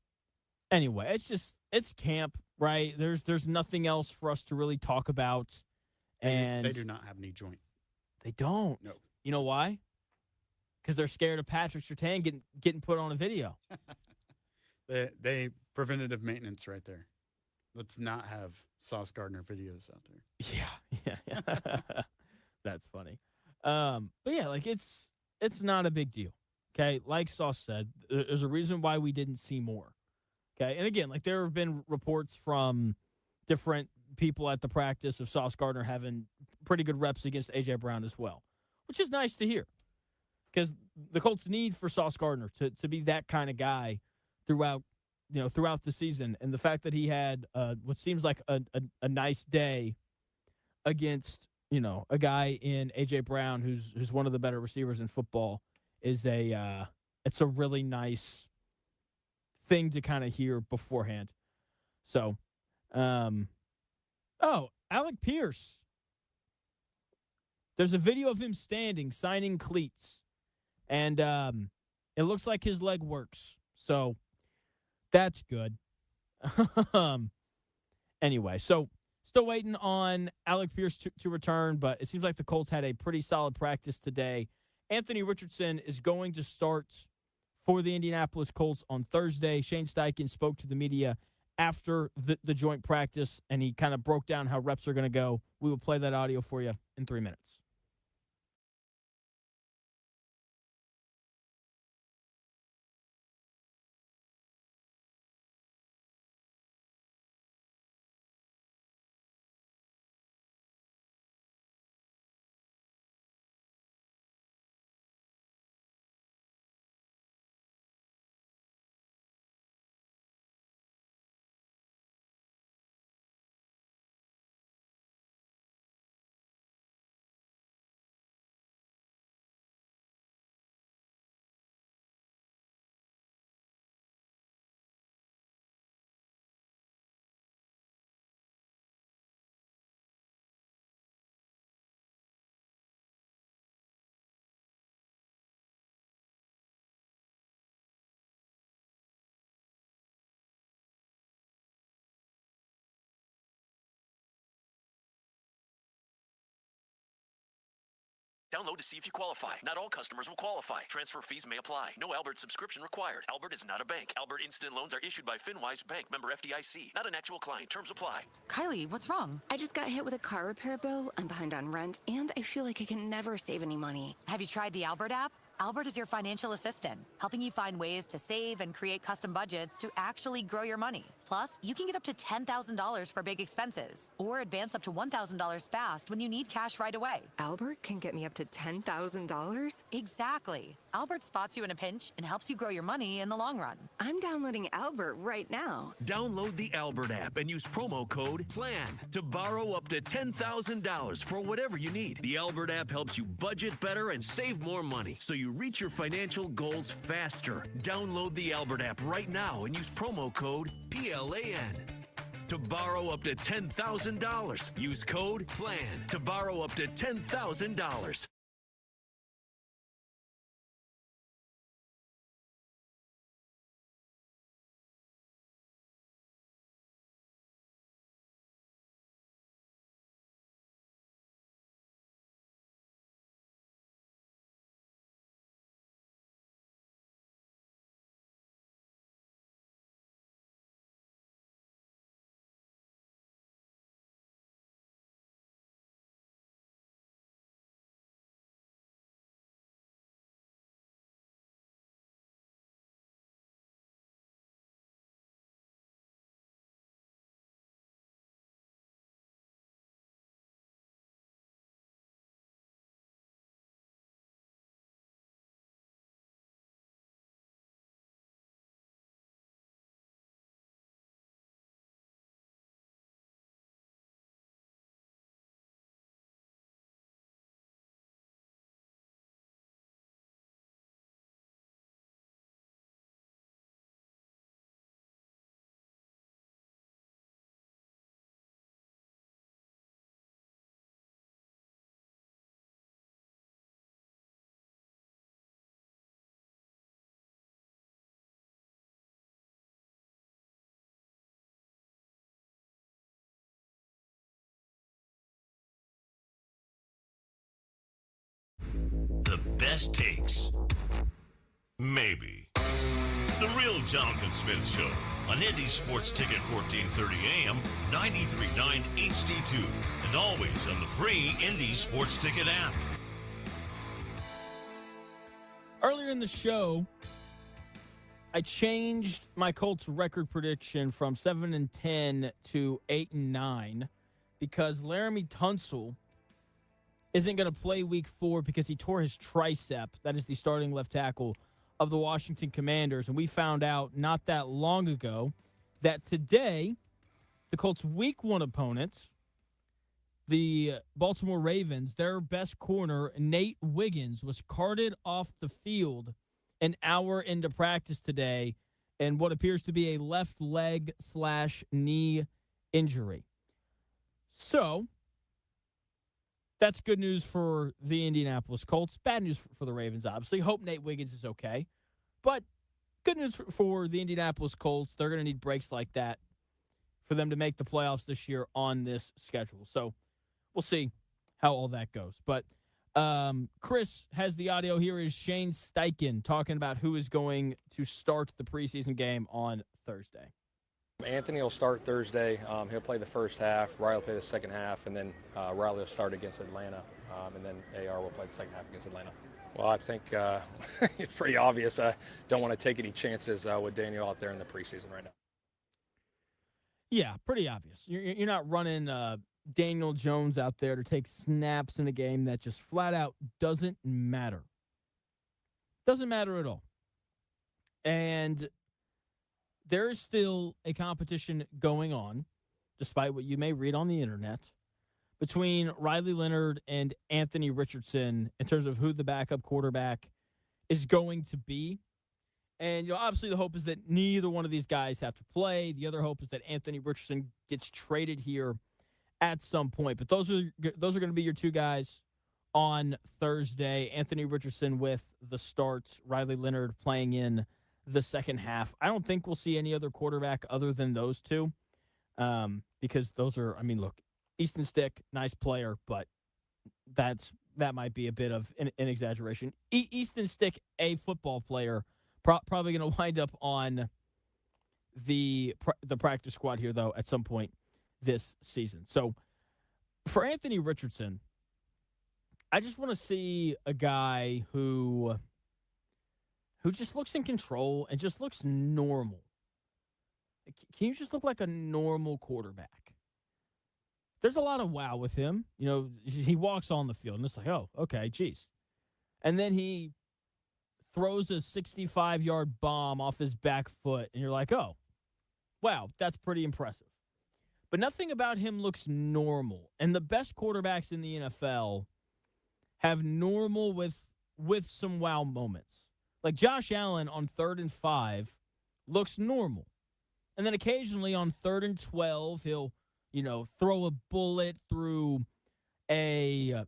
anyway, it's camp, right? There's nothing else for us to really talk about. And they do not have any joint. They don't. No. You know why? Because they're scared of Patrick Surtain getting put on a video. They preventative maintenance right there. Let's not have Sauce Gardner videos out there. Yeah. That's funny. But yeah, like it's not a big deal. Okay. Like Sauce said, there's a reason why we didn't see more. Okay. And again, like there have been reports from different people at the practice of Sauce Gardner having pretty good reps against A.J. Brown as well, which is nice to hear because the Colts need for Sauce Gardner to be that kind of guy throughout the season. And the fact that he had what seems like a nice day against, a guy in A.J. Brown who's one of the better receivers in football is it's a really nice thing to kind of hear beforehand. So, Alec Pierce. There's a video of him standing, signing cleats. And it looks like his leg works. So that's good. Anyway, so still waiting on Alec Pierce to return, but it seems like the Colts had a pretty solid practice today. Anthony Richardson is going to start for the Indianapolis Colts on Thursday. Shane Steichen spoke to the media after the joint practice, and he kind of broke down how reps are going to go. We will play that audio for you in 3 minutes. Download to see if you qualify. Not all customers will qualify. Transfer fees may apply. No Albert subscription required. Albert is not a bank. Albert Instant Loans are issued by FinWise Bank, member FDIC. Not an actual client. Terms apply. Kylie, what's wrong? I just got hit with a car repair bill. I'm behind on rent, and I feel like I can never save any money. Have you tried the Albert app? Albert is your financial assistant, helping you find ways to save and create custom budgets to actually grow your money. Plus, you can get up to $10,000 for big expenses or advance up to $1,000 fast when you need cash right away. Albert can get me up to $10,000? Exactly. Albert spots you in a pinch and helps you grow your money in the long run. I'm downloading Albert right now. Download the Albert app and use promo code PLAN to borrow up to $10,000 for whatever you need. The Albert app helps you budget better and save more money so you reach your financial goals faster. Download the Albert app right now and use promo code PLAN to borrow up to $10,000. Use code PLAN to borrow up to $10,000. The best takes. Maybe. The Real Jonathan Smith Show on Indy Sports Ticket 1430 AM, 93.9 HD2, and always on the free Indy Sports Ticket app. Earlier in the show, I changed my Colts record prediction from 7-10 to 8-9 because Laramie Tunsil isn't going to play week 4 because he tore his tricep. That is the starting left tackle of the Washington Commanders. And we found out not that long ago that today, the Colts' week 1 opponent, the Baltimore Ravens, their best corner, Nate Wiggins, was carted off the field an hour into practice today in what appears to be a left leg / knee injury. So that's good news for the Indianapolis Colts. Bad news for the Ravens, obviously. Hope Nate Wiggins is okay. But good news for the Indianapolis Colts. They're going to need breaks like that for them to make the playoffs this year on this schedule. So we'll see how all that goes. But Chris has the audio. Here is Shane Steichen talking about who is going to start the preseason game on Thursday. Anthony will start Thursday. He'll play the first half. Riley will play the second half, and then Riley will start against Atlanta, and then AR will play the second half against Atlanta. Well, I think it's pretty obvious. I don't want to take any chances with Daniel out there in the preseason right now. Yeah, pretty obvious. You're not running Daniel Jones out there to take snaps in a game that just flat out doesn't matter. Doesn't matter at all. And there is still a competition going on, despite what you may read on the internet, between Riley Leonard and Anthony Richardson in terms of who the backup quarterback is going to be. And obviously the hope is that neither one of these guys have to play. The other hope is that Anthony Richardson gets traded here at some point. But those are going to be your two guys on Thursday. Anthony Richardson with the starts, Riley Leonard playing in the second half. I don't think we'll see any other quarterback other than those two, because those are, look, Easton Stick, nice player, but that might be a bit of an exaggeration. Easton Stick, a football player, probably going to wind up on the practice squad here, though, at some point this season. So for Anthony Richardson, I just want to see a guy who just looks in control and just looks normal. Can you just look like a normal quarterback? There's a lot of wow with him. He walks on the field, and it's like, oh, okay, geez. And then he throws a 65-yard bomb off his back foot, and you're like, oh, wow, that's pretty impressive. But nothing about him looks normal. And the best quarterbacks in the NFL have normal with some wow moments. Like Josh Allen on 3rd and 5 looks normal. And then occasionally on 3rd and 12, he'll, throw a bullet through a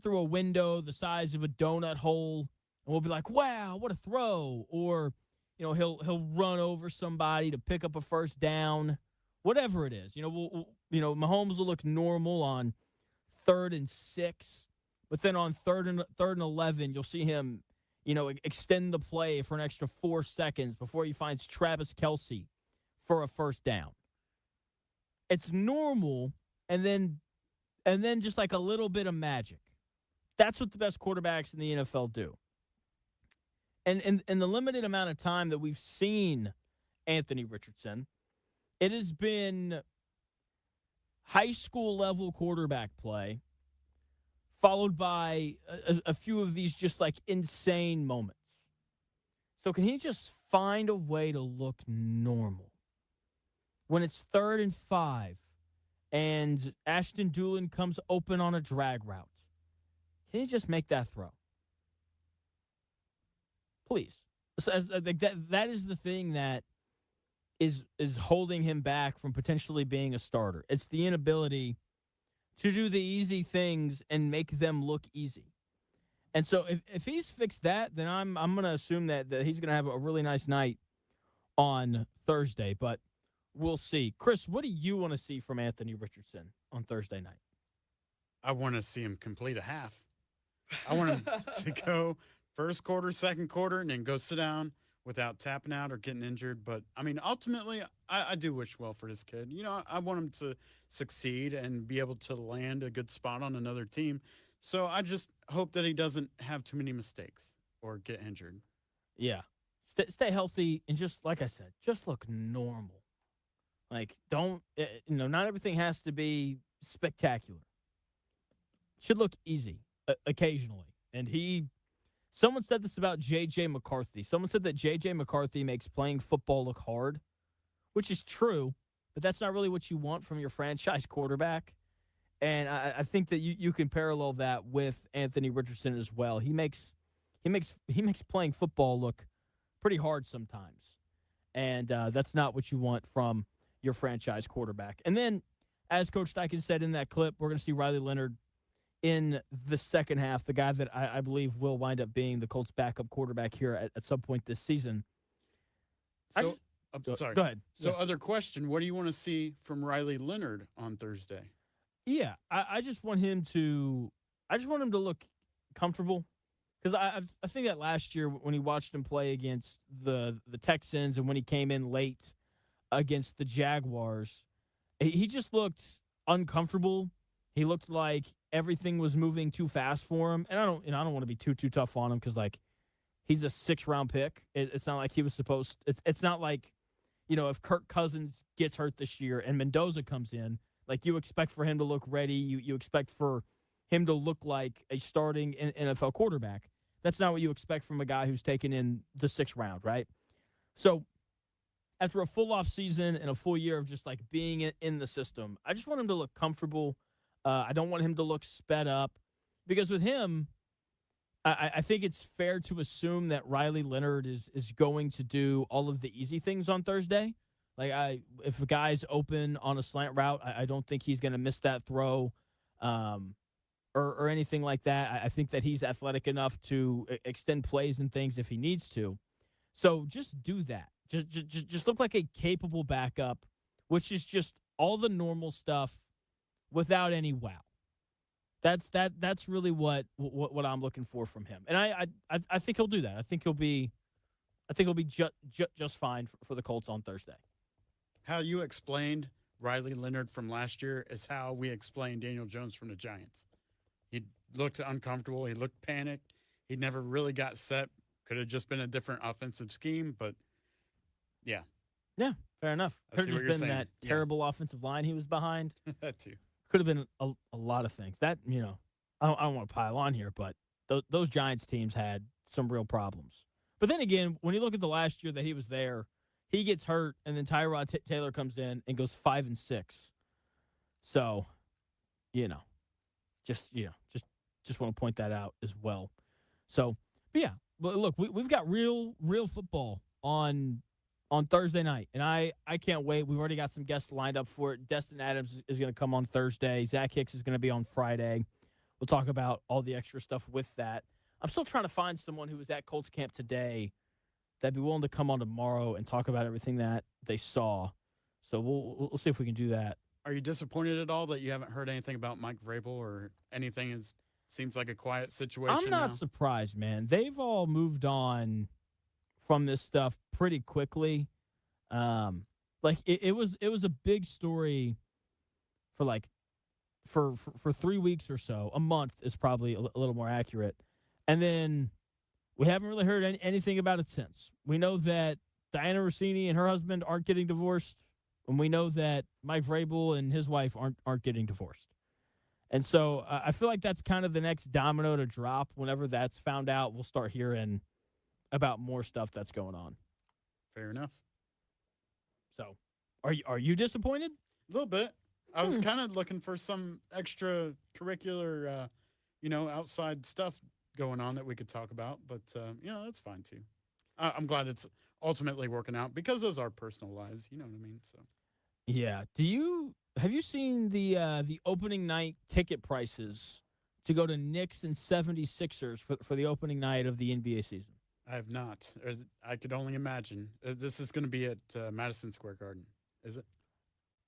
window the size of a donut hole, and we'll be like, wow, what a throw. Or, he'll run over somebody to pick up a first down, whatever it is. Mahomes will look normal on 3rd and 6, but then on 3rd and 11, you'll see him extend the play for an extra 4 seconds before he finds Travis Kelce for a first down. It's normal, and then just like a little bit of magic. That's what the best quarterbacks in the NFL do. And in the limited amount of time that we've seen Anthony Richardson, it has been high school level quarterback play, followed by a few of these just like insane moments. So can he just find a way to look normal? When it's 3rd and 5 and Ashton Doolin comes open on a drag route, can he just make that throw? Please. That is the thing that is holding him back from potentially being a starter. It's the inability to do the easy things and make them look easy. And so if he's fixed that, then I'm going to assume that he's going to have a really nice night on Thursday, but we'll see. Chris, what do you want to see from Anthony Richardson on Thursday night? I want to see him complete a half. I want him to go first quarter, second quarter, and then go sit down without tapping out or getting injured. But I mean, ultimately, I do wish well for this kid. You know, I want him to succeed and be able to land a good spot on another team. So I just hope that he doesn't have too many mistakes or get injured. Yeah. Stay healthy and just, like I said, just look normal. Like, don't, not everything has to be spectacular. Should look easy occasionally. And someone said this about J.J. McCarthy. Someone said that J.J. McCarthy makes playing football look hard, which is true, but that's not really what you want from your franchise quarterback. And I think that you can parallel that with Anthony Richardson as well. He makes playing football look pretty hard sometimes. And that's not what you want from your franchise quarterback. And then, as Coach Steichen said in that clip, we're going to see Riley Leonard in the second half, the guy that I believe will wind up being the Colts' backup quarterback here at some point this season. So, sorry. Go ahead. So, other question, what do you want to see from Riley Leonard on Thursday? Yeah, I just want him to look comfortable, because I think that last year when he watched him play against the Texans and when he came in late against the Jaguars, he just looked uncomfortable. He looked like everything was moving too fast for him, and I don't want to be too tough on him, because like he's a 6th-round pick. It's not like he was supposed. It's not like, if Kirk Cousins gets hurt this year and Mendoza comes in, like you expect for him to look ready. You expect for him to look like a starting NFL quarterback. That's not what you expect from a guy who's taken in the 6th round, right? So after a full off season and a full year of just like being in the system, I just want him to look comfortable. I don't want him to look sped up, because with him, I think it's fair to assume that Riley Leonard is going to do all of the easy things on Thursday. Like, if a guy's open on a slant route, I don't think he's going to miss that throw or anything like that. I think that he's athletic enough to extend plays and things if he needs to. So just do that. Just look like a capable backup, which is just all the normal stuff without any wow. That's really what I'm looking for from him, and I think he'll do that. I think he'll be just fine for the Colts on Thursday. How you explained Riley Leonard from last year is how we explained Daniel Jones from the Giants. He looked uncomfortable. He looked panicked. He never really got set. Could have just been a different offensive scheme, but yeah. Yeah, fair enough. Could have just been that terrible offensive line he was behind. That too. Could have been a lot of things. That, I don't want to pile on here, but those Giants teams had some real problems. But then again, when you look at the last year that he was there, he gets hurt, and then Tyrod Taylor comes in and goes 5-6. So, just want to point that out as well. So, but yeah, but look, we've got real football on Thursday night, and I can't wait. We've already got some guests lined up for it. Destin Adams is going to come on Thursday. Zach Hicks is going to be on Friday. We'll talk about all the extra stuff with that. I'm still trying to find someone who was at Colts camp today that'd be willing to come on tomorrow and talk about everything that they saw. So we'll see if we can do that. Are you disappointed at all that you haven't heard anything about Mike Vrabel or anything? Seems like a quiet situation. I'm not surprised, man. They've all moved on from this stuff pretty quickly. Like it was a big story for 3 weeks or so. A month is probably a little more accurate. And then we haven't really heard anything about it since. We know that Diana Rossini and her husband aren't getting divorced, and we know that Mike Vrabel and his wife aren't getting divorced. And so I feel like that's kind of the next domino to drop. Whenever that's found out, we'll start hearing about more stuff that's going on. Fair enough. So, are you disappointed? A little bit. I was kind of looking for some extracurricular, outside stuff going on that we could talk about, but that's fine too. I'm glad it's ultimately working out, because those are personal lives. You know what I mean? So, yeah. Have you seen the opening night ticket prices to go to Knicks and 76ers for the opening night of the NBA season? I have not. I could only imagine. This is going to be at Madison Square Garden, is it?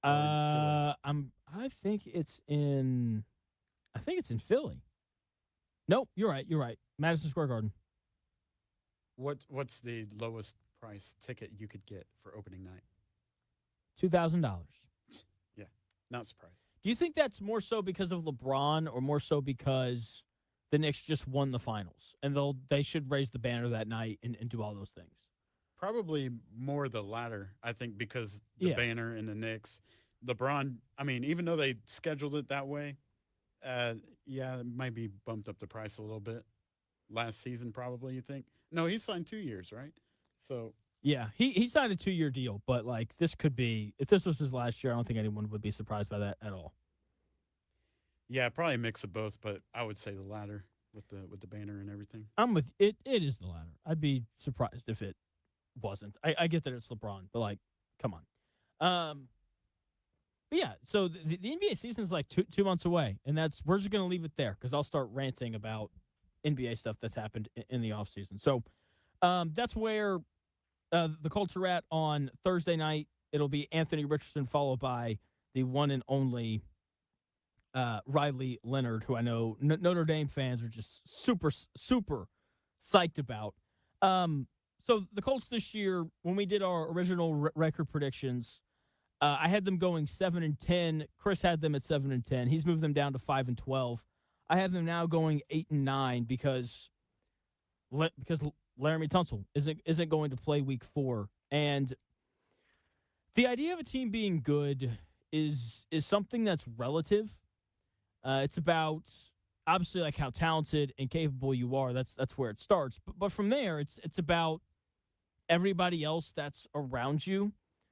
I think it's in Philly. Nope, you're right. You're right. Madison Square Garden. What's the lowest price ticket you could get for opening night? $2,000. Yeah, not surprised. Do you think that's more so because of LeBron or more so because the Knicks just won the finals and they should raise the banner that night and do all those things? Probably more the latter, I think, because the banner and the Knicks. LeBron, I mean, even though they scheduled it that way, it might be bumped up the price a little bit. Last season, probably, you think? No, he signed 2 years, right? So Yeah, he signed a 2-year deal, but like this could be, if this was his last year, I don't think anyone would be surprised by that at all. yeah, probably a mix of both, but I would say the latter with the banner and everything. I'm with it. It is the latter. I'd be surprised if it wasn't. I get that it's LeBron, but like, come on. But yeah, so the NBA season is like 2 months away, and we're just gonna leave it there because I'll start ranting about NBA stuff that's happened in the offseason. So that's where the Colts are at on Thursday night. It'll be Anthony Richardson followed by the one and only Riley Leonard, who I know Notre Dame fans are just super, super psyched about. So the Colts this year, when we did our original record predictions, I had them going 7-10. Chris had them at 7-10. He's moved them down to 5-12. I have them now going 8-9 because Laramie Tunsil isn't going to play week 4. And the idea of a team being good is something that's relative. It's about obviously like how talented and capable you are. That's where it starts. But from there, it's about everybody else that's around you.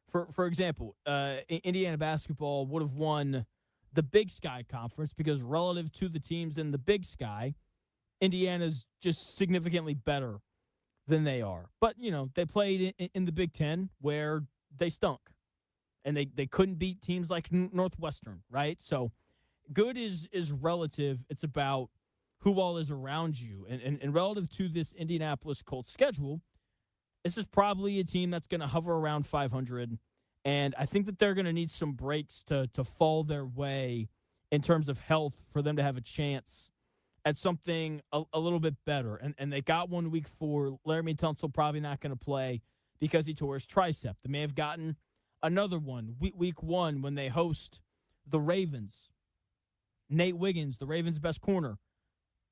For example, Indiana basketball would have won the Big Sky Conference because relative to the teams in the Big Sky, Indiana's just significantly better than they are. But, they played in the Big Ten where they stunk. And they couldn't beat teams like Northwestern, right? So good is relative. It's about who all is around you. And relative to this Indianapolis Colts schedule, this is probably a team that's going to hover around 500. And I think that they're going to need some breaks to fall their way in terms of health for them to have a chance at something a little bit better. And they got one week 4. Laramie Tunsil probably not going to play because he tore his tricep. They may have gotten another one week 1 when they host the Ravens. Nate Wiggins, the Ravens' best corner,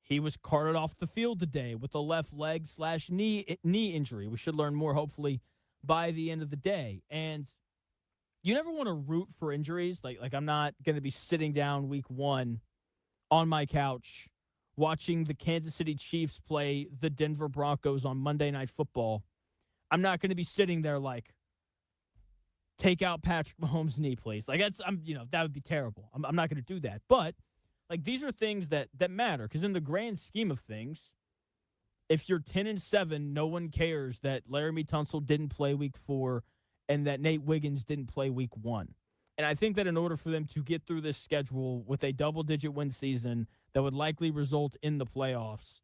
he was carted off the field today with a left leg / knee injury. We should learn more, hopefully, by the end of the day. And you never want to root for injuries. Like I'm not going to be sitting down week 1 on my couch watching the Kansas City Chiefs play the Denver Broncos on Monday Night Football. I'm not going to be sitting there like, take out Patrick Mahomes' knee, please. Like that would be terrible. I'm not going to do that. But like these are things that matter because in the grand scheme of things, if you're 10-7, no one cares that Laramie Tunsil didn't play week 4 and that Nate Wiggins didn't play week 1. And I think that in order for them to get through this schedule with a double-digit win season that would likely result in the playoffs,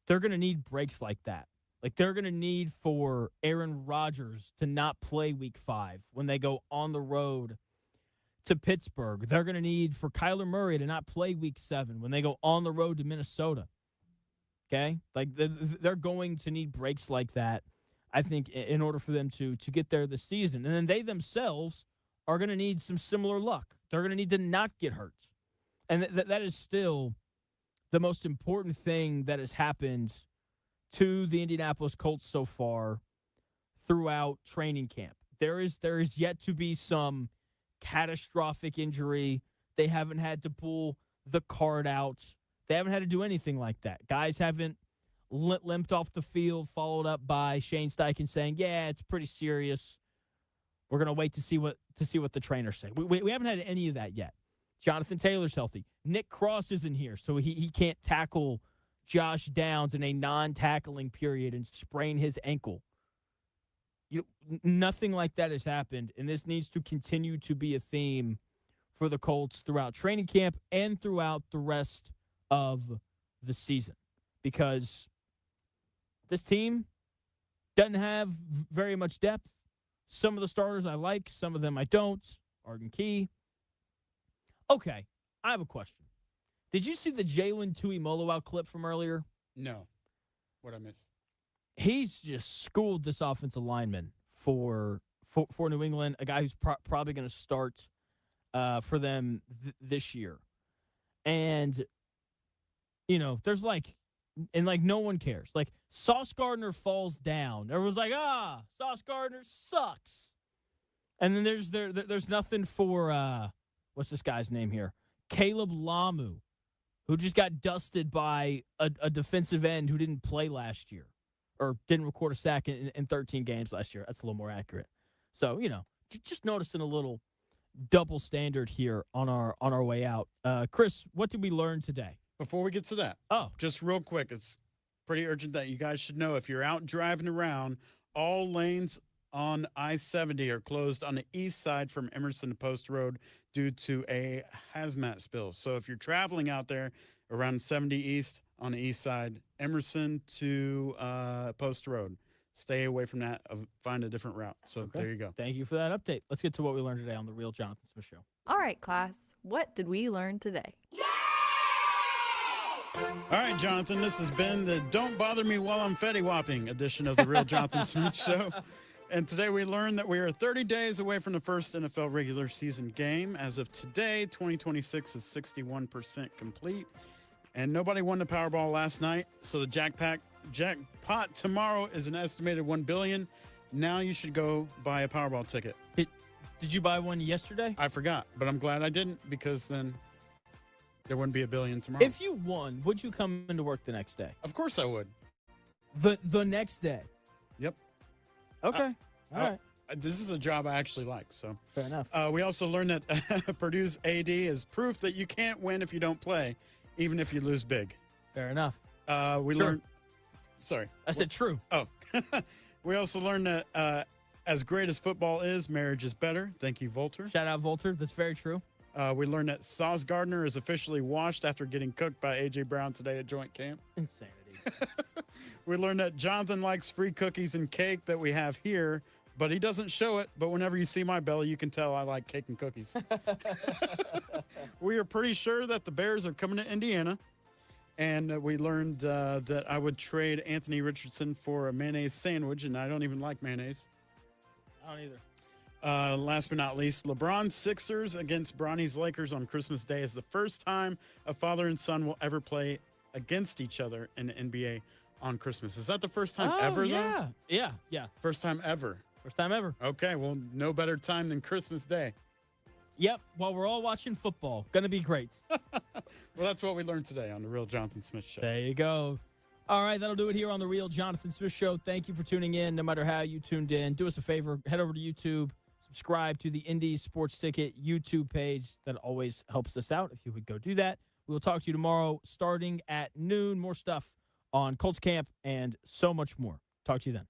they're going to need breaks like that. Like they're going to need for Aaron Rodgers to not play week 5 when they go on the road to Pittsburgh. They're going to need for Kyler Murray to not play week 7 when they go on the road to Minnesota. Okay? Like they're going to need breaks like that, I think, in order for them to get there this season. And then they themselves are going to need some similar luck. They're going to need to not get hurt. And that is still the most important thing that has happened to the Indianapolis Colts so far throughout training camp. There is yet to be some catastrophic injury. They haven't had to pull the card out. They haven't had to do anything like that. Guys haven't limped off the field, followed up by Shane Steichen saying, yeah, it's pretty serious. We're going to wait to see what the trainers say. We haven't had any of that yet. Jonathan Taylor's healthy. Nick Cross isn't here, so he can't tackle Josh Downs in a non-tackling period and sprain his ankle. Nothing like that has happened, and this needs to continue to be a theme for the Colts throughout training camp and throughout the rest of the season, because this team doesn't have very much depth. Some of the starters I like, some of them I don't. Arden Key. Okay, I have a question. Did you see the Jalen Tuimoloau clip from earlier? No. What'd I miss? He's just schooled this offensive lineman for New England, a guy who's probably going to start for them this year. And, there's no one cares. Like, Sauce Gardner falls down. Everyone's like, Sauce Gardner sucks. And then there's nothing for, what's this guy's name here? Caleb Lamu, who just got dusted by a defensive end who didn't play last year or didn't record a sack in 13 games last year. That's a little more accurate. So, just noticing a little double standard here on our way out. Chris, what did we learn today? Before we get to that, just real quick, it's pretty urgent that you guys should know if you're out driving around, all lanes on I-70 are closed on the east side from Emerson to Post Road due to a hazmat spill. So if you're traveling out there around 70 East on the east side, Emerson to Post Road, stay away from that. Find a different route. So There you go. Thank you for that update. Let's get to what we learned today on The Real Jonathan Smith Show. All right, class. What did we learn today? All right, Jonathan, this has been the Don't Bother Me While I'm Fetty Whopping edition of The Real Jonathan Smith Show. And today we learned that we are 30 days away from the first NFL regular season game. As of today, 2026 is 61% complete. And nobody won the Powerball last night, so the jackpot tomorrow is an estimated $1 billion. Now you should go buy a Powerball ticket. Did you buy one yesterday? I forgot, but I'm glad I didn't because then there wouldn't be $1 billion tomorrow. If you won, would you come into work the next day? Of course I would. The next day? Yep. Okay. All right. This is a job I actually like. So fair enough. We also learned that Purdue's AD is proof that you can't win if you don't play, even if you lose big. Fair enough. We learned. Sorry. I said true. Oh. We also learned that as great as football is, marriage is better. Thank you, Volter. Shout out, Volter. That's very true. We learned that Sauce Gardner is officially washed after getting cooked by A.J. Brown today at joint camp. Insanity. We learned that Jonathan likes free cookies and cake that we have here, but he doesn't show it. But whenever you see my belly, you can tell I like cake and cookies. We are pretty sure that the Bears are coming to Indiana. And we learned that I would trade Anthony Richardson for a mayonnaise sandwich, and I don't even like mayonnaise. I don't either. Last but not least, LeBron Sixers against Bronny's Lakers on Christmas Day is the first time a father and son will ever play against each other in the NBA on Christmas. Is that the first time ever, though? Yeah. First time ever. First time ever. Okay, well, no better time than Christmas Day. Yep, while we're all watching football. Gonna be great. Well, that's what we learned today on The Real Jonathan Smith Show. There you go. All right, that'll do it here on The Real Jonathan Smith Show. Thank you for tuning in, no matter how you tuned in. Do us a favor, head over to YouTube, subscribe to the Indy Sports Ticket YouTube page. That always helps us out if you would go do that. We will talk to you tomorrow starting at noon. More stuff on Colts camp and so much more. Talk to you then.